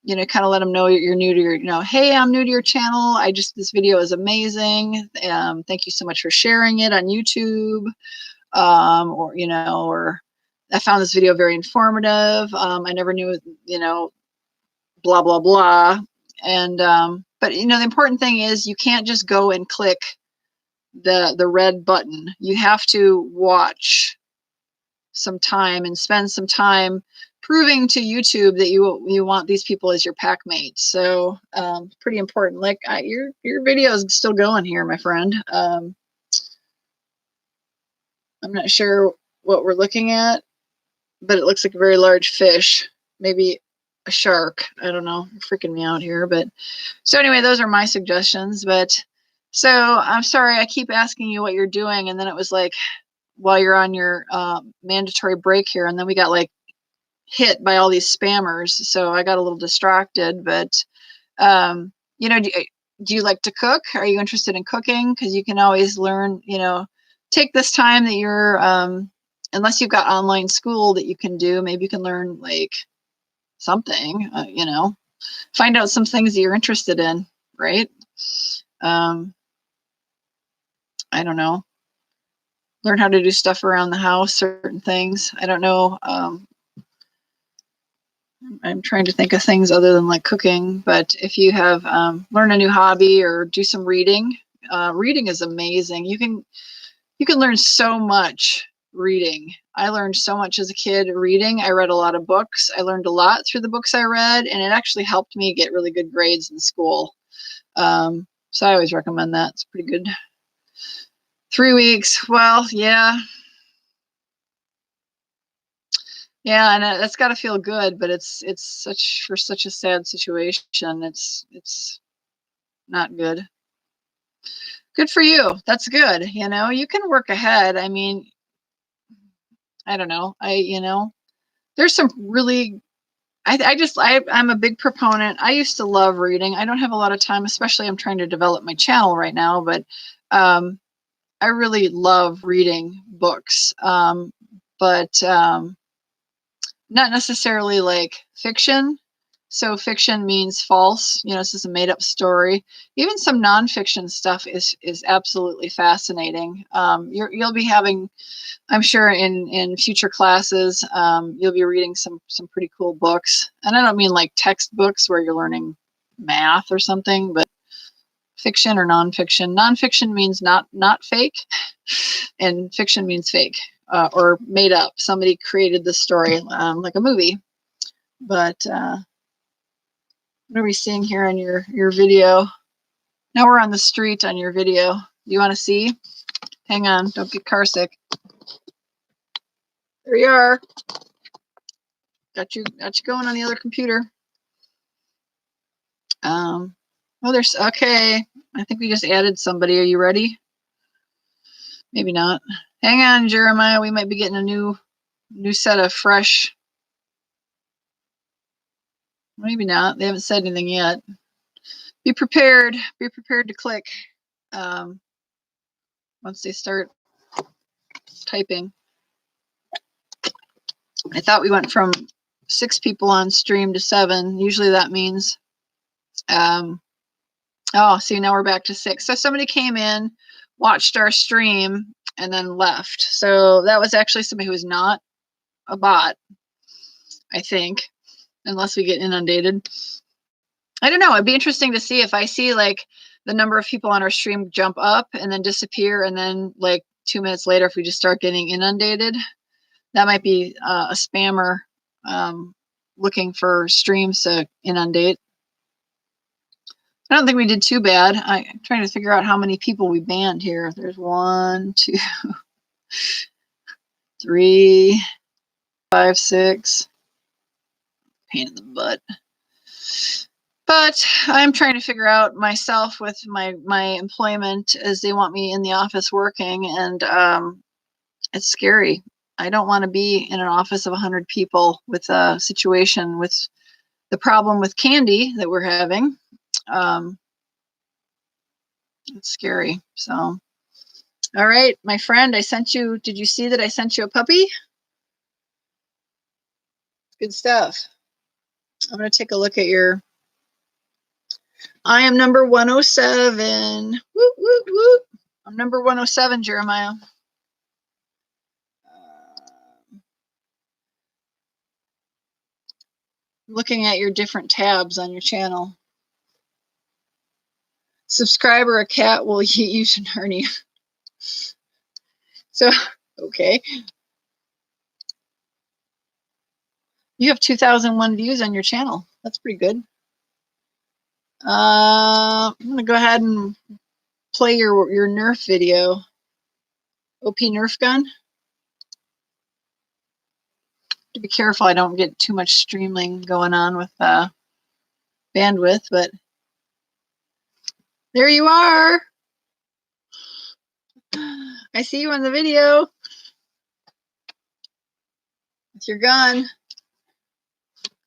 kind of let them know you're new to your, hey, I'm new to your channel. This video is amazing. Thank you so much for sharing it on YouTube. Or I found this video very informative. I never knew, blah, blah, blah. And, but the important thing is you can't just go and click the red button. You have to watch some time and spend some time proving to YouTube that you want these people as your pack mates. So, pretty important. Like your video is still going here, my friend. I'm not sure what we're looking at, but it looks like a very large fish, maybe a shark. I don't know, you're freaking me out here. But so anyway, those are my suggestions. But so I'm sorry, I keep asking you what you're doing, and then it was like while you're on your mandatory break here, and then we got like hit by all these spammers, so I got a little distracted. But Do you like to cook? Are you interested in cooking? Because you can always learn, you know, take this time that you're, unless you've got online school that you can do, maybe you can learn like something, you know, find out some things that you're interested in, right? I don't know. Learn how to do stuff around the house, certain things. I don't know. I'm trying to think of things other than like cooking, but if you have learn a new hobby or do some reading, reading is amazing. You can learn so much reading. I learned so much as a kid reading. I read a lot of books. I learned a lot through the books I read, and it actually helped me get really good grades in school. So I always recommend that. It's pretty good. 3 weeks. Well, yeah. Yeah, and that's got to feel good, but it's such a sad situation. It's not good. Good for you. That's good. You know, you can work ahead. I mean, I don't know. You know, there's some really I'm a big proponent. I used to love reading. I don't have a lot of time, especially I'm trying to develop my channel right now, but I really love reading books. But not necessarily like fiction. So fiction means false, you know, this is a made up story. Even some nonfiction stuff is absolutely fascinating. You'll be having, I'm sure in future classes, you'll be reading some pretty cool books. And I don't mean like textbooks where you're learning math or something, but fiction or nonfiction. Nonfiction means not fake, and fiction means fake or made up. Somebody created the story like a movie. But what are we seeing here on your video? Now we're on the street on your video. You want to see? Hang on, don't get car sick. There you are. Got you going on the other computer. Oh, there's, okay. I think we just added somebody. Are you ready? Maybe not. Hang on, Jeremiah. We might be getting a new set of fresh. Maybe not. They haven't said anything yet. Be prepared. Be prepared to click once they start typing. I thought we went from 6 people on stream to 7. Usually that means, oh, see, now we're back to 6. So somebody came in, watched our stream, and then left. So that was actually somebody who was not a bot, I think, unless we get inundated. I don't know. It'd be interesting to see if I see like the number of people on our stream jump up and then disappear, and then like 2 minutes later, if we just start getting inundated, that might be a spammer looking for streams to inundate. I don't think we did too bad. I'm trying to figure out how many people we banned here. There's 1, 2, 3, 5, 6. Pain in the butt. But I'm trying to figure out myself with my employment, as they want me in the office working, and it's scary. I don't want to be in an office of 100 people with a situation with the problem with candy that we're having. It's scary. So, all right, my friend, I sent you, did you see that I sent you a puppy? Good stuff. I'm going to take a look at your, I am number 107. Whoop, whoop, whoop. I'm number 107, Jeremiah. Looking at your different tabs on your channel. Subscriber, a cat will eat you to Narnia. So, okay. You have 2,001 views on your channel. That's pretty good. I'm gonna go ahead and play your Nerf video. OP Nerf gun. To be careful I don't get too much streaming going on with bandwidth, but there you are. I see you on the video with your gun.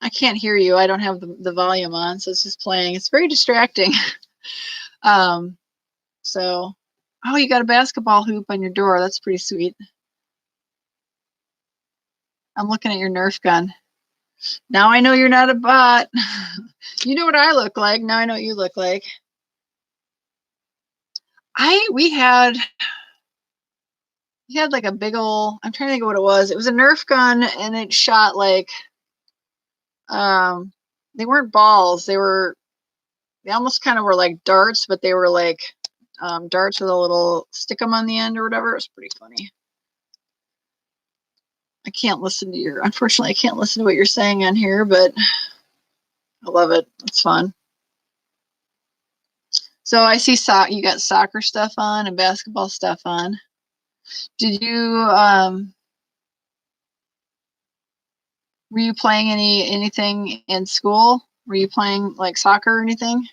I can't hear you. I don't have the volume on, so it's just playing. It's very distracting. So, oh, you got a basketball hoop on your door. That's pretty sweet. I'm looking at your Nerf gun. Now I know you're not a bot. You know what I look like. Now I know what you look like. We had like a big old, I'm trying to think of what it was. It was a Nerf gun and it shot like, they weren't balls. They almost kind of were like darts, but they were like darts with a little stick-em on the end or whatever. It was pretty funny. Unfortunately, I can't listen to what you're saying on here, but I love it. It's fun. So I see you got soccer stuff on and basketball stuff on. Did you, were you playing anything in school? Were you playing like soccer or anything?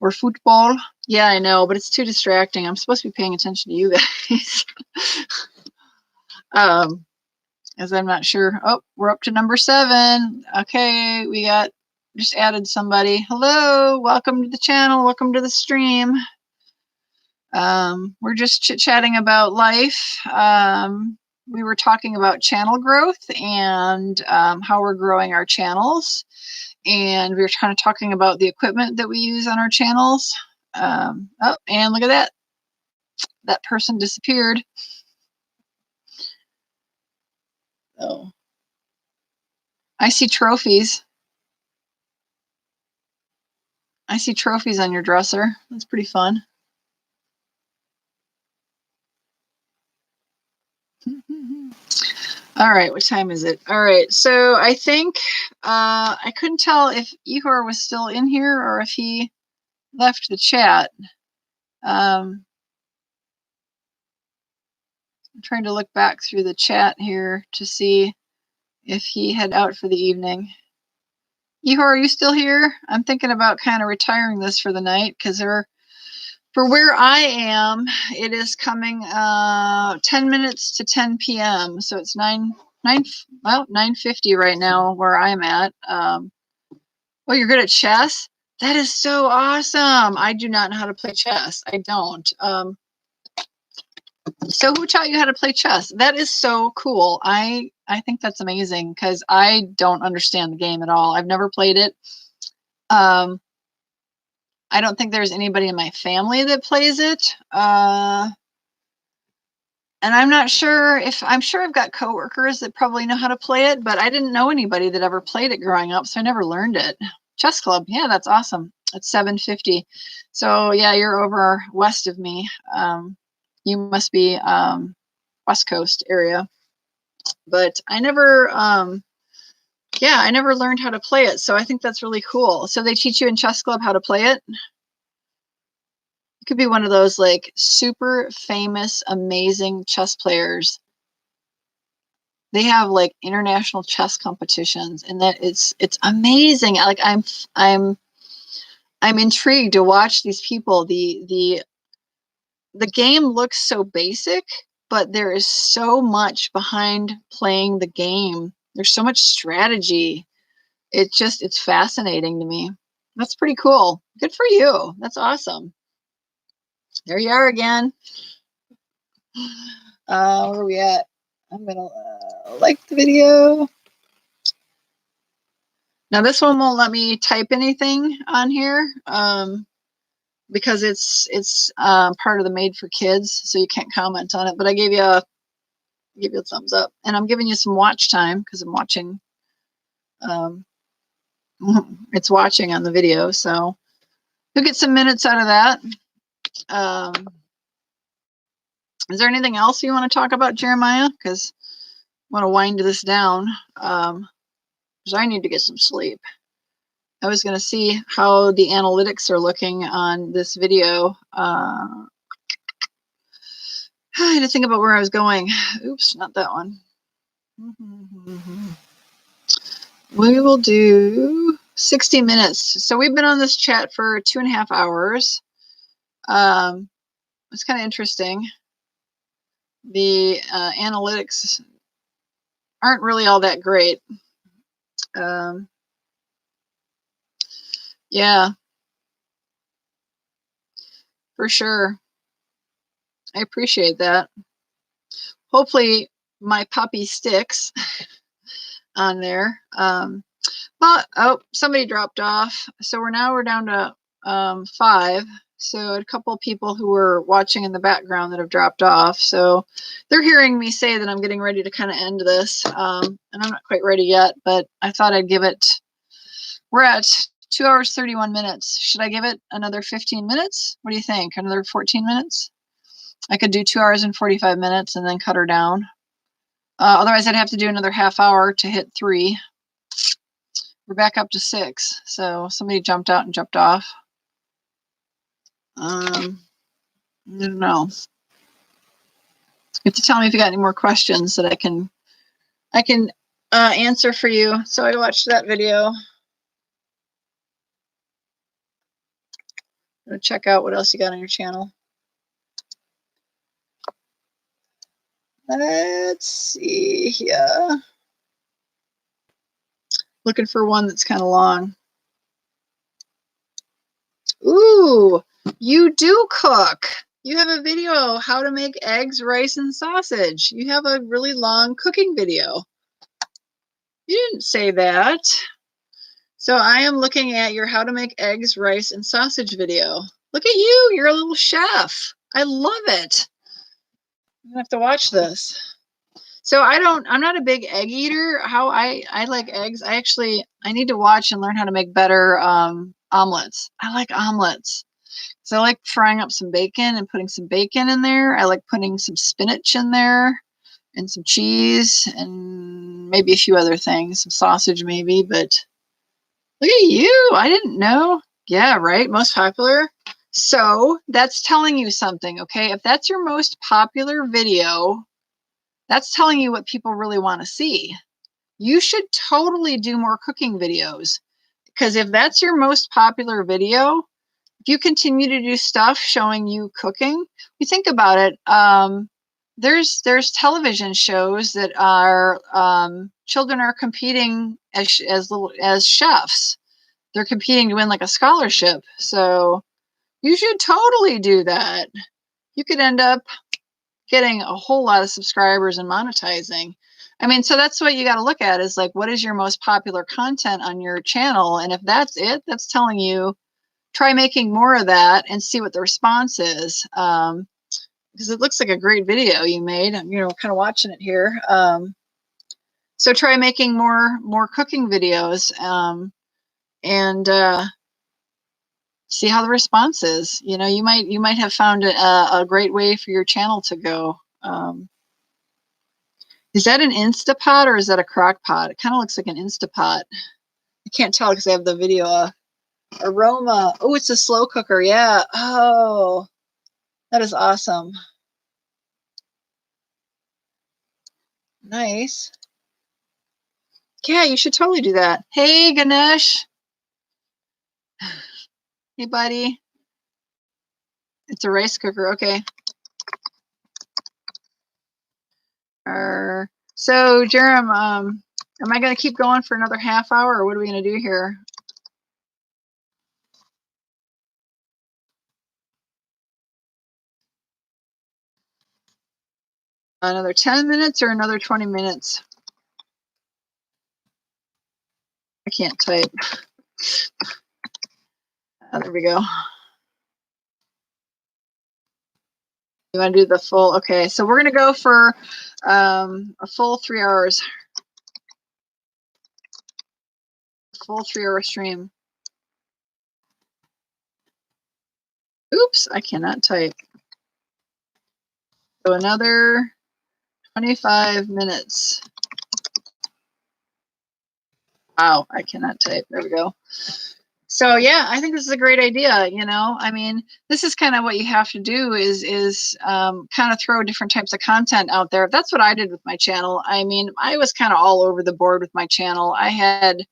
Or football? Yeah, I know, but it's too distracting. I'm supposed to be paying attention to you guys. As I'm not sure. Oh, we're up to number 7. Okay, we just added somebody. Hello, welcome to the channel. Welcome to the stream. We're just chit-chatting about life. We were talking about channel growth and how we're growing our channels. And we were kind of talking about the equipment that we use on our channels. Oh, and look at that. That person disappeared. Oh, I see trophies. I see trophies on your dresser. That's pretty fun. All right, what time is it? All right, so I think I couldn't tell if Ihor was still in here or if he left the chat. I'm trying to look back through the chat here to see if he head out for the evening. Ihor, are you still here? I'm thinking about kind of retiring this for the night because for where I am, it is coming 10 minutes to 10 p.m. So it's 9:50 right now where I'm at. Oh, you're good at chess? That is so awesome. I do not know how to play chess. I don't. So who taught you how to play chess? That is so cool. I think that's amazing because I don't understand the game at all. I've never played it. I don't think there's anybody in my family that plays it. And I'm not sure I'm sure I've got coworkers that probably know how to play it, but I didn't know anybody that ever played it growing up, so I never learned it. Chess club, yeah, that's awesome. It's 7:50. So yeah, you're over west of me. You must be West Coast area. But I never I never learned how to play it, so I think that's really cool. So they teach you in chess club how to play it? You could be one of those like super famous, amazing chess players. They have like international chess competitions, and that it's amazing. Like I'm intrigued to watch these people. The game looks so basic, but there is so much behind playing the game. There's so much strategy. It's fascinating to me. That's pretty cool. Good for you. That's awesome. There you are again. Where are we at? I'm gonna like the video. Now this one won't let me type anything on here because it's part of the Made for Kids, so you can't comment on it. But I gave you a thumbs up, and I'm giving you some watch time because I'm watching. It's watching on the video, so you'll get some minutes out of that. Is there anything else you want to talk about, Jeremiah? Because I want to wind this down. Because I need to get some sleep. I was going to see how the analytics are looking on this video. I had to think about where I was going. Oops, not that one. We will do 60 minutes. So we've been on this chat for 2.5 hours. It's kind of interesting. The analytics aren't really all that great. Yeah. For sure. I appreciate that. Hopefully my puppy sticks on there. But oh, somebody dropped off. So we're down to 5. So a couple of people who were watching in the background that have dropped off. So they're hearing me say that I'm getting ready to kind of end this. And I'm not quite ready yet, but I thought I'd give it, we're at 2 hours, 31 minutes. Should I give it another 15 minutes? What do you think? Another 14 minutes? I could do 2 hours and 45 minutes and then cut her down. Otherwise, I'd have to do another half hour to hit 3. We're back up to 6. So somebody jumped out and jumped off. I don't know. You have to tell me if you got any more questions that I can answer for you. So I watched that video. I'm gonna check out what else you got on your channel. Let's see here. Looking for one that's kind of long. Ooh, you do cook. You have a video, how to make eggs, rice, and sausage. You have a really long cooking video. You didn't say that. So I am looking at your how to make eggs, rice, and sausage video. Look at you, you're a little chef. I love it. I'm gonna have to watch this. So I'm not a big egg eater. How I like eggs, I need to watch and learn how to make better omelets. I like omelets. So I like frying up some bacon and putting some bacon in there. I like putting some spinach in there and some cheese and maybe a few other things, some sausage maybe, but look at you. I didn't know. Yeah, right. Most popular. So that's telling you something, okay? If that's your most popular video, that's telling you what people really want to see. You should totally do more cooking videos, because if that's your most popular video, if you continue to do stuff showing you cooking, you think about it. There's television shows that are children are competing as chefs. They're competing to win like a scholarship. So you should totally do that. You could end up getting a whole lot of subscribers and monetizing. I mean, so that's what you got to look at, is like, what is your most popular content on your channel? And if that's it, that's telling you, try making more of that and see what the response is. Because it looks like a great video you made. I'm, kind of watching it here. So try making more cooking videos and see how the response is. You might have found a great way for your channel to go. Is that an Instapot or is that a crock pot? It kind of looks like an Instapot. I can't tell because I have the video aroma. Oh, it's a slow cooker. Yeah. Oh, that is awesome. Nice. Yeah, you should totally do that. Hey, Ganesh. Hey, buddy. It's a rice cooker. Okay. So, Jerem, am I going to keep going for another half hour, or what are we going to do here? Another 10 minutes or another 20 minutes? I can't type. There we go. You want to do the full? Okay, so we're going to go for a full 3 hours. Full 3-hour stream. Oops, I cannot type. So another 25 minutes. Wow, I cannot type. There we go. So yeah, I think this is a great idea. I mean, this is kind of what you have to do is kind of throw different types of content out there. That's what I did with my channel. I mean, I was kind of all over the board with my channel. I had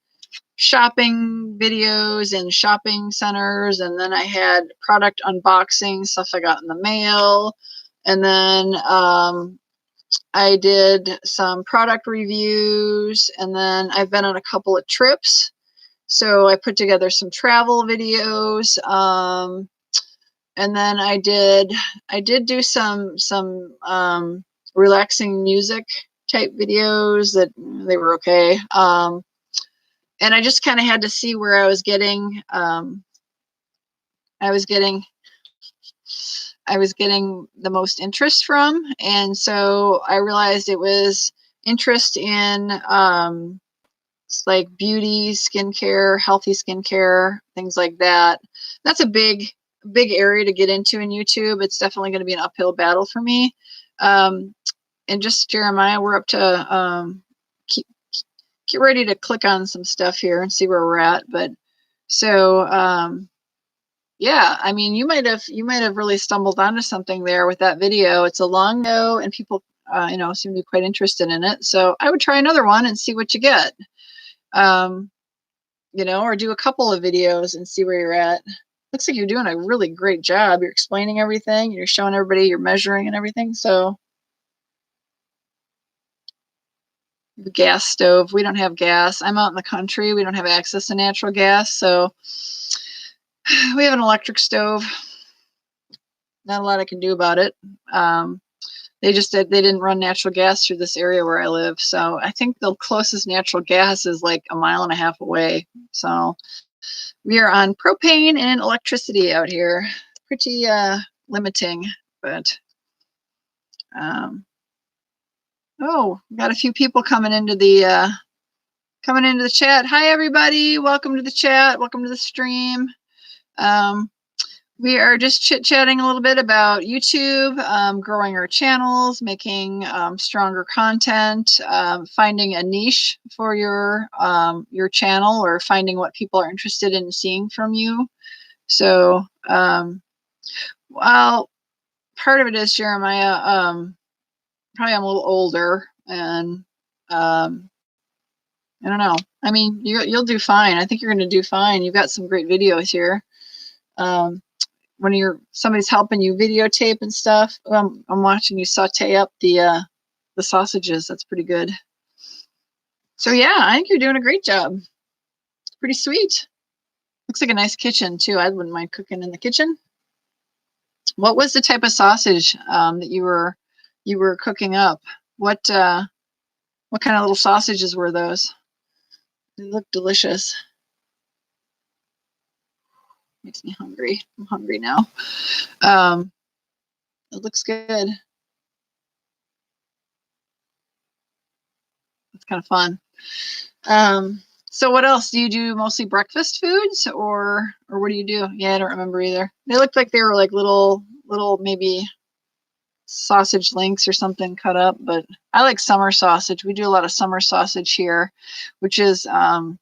shopping videos in shopping centers, and then I had product unboxing stuff I got in the mail, and then I did some product reviews, and then I've been on a couple of trips. So I put together some travel videos. And then I did do some relaxing music type videos that they were okay. And I just kind of had to see where I was getting the most interest from. And so I realized it was interest in like beauty, skincare, healthy skincare, things like that. That's a big area to get into in YouTube. It's definitely going to be an uphill battle for me. And just Jeremiah, we're up to get ready to click on some stuff here and see where we're at. But so yeah, I mean, you might have really stumbled onto something there with that video. It's a long video, and people seem to be quite interested in it. So I would try another one and see what you get. Or do a couple of videos and see where you're at. Looks like you're doing a really great job. You're explaining everything. You're showing everybody, you're measuring and everything. So the gas stove, we don't have gas. I'm out in the country. We don't have access to natural gas. So we have an electric stove. Not a lot I can do about it. They didn't run natural gas through this area where I live. So I think the closest natural gas is like a mile and a half away. So we are on propane and electricity out here. Pretty limiting, but got a few people coming into the chat. Hi everybody, welcome to the chat, welcome to the stream. We are just chit-chatting a little bit about YouTube, growing our channels, making stronger content, finding a niche for your channel, or finding what people are interested in seeing from you. So, well, part of it is Jeremiah. Probably I'm a little older, and I don't know. I mean, you'll do fine. I think you're going to do fine. You've got some great videos here. When somebody's helping you videotape and stuff, I'm watching you saute up the sausages. That's pretty good. So yeah, I think you're doing a great job. Pretty sweet. Looks like a nice kitchen too. I wouldn't mind cooking in the kitchen. What was the type of sausage that you were cooking up? What kind of little sausages were those? They look delicious. Makes me hungry. I'm hungry now. It looks good. It's kind of fun. So what else? Do you do mostly breakfast foods, or what do you do? Yeah, I don't remember either. They looked like they were like little maybe sausage links or something cut up, but I like summer sausage. We do a lot of summer sausage here, which is you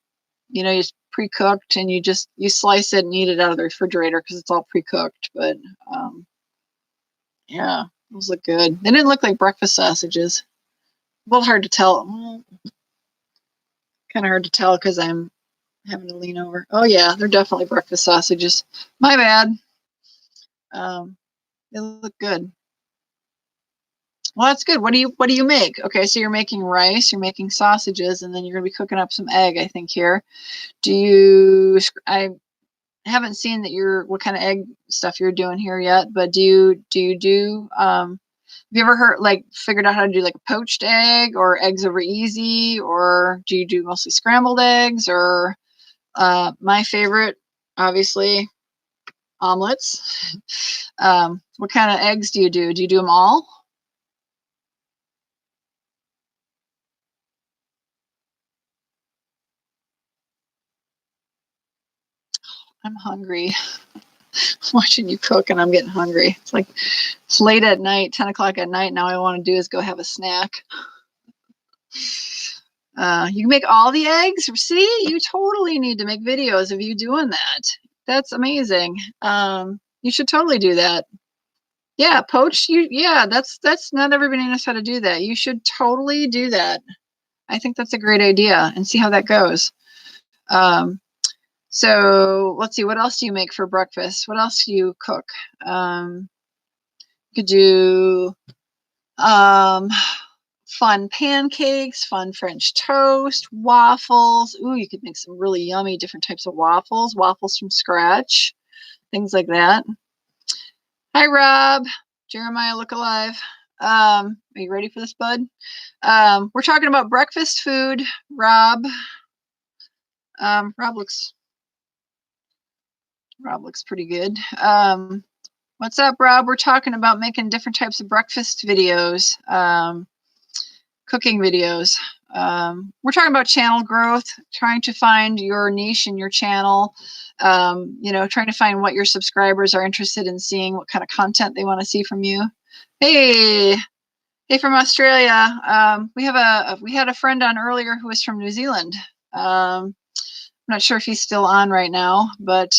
pre-cooked, and you slice it and eat it out of the refrigerator because it's all pre-cooked. But yeah, those look good. They didn't look like breakfast sausages. A little hard to tell. Kind of hard to tell because I'm having to lean over. Oh yeah, they're definitely breakfast sausages. My bad. They look good. Well, that's good. What do you make? Okay, so you're making rice, you're making sausages, and then you're gonna be cooking up some egg, I think, here. I haven't seen what kind of egg stuff you're doing here yet, but do you have you ever figured out how to do like a poached egg, or eggs over easy, or do you do mostly scrambled eggs, or my favorite, obviously, omelets? What kind of eggs do you do? Do you do them all? I'm hungry. Watching you cook, and I'm getting hungry. It's late at night, 10 o'clock at night. Now all I want to do is go have a snack. You can make all the eggs. See, you totally need to make videos of you doing that. That's amazing. You should totally do that. Yeah, poach. That's not everybody knows how to do that. You should totally do that. I think that's a great idea, and see how that goes. So let's see, what else do you make for breakfast? What else do you cook? You could do fun pancakes, fun French toast, waffles. Ooh, you could make some really yummy different types of waffles from scratch, things like that. Hi, Rob. Jeremiah, look alive. Are you ready for this, bud? We're talking about breakfast food. Rob. Rob looks pretty good. What's up, Rob? We're talking about making different types of breakfast videos, cooking videos. We're talking about channel growth, trying to find your niche in your channel. Trying to find what your subscribers are interested in seeing, what kind of content they want to see from you. Hey, from Australia. We had a friend on earlier who was from New Zealand. I'm not sure if he's still on right now, but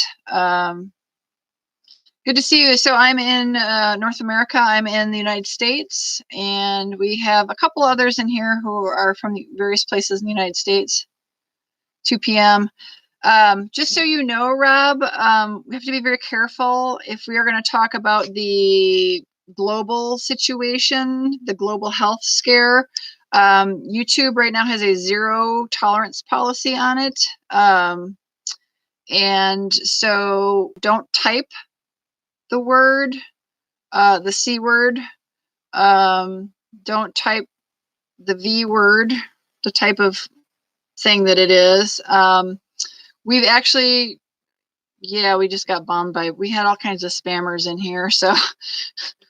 good to see you. So I'm in North America. I'm in the United States, and we have a couple others in here who are from various places in the United States. 2 p.m. Just so you know, Rob, we have to be very careful if we are going to talk about the global situation, the global health scare. YouTube right now has a zero tolerance policy on it. And so don't type the word, the C word. Don't type the V word, the type of thing that it is. We've actually, yeah, we just got bombed we had all kinds of spammers in here. So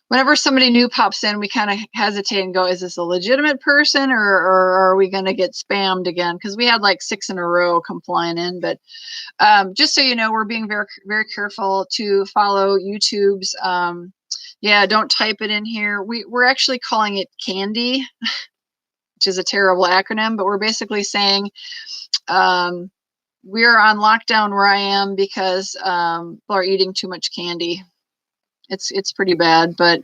whenever somebody new pops in, we kind of hesitate and go, is this a legitimate person, or are we going to get spammed again? Because we had like 6 in a row come flying in. But just so you know, we're being very, very careful to follow YouTube's. Yeah, don't type it in here. We're actually calling it Candy, which is a terrible acronym, but we're basically saying we're on lockdown where I am because people are eating too much candy. It's pretty bad, but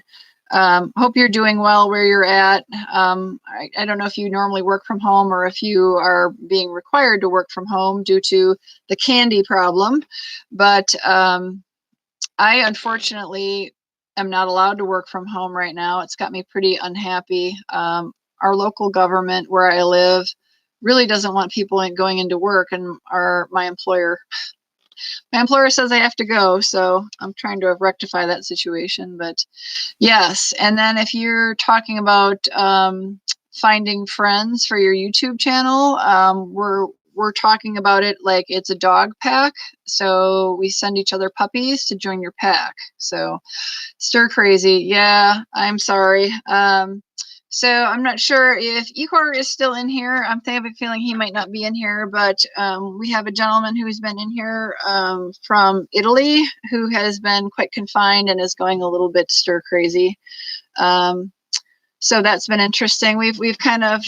hope you're doing well where you're at. I don't know if you normally work from home or if you are being required to work from home due to the candy problem, but I unfortunately am not allowed to work from home right now. It's got me pretty unhappy. Our local government where I live really doesn't want people going into work, and my employer says I have to go, so I'm trying to rectify that situation. But yes, and then if you're talking about finding friends for your YouTube channel, we're talking about it like it's a dog pack. So we send each other puppies to join your pack. So stir crazy. Yeah, I'm sorry. So I'm not sure if Ihor is still in here. I have a feeling he might not be in here, but we have a gentleman who's been in here from Italy who has been quite confined and is going a little bit stir crazy. So that's been interesting. We've kind of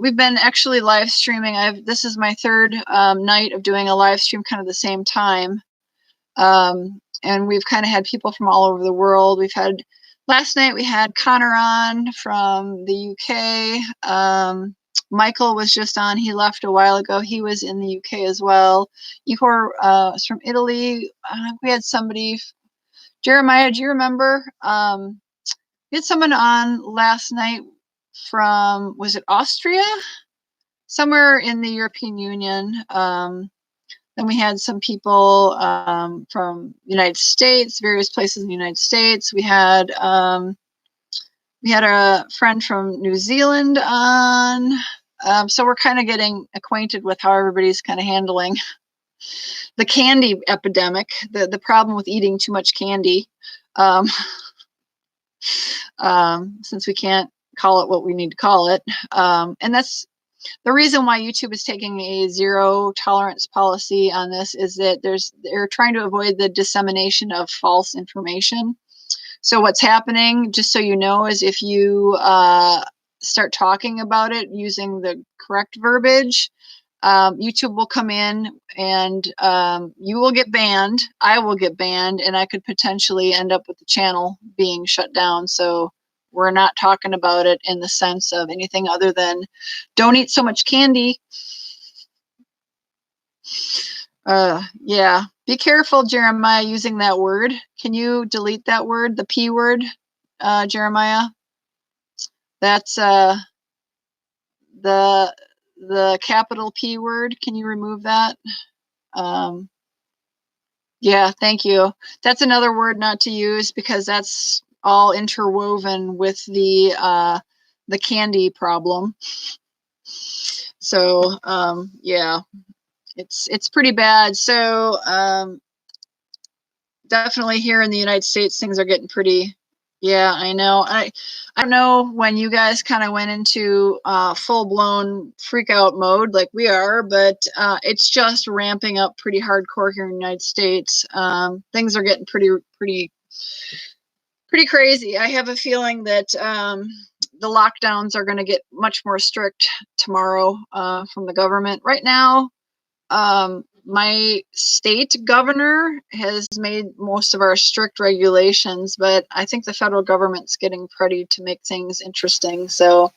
we've been actually live streaming. This is my third night of doing a live stream kind of the same time. And we've kind of had people from all over the world. Last night we had Connor on from the UK. Michael was just on. He left a while ago. He was in the UK as well. Ihor was from Italy. We had somebody, Jeremiah, do you remember? We had someone on last night from, was it Austria? Somewhere in the European Union. Then we had some people from United States, various places in the United States. We had a friend from New Zealand on. So we're kind of getting acquainted with how everybody's kind of handling the candy epidemic, the problem with eating too much candy. Since we can't call it what we need to call it. And that's the reason why YouTube is taking a zero tolerance policy on this, is that they're trying to avoid the dissemination of false information. So what's happening, just so you know, is if you start talking about it using the correct verbiage, YouTube will come in and you will get banned. I will get banned, and I could potentially end up with the channel being shut down. So we're not talking about it in the sense of anything other than don't eat so much candy. Yeah, be careful, Jeremiah, using that word. Can you delete that word, the P word, Jeremiah? That's the capital P word. Can you remove that? Yeah, thank you. That's another word not to use because that's all interwoven with the candy problem. So yeah, it's pretty bad. So definitely here in the United States, things are getting pretty. Yeah, I know. I don't know when you guys kind of went into full blown freak out mode like we are, but it's just ramping up pretty hardcore here in the United States. Things are getting pretty crazy. I have a feeling that the lockdowns are going to get much more strict tomorrow from the government. Right now, my state governor has made most of our strict regulations, but I think the federal government's getting ready to make things interesting. So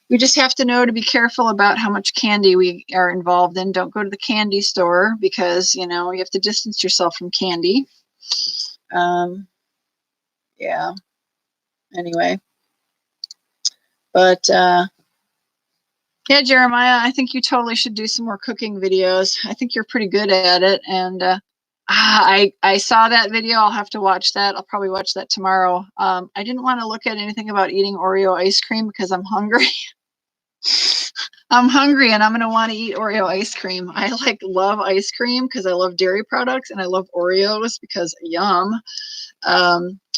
we just have to know to be careful about how much candy we are involved in. Don't go to the candy store because, you know, you have to distance yourself from candy. Yeah. Anyway, but yeah, Jeremiah, I think you totally should do some more cooking videos. I think you're pretty good at it, and I saw that video. I'll have to watch that. I'll probably watch that tomorrow. I didn't want to look at anything about eating Oreo ice cream because I'm hungry. I'm hungry, and I'm gonna want to eat Oreo ice cream. I like love ice cream because I love dairy products, and I love Oreos because yum.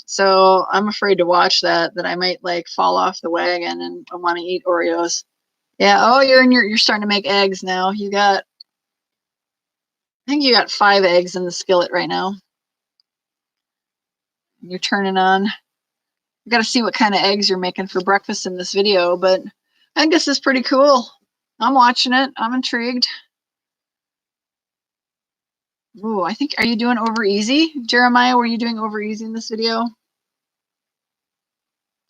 So I'm afraid to watch that I might like fall off the wagon and I want to eat Oreos. Yeah. Oh, you're starting to make eggs now. I think you got 5 eggs in the skillet right now. You're turning on. You got to see what kind of eggs you're making for breakfast in this video, but I think this is pretty cool. I'm watching it. I'm intrigued. Ooh, I think, are you doing over easy? Jeremiah, were you doing over easy in this video?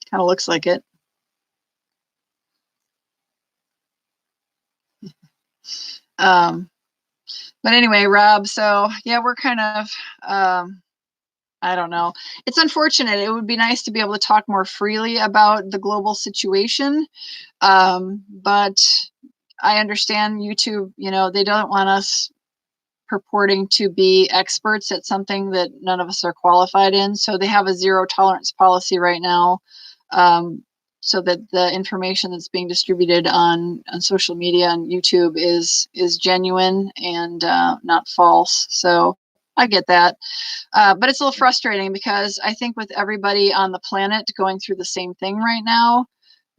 Kind of looks like it. But anyway, Rob, so yeah, we're kind of, I don't know. It's unfortunate. It would be nice to be able to talk more freely about the global situation. But I understand YouTube, you know, they don't want us purporting to be experts at something that none of us are qualified in. So they have a zero tolerance policy right now. So that the information that's being distributed on social media and YouTube is genuine and not false. So I get that. But it's a little frustrating because I think with everybody on the planet going through the same thing right now,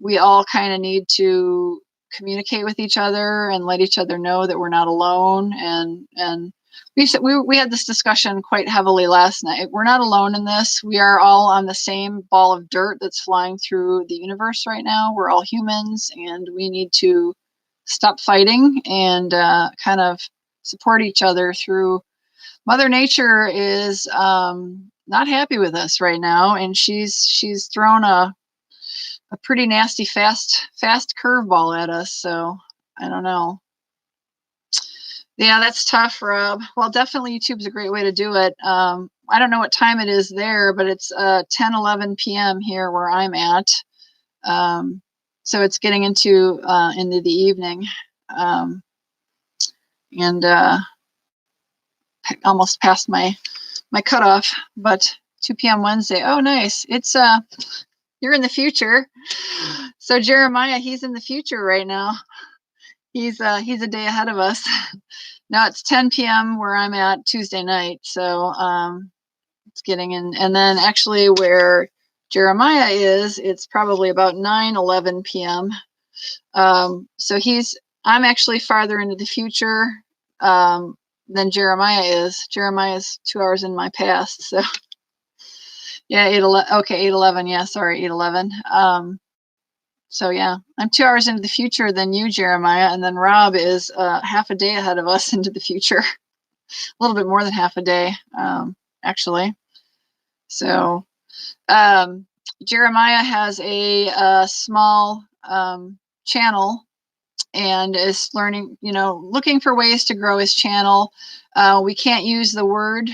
we all kind of need to communicate with each other and let each other know that we're not alone. And we had this discussion quite heavily last night. We're not alone in this. We are all on the same ball of dirt that's flying through the universe right now. We're all humans, and we need to stop fighting and kind of support each other through. Mother Nature is not happy with us right now, and she's thrown a pretty nasty fast curveball at us. So I don't know. Yeah, that's tough, Rob. Well, definitely YouTube's a great way to do it. I don't know what time it is there, but it's 10:11 p.m. here where I'm at. So it's getting into the evening, and almost past my cutoff. But 2 p.m. Wednesday. Oh, nice. It's you're in the future. So Jeremiah, he's in the future right now. He's a day ahead of us. Now it's 10 p.m. where I'm at Tuesday night. So it's getting in. And then actually where Jeremiah is, it's probably about 9:11 p.m. So I'm actually farther into the future than Jeremiah is. Jeremiah's 2 hours in my past. So yeah, 8:11. Okay, 8:11. Yeah, sorry, 8:11. So yeah, I'm 2 hours into the future than you, Jeremiah, and then Rob is half a day ahead of us into the future. A little bit more than half a day, actually. So Jeremiah has a small channel and is learning, you know, looking for ways to grow his channel. We can't use the word.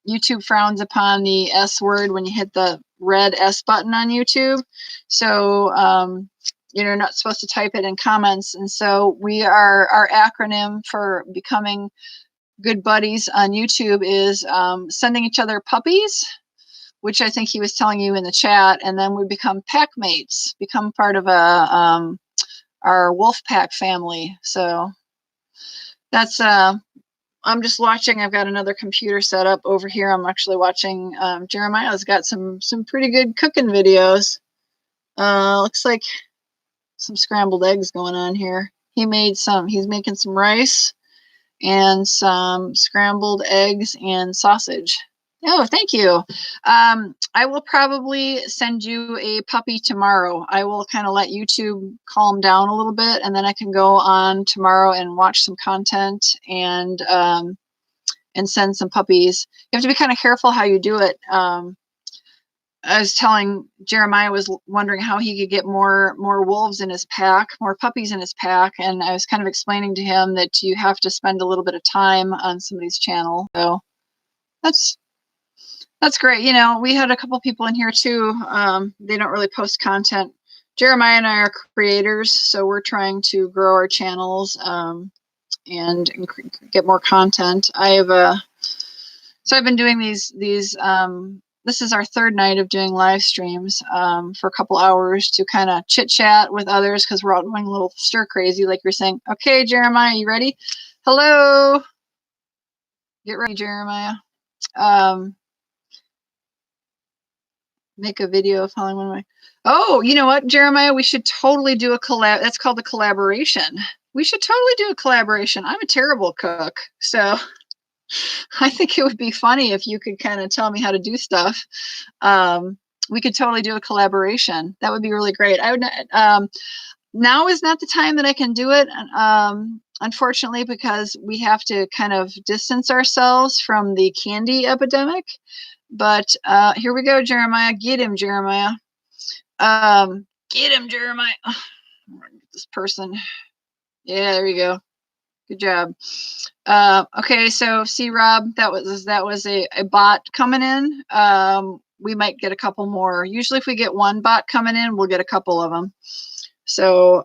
YouTube frowns upon the S word when you hit the red S button on YouTube. So, you're not supposed to type it in comments. And so our acronym for becoming good buddies on YouTube is sending each other puppies, which I think he was telling you in the chat, and then we become pack mates, become part of our wolf pack family. So that's I'm just watching. I've got another computer set up over here. I'm actually watching. Jeremiah's got some pretty good cooking videos. Looks like some scrambled eggs going on here. He made some. He's making some rice and some scrambled eggs and sausage. Oh, thank you. I will probably send you a puppy tomorrow. I will kind of let YouTube calm down a little bit, and then I can go on tomorrow and watch some content and send some puppies. You have to be kind of careful how you do it. I was telling Jeremiah was wondering how he could get more wolves in his pack, more puppies in his pack, and I was kind of explaining to him that you have to spend a little bit of time on somebody's channel. So that's great. You know, we had a couple people in here too. They don't really post content. Jeremiah and I are creators, so we're trying to grow our channels and get more content. I've been doing these this is our third night of doing live streams for a couple hours to kind of chit chat with others, because we're all going a little stir crazy, like you're saying. Okay, Jeremiah, you ready? Hello. Get ready, Jeremiah. Make a video following one of my. Oh, you know what, Jeremiah? We should totally do a collab. That's called a collaboration. We should totally do a collaboration. I'm a terrible cook, so I think it would be funny if you could kind of tell me how to do stuff. We could totally do a collaboration. That would be really great. I would. Now is not the time that I can do it, unfortunately, because we have to kind of distance ourselves from the candy epidemic. But here we go, Jeremiah. Get him, Jeremiah. Get him, Jeremiah. This person. Yeah, there you go. Good job. Okay, so see, Rob, that was a bot coming in. We might get a couple more. Usually if we get one bot coming in, we'll get a couple of them. So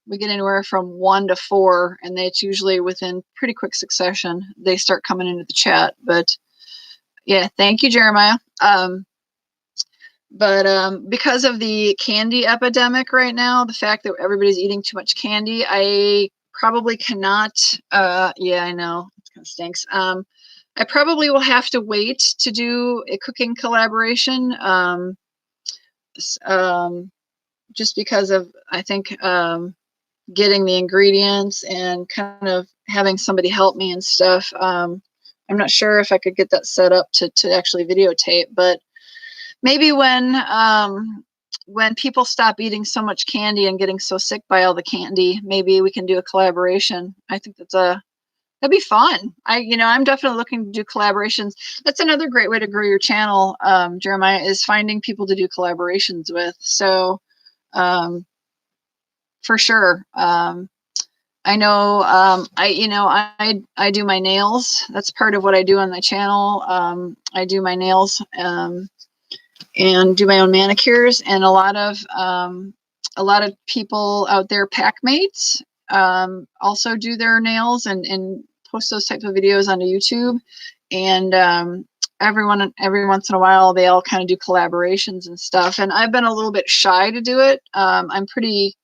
we get anywhere from 1 to 4, and it's usually within pretty quick succession. They start coming into the chat. But yeah, thank you, Jeremiah. But because of the candy epidemic right now, the fact that everybody's eating too much candy, I probably cannot. Yeah, I know, it kind of stinks. I probably will have to wait to do a cooking collaboration. Just because of, I think, getting the ingredients and kind of having somebody help me and stuff. I'm not sure if I could get that set up to actually videotape, but maybe when people stop eating so much candy and getting so sick by all the candy, maybe we can do a collaboration. I think that'd be fun. I'm definitely looking to do collaborations. That's another great way to grow your channel, Jeremiah, is finding people to do collaborations with. So for sure. I know I do my nails. That's part of what I do on my channel. I do my nails and do my own manicures, and a lot of people out there, pack mates, also do their nails and post those type of videos onto YouTube. And every once in a while, they all kind of do collaborations and stuff. And I've been a little bit shy to do it. I'm pretty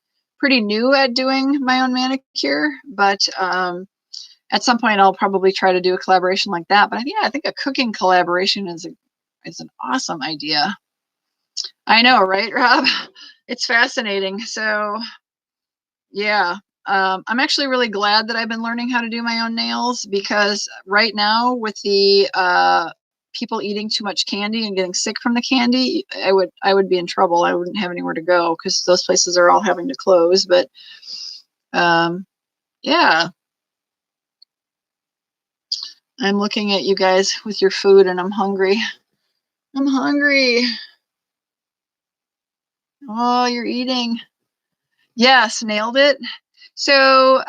new at doing my own manicure, but at some point I'll probably try to do a collaboration like that. But I think a cooking collaboration is an awesome idea. I know, right, Rob? It's fascinating. So yeah, I'm actually really glad that I've been learning how to do my own nails, because right now with the people eating too much candy and getting sick from the candy, I would be in trouble. I wouldn't have anywhere to go, because those places are all having to close. But yeah, I'm looking at you guys with your food, and I'm hungry. I'm hungry. Oh, you're eating. Yes, nailed it. So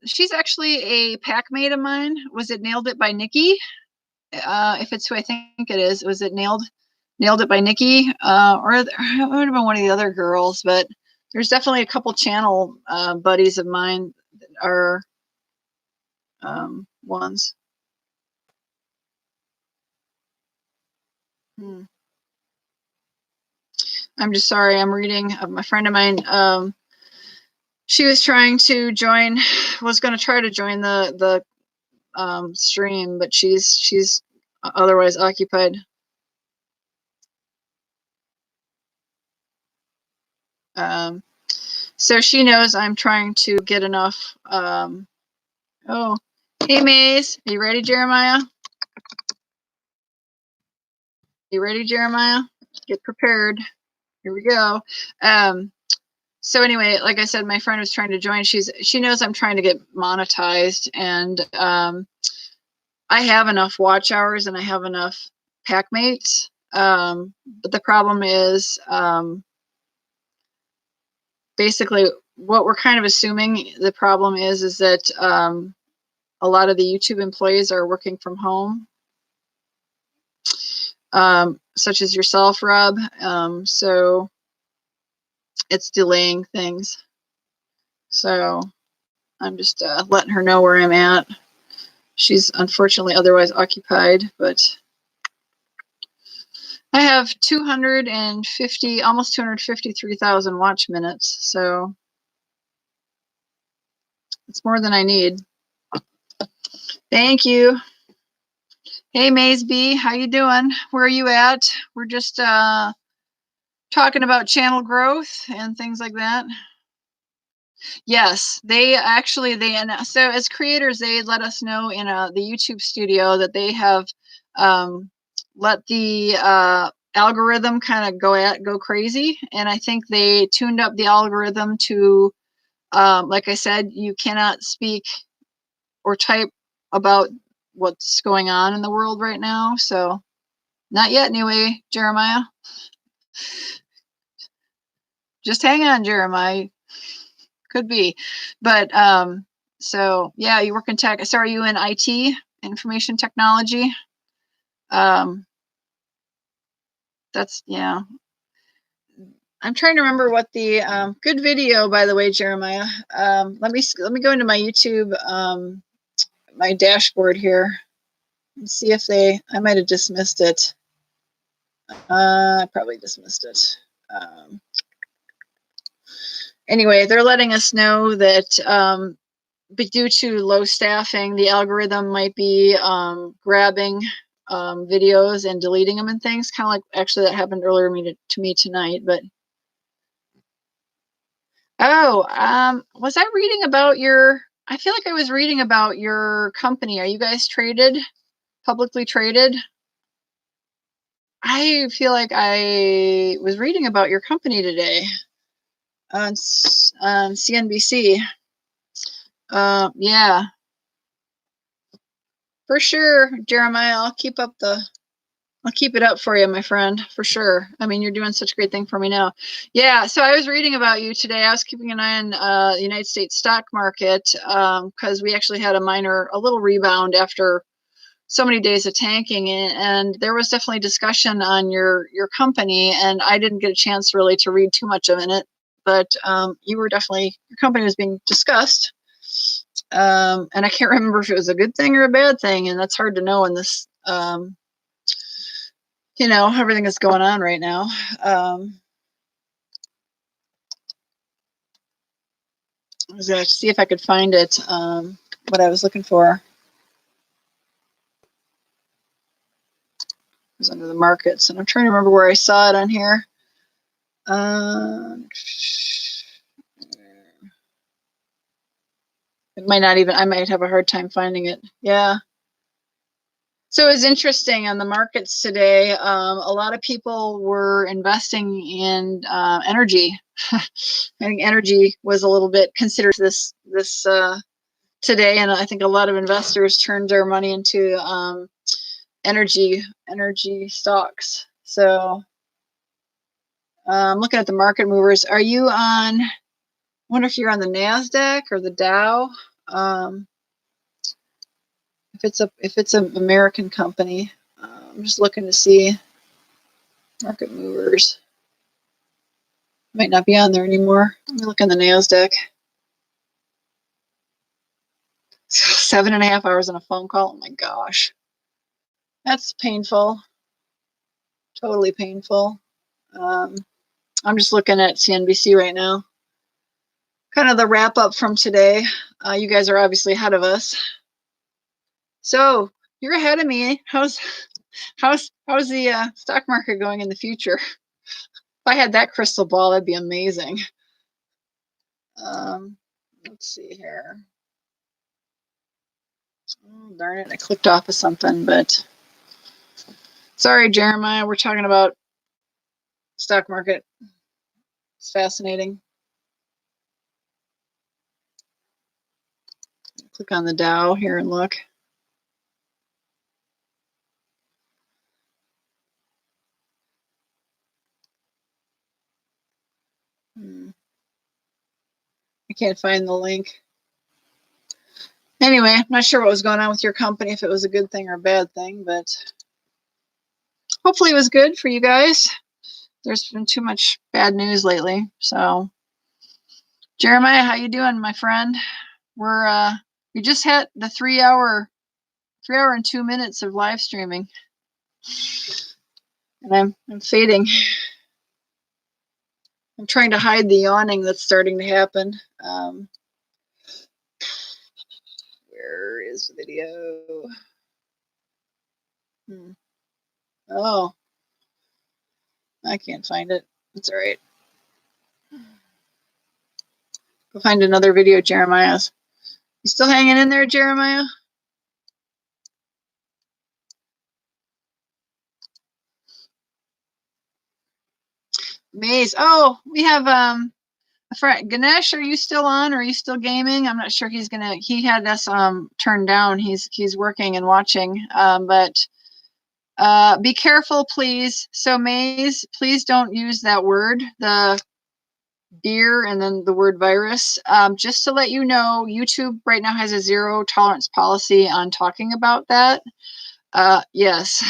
she's actually a pack mate of mine. Was it Nailed It by Nikki? If it's who I think it is, was it Nailed It by Nikki? Or it would have been one of the other girls, but there's definitely a couple channel buddies of mine that are ones. Hmm. I'm just sorry. I'm reading. A friend of mine, she was trying to join, was going to try to join the stream, but she's otherwise occupied. So she knows I'm trying to get enough. Oh, hey Maze, are you ready, Jeremiah? You ready, Jeremiah? Get prepared. Here we go. So anyway, like I said, my friend was trying to join. She knows I'm trying to get monetized, and I have enough watch hours and I have enough pack mates. But the problem is, basically what we're kind of assuming the problem is that a lot of the YouTube employees are working from home, such as yourself, Rob. So it's delaying things. So I'm just letting her know where I'm at. She's unfortunately otherwise occupied, but I have 250, almost 253,000 watch minutes. So it's more than I need. Thank you. Hey, Maze B, how you doing? Where are you at? We're just talking about channel growth and things like that. Yes, they actually, so as creators, they let us know in the YouTube studio that they have let the algorithm kind of go crazy. And I think they tuned up the algorithm to, like I said, you cannot speak or type about what's going on in the world right now. So not yet anyway, Jeremiah. Just hang on, Jeremiah. Could be. But so yeah, you work in tech. So are you in IT, information technology? That's, yeah. I'm trying to remember what the good video, by the way, Jeremiah. Let me go into my YouTube, my dashboard here, and see if I might have dismissed it. I probably dismissed it. Anyway, they're letting us know that but due to low staffing, the algorithm might be grabbing videos and deleting them and things. Kind of like, actually, that happened earlier to me tonight. But oh, was I reading about your? I feel like I was reading about your company. Are you guys traded, publicly traded? I feel like I was reading about your company today on CNBC. Yeah, for sure, Jeremiah. I'll keep it up for you, my friend, for sure. I mean, you're doing such a great thing for me now. Yeah, so I was reading about you today. I was keeping an eye on the United States stock market because we actually had a little rebound after so many days of tanking, and there was definitely discussion on your company, and I didn't get a chance really to read too much of it, but your company was being discussed, and I can't remember if it was a good thing or a bad thing, and that's hard to know in this. Everything that's going on right now. I was going to see if I could find it, what I was looking for. It was under the markets, and I'm trying to remember where I saw it on here. I might have a hard time finding it. Yeah. So it was interesting on the markets today. A lot of people were investing in energy. I think energy was a little bit considered this today, and I think a lot of investors turned their money into energy stocks. So I'm looking at the market movers. Are you on? I wonder if you're on the Nasdaq or the Dow. If it's an American company, I'm just looking to see market movers. Might not be on there anymore. Let me look on the Nasdaq. 7.5 hours on a phone call. Oh my gosh, that's painful. Totally painful. I'm just looking at CNBC right now. Kind of the wrap up from today. You guys are obviously ahead of us. So you're ahead of me. How's the stock market going in the future? If I had that crystal ball, that'd be amazing. Let's see here. Oh, darn it, I clicked off of something, but sorry, Jeremiah, we're talking about stock market. It's fascinating. Click on the Dow here and look. I can't find the link. Anyway, I'm not sure what was going on with your company, if it was a good thing or a bad thing, but hopefully it was good for you guys. There's been too much bad news lately. So Jeremiah, how you doing, my friend? We just hit the 3 hour and 2 minutes of live streaming. And I'm fading. I'm trying to hide the yawning that's starting to happen. Where is the video? Oh, I can't find it. It's all right. Go find another video, Jeremiah's. You still hanging in there, Jeremiah? Maze. Oh, we have a friend. Ganesh, are you still on, or are you still gaming? I'm not sure. He had us turned down. He's working and watching. But be careful, please. So Maze, please don't use that word, the beer and then the word virus. Just to let you know, YouTube right now has a zero tolerance policy on talking about that. Yes.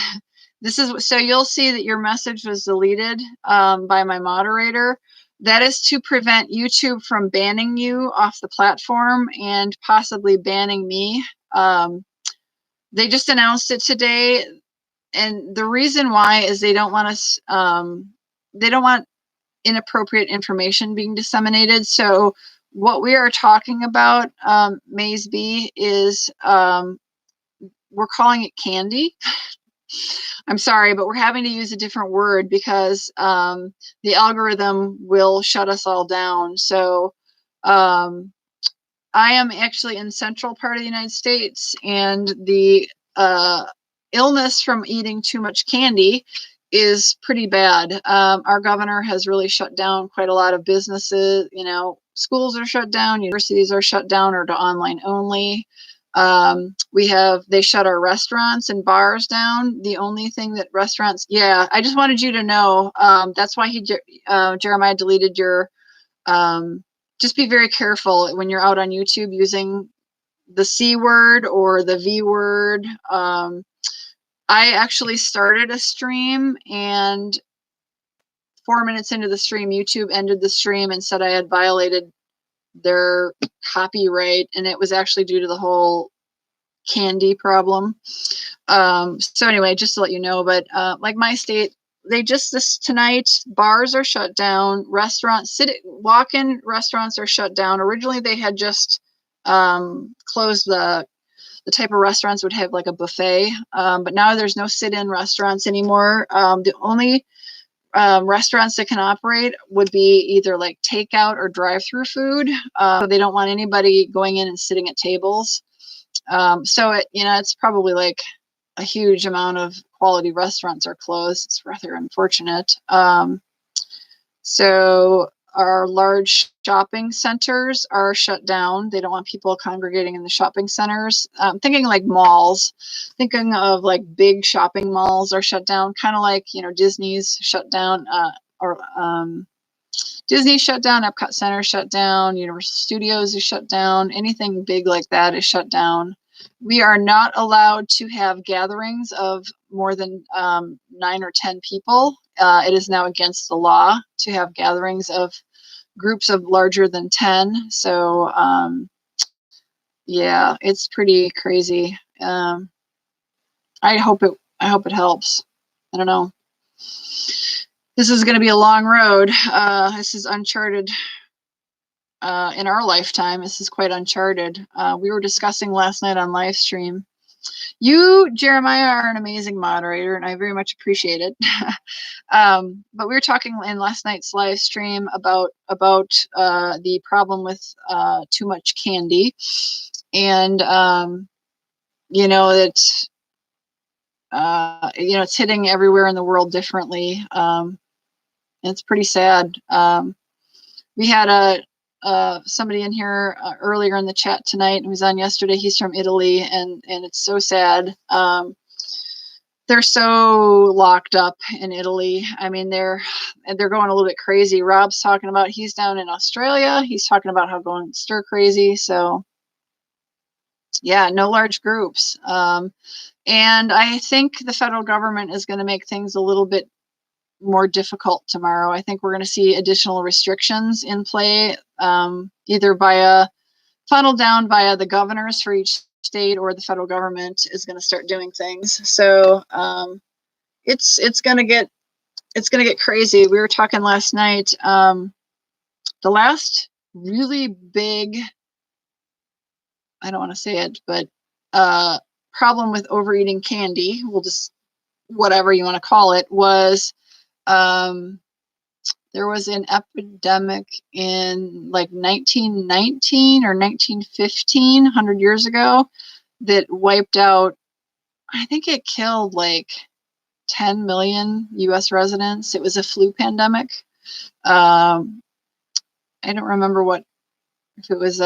This is so you'll see that your message was deleted by my moderator. That is to prevent YouTube from banning you off the platform and possibly banning me. They just announced it today, and the reason why is they don't want us. They don't want inappropriate information being disseminated. So what we are talking about, Maze B, is we're calling it candy. I'm sorry, but we're having to use a different word because the algorithm will shut us all down. So I am actually in central part of the United States, and the illness from eating too much candy is pretty bad. Our governor has really shut down quite a lot of businesses. You know, schools are shut down, universities are shut down or to online only. They shut our restaurants and bars down. The only thing that restaurants, yeah, I just wanted you to know, that's why Jeremiah deleted your, just be very careful when you're out on YouTube using the C word or the V word. I actually started a stream, and 4 minutes into the stream, YouTube ended the stream and said I had violated their copyright, and it was actually due to the whole candy problem. So anyway, just to let you know, but like my state, tonight, bars are shut down, restaurants, walk-in restaurants are shut down. Originally they had just closed the type of restaurants would have like a buffet, but now there's no sit-in restaurants anymore. The only restaurants that can operate would be either like takeout or drive-through food. So they don't want anybody going in and sitting at tables. So it's probably like a huge amount of quality restaurants are closed. It's rather unfortunate. So our large shopping centers are shut down. They don't want people congregating in the shopping centers. Thinking like malls, thinking of like big shopping malls are shut down, kind of like, Disney's shut down, Disney shut down, Epcot Center shut down, Universal Studios is shut down. Anything big like that is shut down. We are not allowed to have gatherings of more than 9 or 10 people. It is now against the law to have gatherings of groups of larger than 10. So, yeah, it's pretty crazy. I hope it helps. I don't know. this is going to be a long road. This is uncharted in our lifetime. This is quite uncharted. We were discussing last night on live stream. You, Jeremiah, are an amazing moderator, and I very much appreciate it. But we were talking in last night's live stream about the problem with too much candy, and you know that you know, it's hitting everywhere in the world differently. It's pretty sad. We had somebody in here earlier in the chat tonight who was on yesterday. He's from Italy, and it's so sad. They're so locked up in Italy. I mean, they're going a little bit crazy. Rob's talking about, he's down in Australia. He's talking about how going stir crazy. So yeah, no large groups. And I think the federal government is going to make things a little bit more difficult tomorrow. I think we're going to see additional restrictions in play, either via funneled down via the governors for each state, or the federal government is going to start doing things. So it's going to get crazy. We were talking last night. The last really big, I don't want to say it, but problem with overeating candy, we'll just, whatever you want to call it, was there was an epidemic in like 1919 or 1915, 100 years ago, that wiped out, I think it killed like 10 million US residents. It was a flu pandemic. I don't remember if it was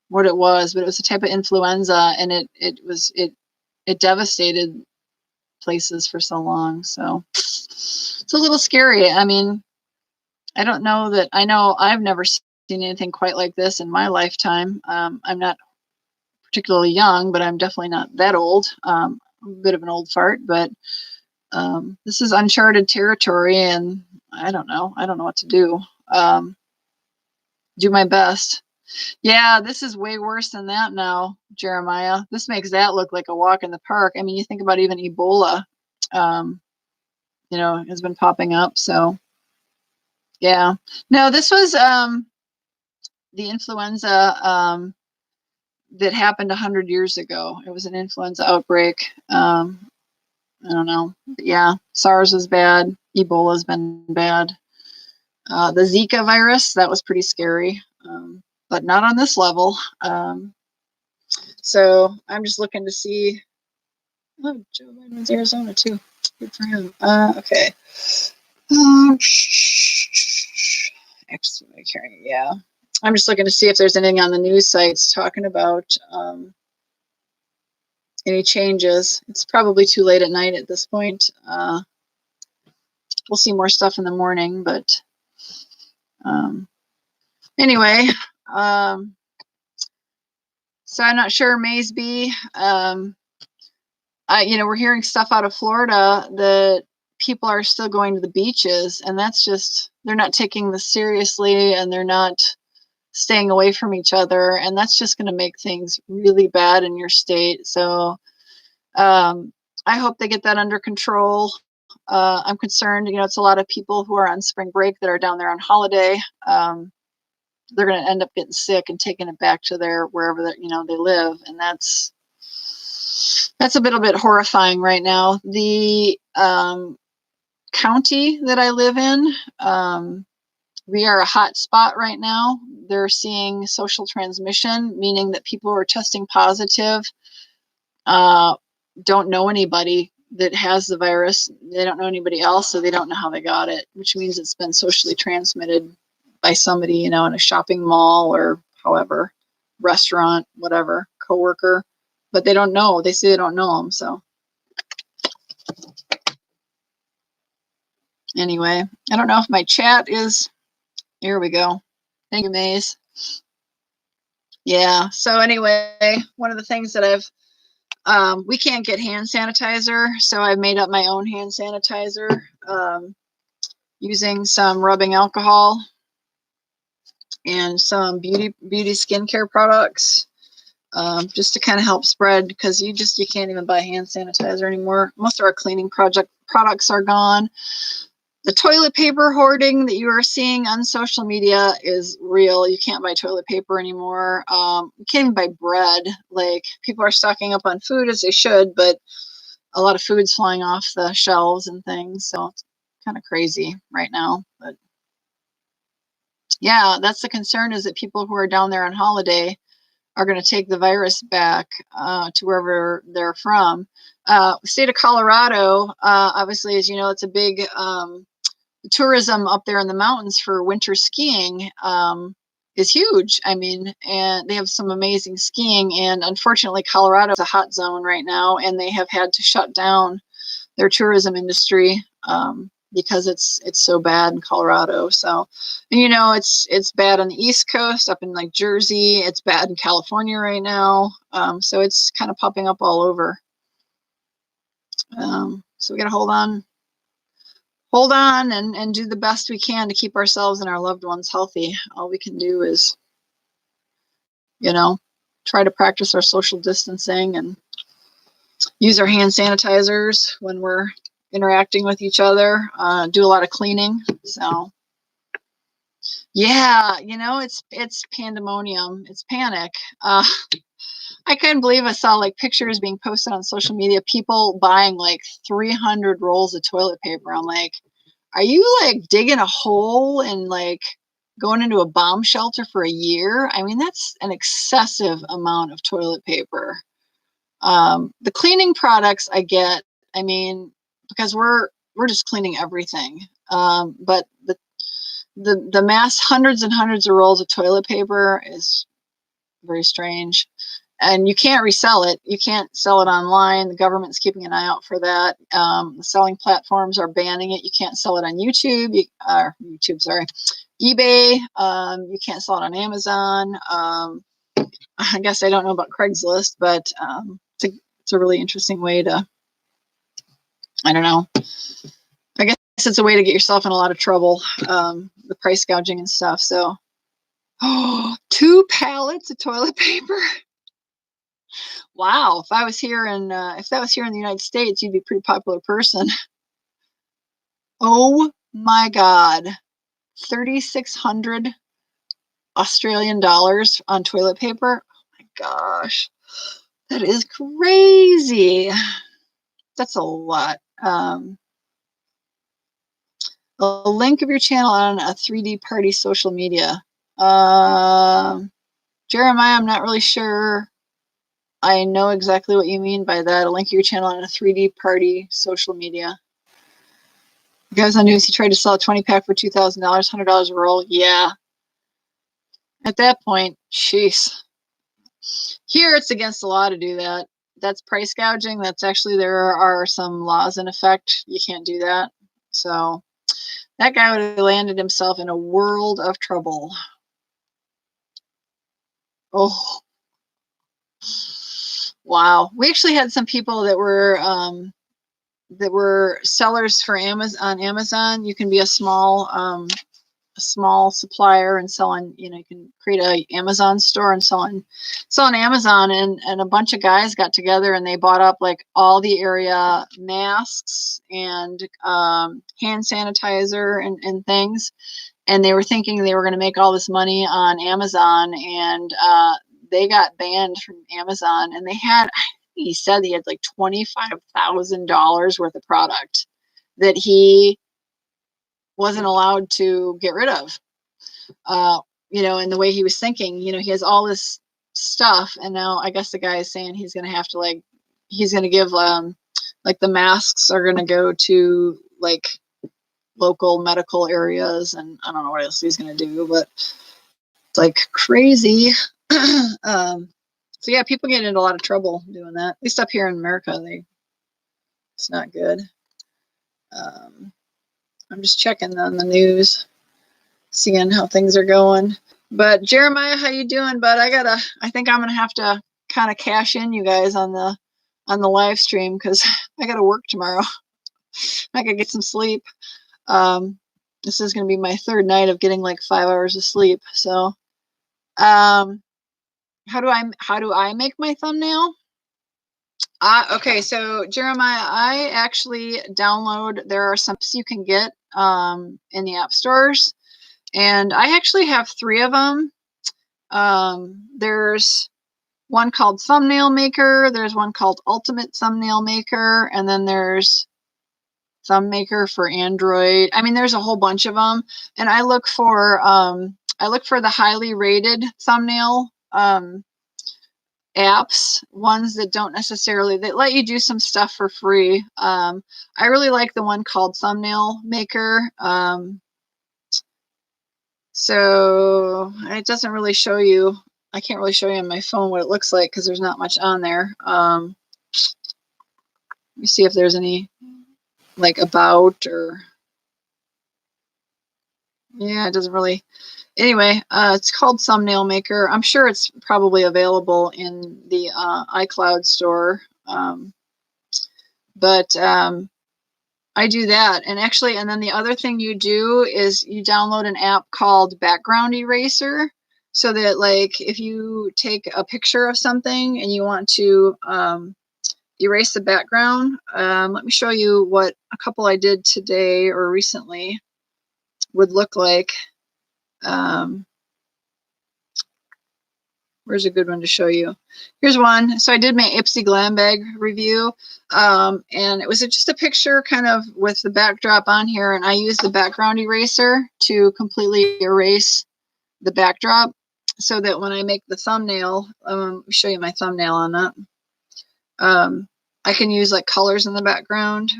what it was, but it was a type of influenza, and it devastated places for so long. So it's a little scary. I mean, I don't know that, I know I've never seen anything quite like this in my lifetime. I'm not particularly young, but I'm definitely not that old. I'm a bit of an old fart, but this is uncharted territory, and I don't know what to do. Do my best. Yeah, this is way worse than that now, Jeremiah. This makes that look like a walk in the park. I mean, you think about even Ebola, you know, has been popping up. So, yeah. No, this was the influenza that happened 100 years ago. It was an influenza outbreak. I don't know. But yeah, SARS was bad. Ebola's been bad. The Zika virus, that was pretty scary. But not on this level. So I'm just looking to see. Oh, Joe Biden's Arizona too. Good for him. Okay. Yeah. I'm just looking to see if there's anything on the news sites talking about any changes. It's probably too late at night at this point. We'll see more stuff in the morning, but anyway. So I'm not sure, Maysby. You know, we're hearing stuff out of Florida that people are still going to the beaches, and that's just, they're not taking this seriously, and they're not staying away from each other, and that's just going to make things really bad in your state. So I hope they get that under control. I'm concerned, you know, it's a lot of people who are on spring break that are down there on holiday. They're going to end up getting sick and taking it back to wherever that, you know, they live, and that's a little bit horrifying right now. The county that I live in, we are a hot spot right now. They're seeing social transmission, meaning that people who are testing positive don't know anybody that has the virus. They don't know anybody else, so they don't know how they got it, which means it's been socially transmitted by somebody, you know, in a shopping mall or however, restaurant, whatever, coworker, but they don't know. They say they don't know them. So anyway, I don't know if my chat is, here we go. Thank you, Maze. Yeah. So anyway, one of the things that we can't get hand sanitizer, so I've made up my own hand sanitizer using some rubbing alcohol and some beauty skincare products, just to kind of help spread, because you can't even buy hand sanitizer anymore. Most of our cleaning products are gone. The toilet paper hoarding that you are seeing on social media is real. You can't buy toilet paper anymore. You can't even buy bread. Like, people are stocking up on food as they should, but a lot of food's flying off the shelves and things. So it's kind of crazy right now. But yeah, that's the concern, is that people who are down there on holiday are going to take the virus back to wherever they're from. State of Colorado, obviously, as you know, it's a big tourism up there in the mountains for winter skiing is huge. I mean, and they have some amazing skiing. And unfortunately, Colorado is a hot zone right now, and they have had to shut down their tourism industry because it's so bad in Colorado. So, and you know, it's bad on the East Coast, up in like Jersey. It's bad in California right now. So it's kind of popping up all over. So we got to hold on and do the best we can to keep ourselves and our loved ones healthy. All we can do is, you know, try to practice our social distancing and use our hand sanitizers when we're interacting with each other, do a lot of cleaning. So yeah, you know, it's pandemonium. It's panic. I couldn't believe I saw like pictures being posted on social media, people buying like 300 rolls of toilet paper. I'm like, are you like digging a hole and like going into a bomb shelter for a year? I mean, that's an excessive amount of toilet paper. The cleaning products I get, I mean, because we're just cleaning everything. But the mass hundreds and hundreds of rolls of toilet paper is very strange. And you can't resell it. You can't sell it online. The government's keeping an eye out for that. The selling platforms are banning it. You can't sell it on YouTube. eBay. You can't sell it on Amazon. I guess I don't know about Craigslist, but it's a really interesting way to, I don't know. I guess it's a way to get yourself in a lot of trouble, the price gouging and stuff. So, 2 pallets of toilet paper. Wow, if that was here in the United States, you'd be a pretty popular person. Oh my God, 3,600 Australian dollars on toilet paper. Oh my gosh, that is crazy. That's a lot. A link of your channel on a 3D party social media. Jeremiah, I'm not really sure I know exactly what you mean by that. A link to your channel on a 3D party social media. The guys on news, he tried to sell a 20-pack for $2,000, $100 a roll. Yeah. At that point, jeez. Here, it's against the law to do that. That's price gouging. That's actually, there are some laws in effect. You can't do that. So that guy would have landed himself in a world of trouble. Oh. Wow. We actually had some people that were sellers for Amazon. You can be a small supplier and sell on, you know, you can create a Amazon store and sell on Amazon, and a bunch of guys got together and they bought up like all the area masks and hand sanitizer and things, and they were thinking they were going to make all this money on Amazon, and they got banned from Amazon, and he said he had like $25,000 worth of product that he wasn't allowed to get rid of. You know, and the way he was thinking, you know, he has all this stuff, and now I guess the guy is saying he's going to have to he's going to give like the masks are going to go to like local medical areas, and I don't know what else he's going to do, but it's like crazy. So yeah, people get into a lot of trouble doing that. At least up here in America, it's not good. I'm just checking on the news, seeing how things are going. But Jeremiah, how you doing, bud? I think I'm gonna have to kind of cash in you guys on the live stream, because I gotta work tomorrow. I gotta get some sleep. This is gonna be my third night of getting like 5 hours of sleep. So how do I make my thumbnail? Okay, so Jeremiah, I actually there are some apps you can get in the app stores, and I actually have 3 of them. There's one called Thumbnail Maker, there's one called Ultimate Thumbnail Maker, and then there's Thumb Maker for Android. I mean, there's a whole bunch of them, and I look for the highly rated thumbnail apps, ones that don't necessarily, that let you do some stuff for free. I really like the one called Thumbnail Maker. So it doesn't really show you, I can't really show you on my phone what it looks like because there's not much on there. Let me see if there's any like about, or yeah, it doesn't really. Anyway, it's called Thumbnail Maker. I'm sure it's probably available in the iCloud store. But I do that. And actually, and then the other thing you do is you download an app called Background Eraser, so that like if you take a picture of something and you want to erase the background, let me show you what a couple I did today or recently would look like. Where's a good one to show you? Here's one. So I did my Ipsy Glam Bag review, and it was just a picture kind of with the backdrop on here, and I used the background eraser to completely erase the backdrop so that when I make the thumbnail, let me show you my thumbnail on that. I can use like colors in the background.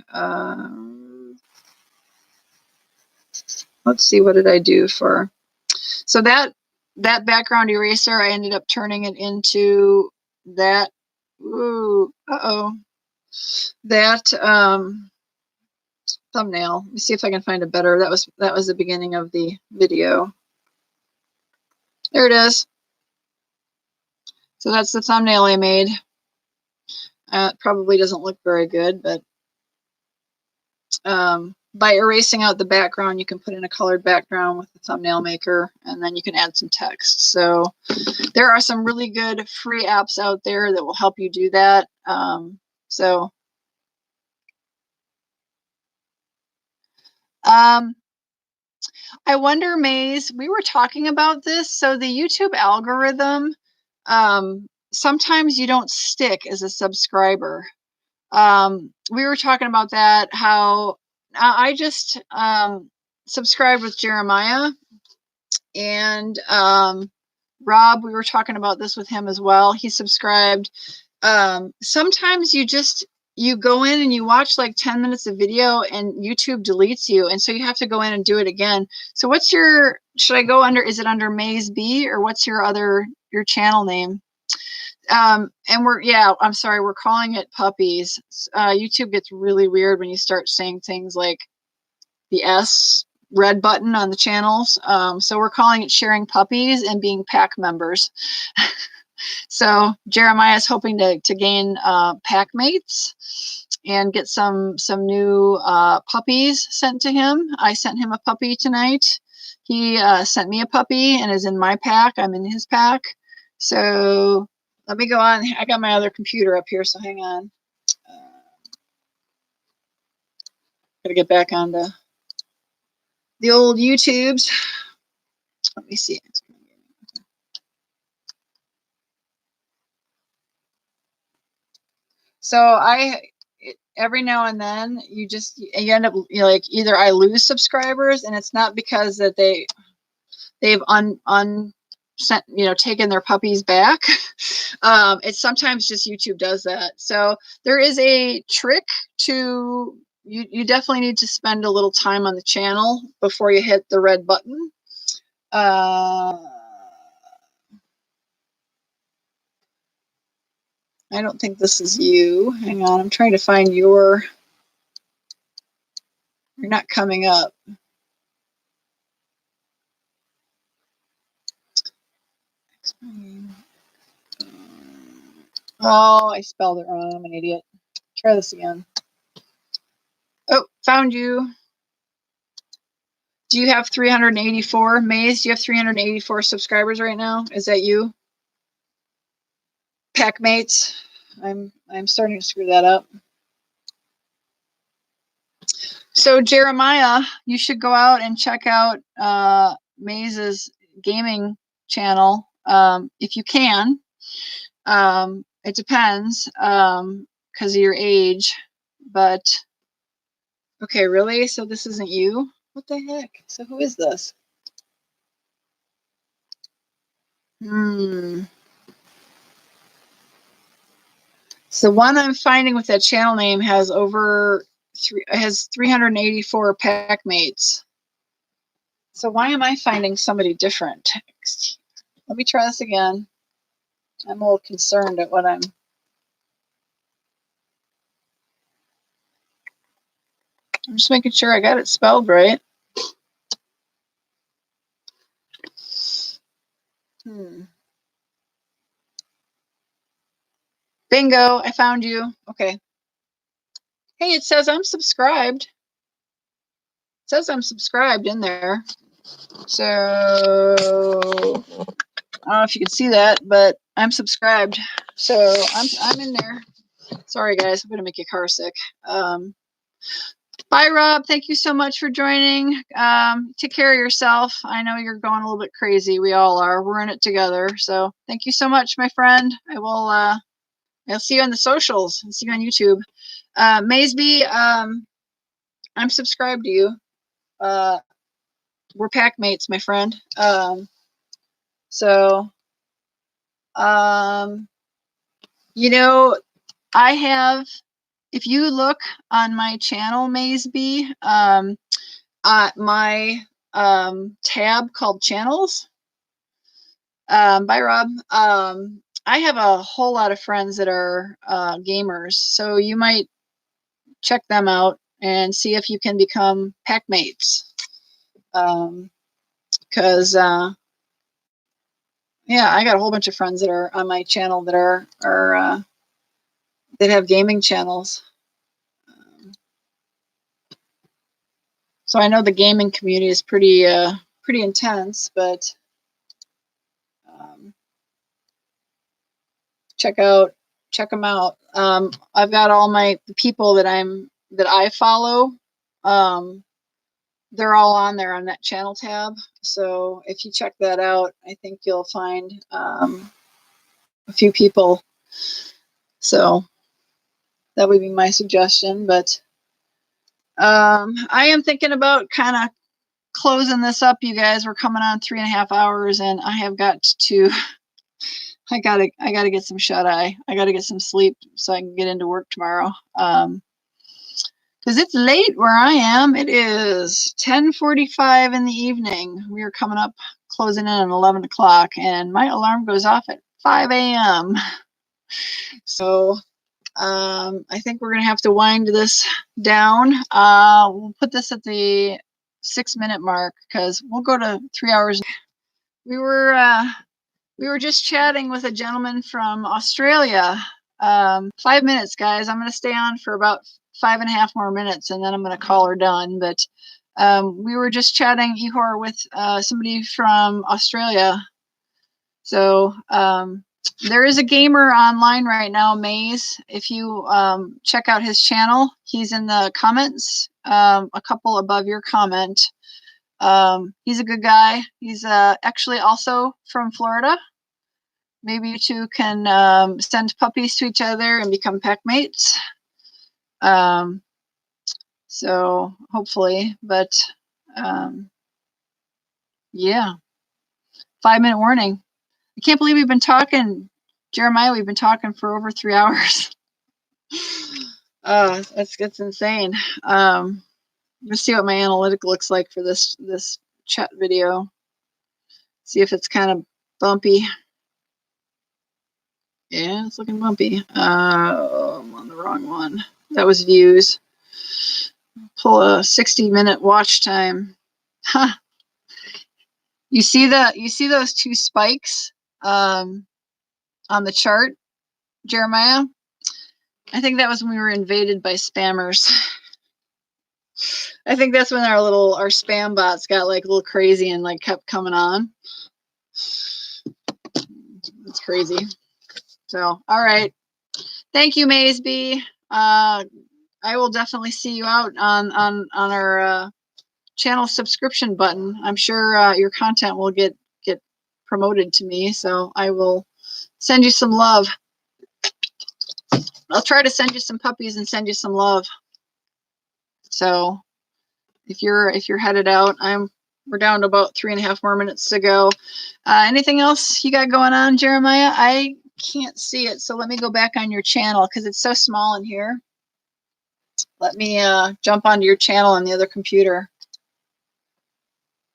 Let's see, what did I do for, so that background eraser, I ended up turning it into that, that thumbnail. Let me see if I can find a better, that was the beginning of the video. There it is. So that's the thumbnail I made. It probably doesn't look very good, but by erasing out the background, you can put in a colored background with the thumbnail maker, and then you can add some text. So there are some really good free apps out there that will help you do that. I wonder, Maze, we were talking about this. So the YouTube algorithm, sometimes you don't stick as a subscriber. We were talking about that, how I just subscribed with Jeremiah, and Rob, we were talking about this with him as well. He subscribed. Sometimes you go in and you watch like 10 minutes of video and YouTube deletes you, and so you have to go in and do it again. So what's your, should I go under, is it under Maze B, or what's your channel name? And I'm sorry, we're calling it Puppies. YouTube gets really weird when you start saying things like the red button on the channels. So we're calling it Sharing Puppies and Being Pack Members. So Jeremiah is hoping to gain pack mates and get some new puppies sent to him. I sent him a puppy tonight. He sent me a puppy and is in my pack. I'm in his pack. So let me go on. I got my other computer up here, so hang on. Gotta get back onto the old YouTubes. Let me see. So every now and then you end up, like, either I lose subscribers, and it's not because that they've taken their puppies back. It's sometimes just YouTube does that. So there is a trick to, you definitely need to spend a little time on the channel before you hit the red button. I don't think this is you. Hang on, I'm trying to find you're not coming up. Oh, I spelled it wrong. I'm an idiot. Try this again. Oh, found you. Do you have 384? Maze, do you have 384 subscribers right now? Is that you? Packmates? I'm starting to screw that up. So Jeremiah, you should go out and check out Maze's gaming channel if you can. It depends because of your age, but okay, really? So this isn't you? What the heck? So who is this? So the one I'm finding with that channel name has over 384 pack mates. So why am I finding somebody different? Let me try this again. I'm a little concerned at what I'm just making sure I got it spelled right. Bingo, I found you. Okay. Hey, it says I'm subscribed. It says I'm subscribed in there. So I don't know if you can see that, but I'm subscribed. So I'm in there. Sorry guys, I'm gonna make your car sick. Bye Rob, thank you so much for joining. Take care of yourself. I know you're going a little bit crazy. We all are. We're in it together. So thank you so much, my friend. I'll see you on the socials. I'll see you on YouTube. Maysby, I'm subscribed to you. We're pack mates, my friend. You know, I have, if you look on my channel, Maysby, my tab called channels. Bye, Rob. I have a whole lot of friends that are gamers, so you might check them out and see if you can become pack mates. Because yeah, I got a whole bunch of friends that are on my channel that are that have gaming channels. So I know the gaming community is pretty intense, but check them out. I've got all the people that I follow. They're all on there on that channel tab. So if you check that out, I think you'll find a few people. So that would be my suggestion. But I am thinking about kind of closing this up, you guys. We're coming on 3.5 hours, and I have got to. I gotta get some shut eye. I gotta get some sleep so I can get into work tomorrow. Because it's late where I am. It is 10:45 in the evening. We are coming up, closing in at 11 o'clock, and my alarm goes off at 5 a.m. So I think we're gonna have to wind this down. We'll put this at the 6-minute mark because we'll go to 3 hours. We were just chatting with a gentleman from Australia. 5 minutes, guys. I'm going to stay on for about 5.5 more minutes, and then I'm going to call her done. But we were just chatting, Ihor, with somebody from Australia. So there is a gamer online right now, Maze. If you check out his channel, he's in the comments, a couple above your comment. He's a good guy. He's actually also from Florida. Maybe you two can send puppies to each other and become pack mates. So hopefully, but yeah, 5-minute warning. I can't believe we've been talking, Jeremiah. We've been talking for over 3 hours. That's insane. Let's see what my analytic looks like for this chat video. See if it's kind of bumpy. Yeah, it's looking bumpy. I'm on the wrong one. That was views. Pull a 60-minute watch time. Huh. You see those two spikes on the chart, Jeremiah? I think that was when we were invaded by spammers. I think that's when our spam bots got like a little crazy and like kept coming on. It's crazy. So, all right. Thank you, Maysby. I will definitely see you out on our channel subscription button. I'm sure your content will get promoted to me, so I will send you some love. I'll try to send you some puppies and send you some love. So if you're headed out, we're down to about 3.5 more minutes to go. Anything else you got going on, Jeremiah? I can't see it, so let me go back on your channel because it's so small in here. Let me jump onto your channel on the other computer.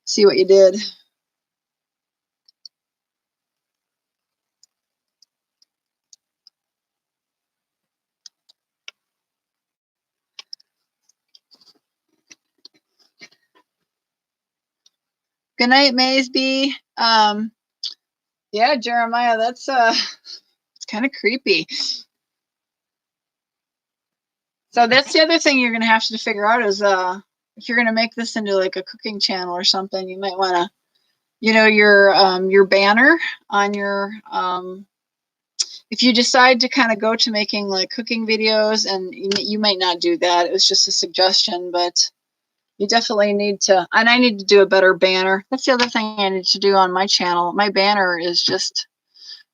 See what you did. Good night, Maysby. Yeah, Jeremiah, that's it's kind of creepy. So that's the other thing you're gonna have to figure out is if you're gonna make this into like a cooking channel or something, you might want to, you know, your banner on your if you decide to kind of go to making like cooking videos, and you might not do that. It was just a suggestion, but you definitely need to, and I need to do a better banner. That's the other thing I need to do on my channel. My banner is just,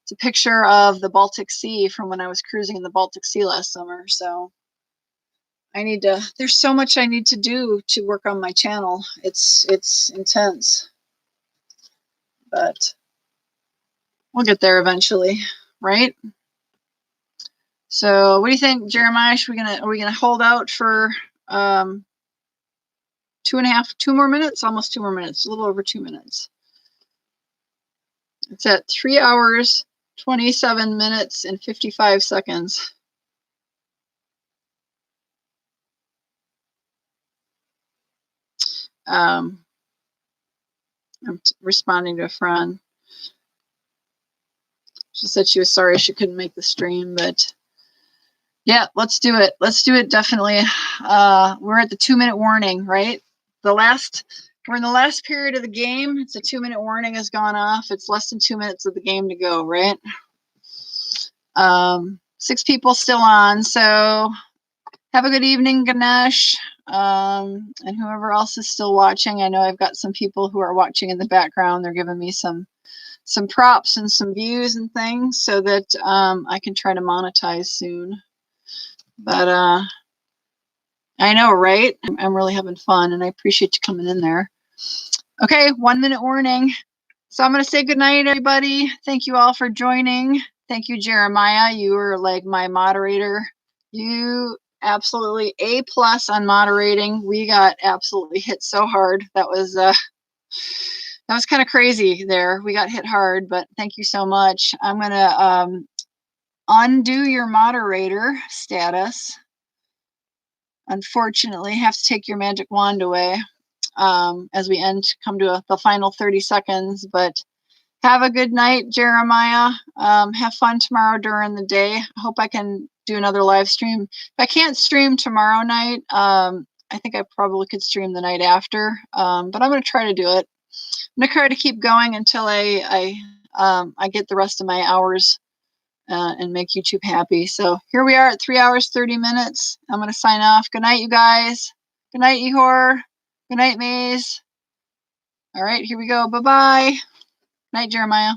it's a picture of the Baltic Sea from when I was cruising in the Baltic Sea last summer. So I need to, there's so much I need to do to work on my channel. It's intense, but we'll get there eventually, right? So what do you think, Jeremiah? Are we gonna hold out for 2 more minutes, almost 2 more minutes, a little over 2 minutes. It's at 3 hours, 27 minutes, and 55 seconds. I'm responding to a friend. She said she was sorry she couldn't make the stream, but yeah, let's do it. Let's do it, definitely. We're at the 2-minute warning, right? We're in the last period of the game. It's a 2-minute warning has gone off. It's less than 2 minutes of the game to go, right? 6 people still on, so have a good evening, Ganesh, and whoever else is still watching. I know I've got some people who are watching in the background. They're giving me some props and some views and things so that I can try to monetize soon. But I know, right? I'm really having fun, and I appreciate you coming in there. Okay, 1-minute warning. So I'm going to say goodnight, everybody. Thank you all for joining. Thank you, Jeremiah. You were like my moderator. You absolutely A+ on moderating. We got absolutely hit so hard. That was kind of crazy there. We got hit hard, but thank you so much. I'm going to undo your moderator status. Unfortunately, have to take your magic wand away as we come to the final 30 seconds. But have a good night, Jeremiah. Have fun tomorrow during the day. I hope I can do another live stream. If I can't stream tomorrow night, I think I probably could stream the night after. But I'm going to try to do it. I'm going to try to keep going until I get the rest of my hours and make YouTube happy. So here we are at 3 hours, 30 minutes. I'm going to sign off. Good night, you guys. Good night, Ihor. Good night, Maze. All right, here we go. Bye-bye. Night, Jeremiah.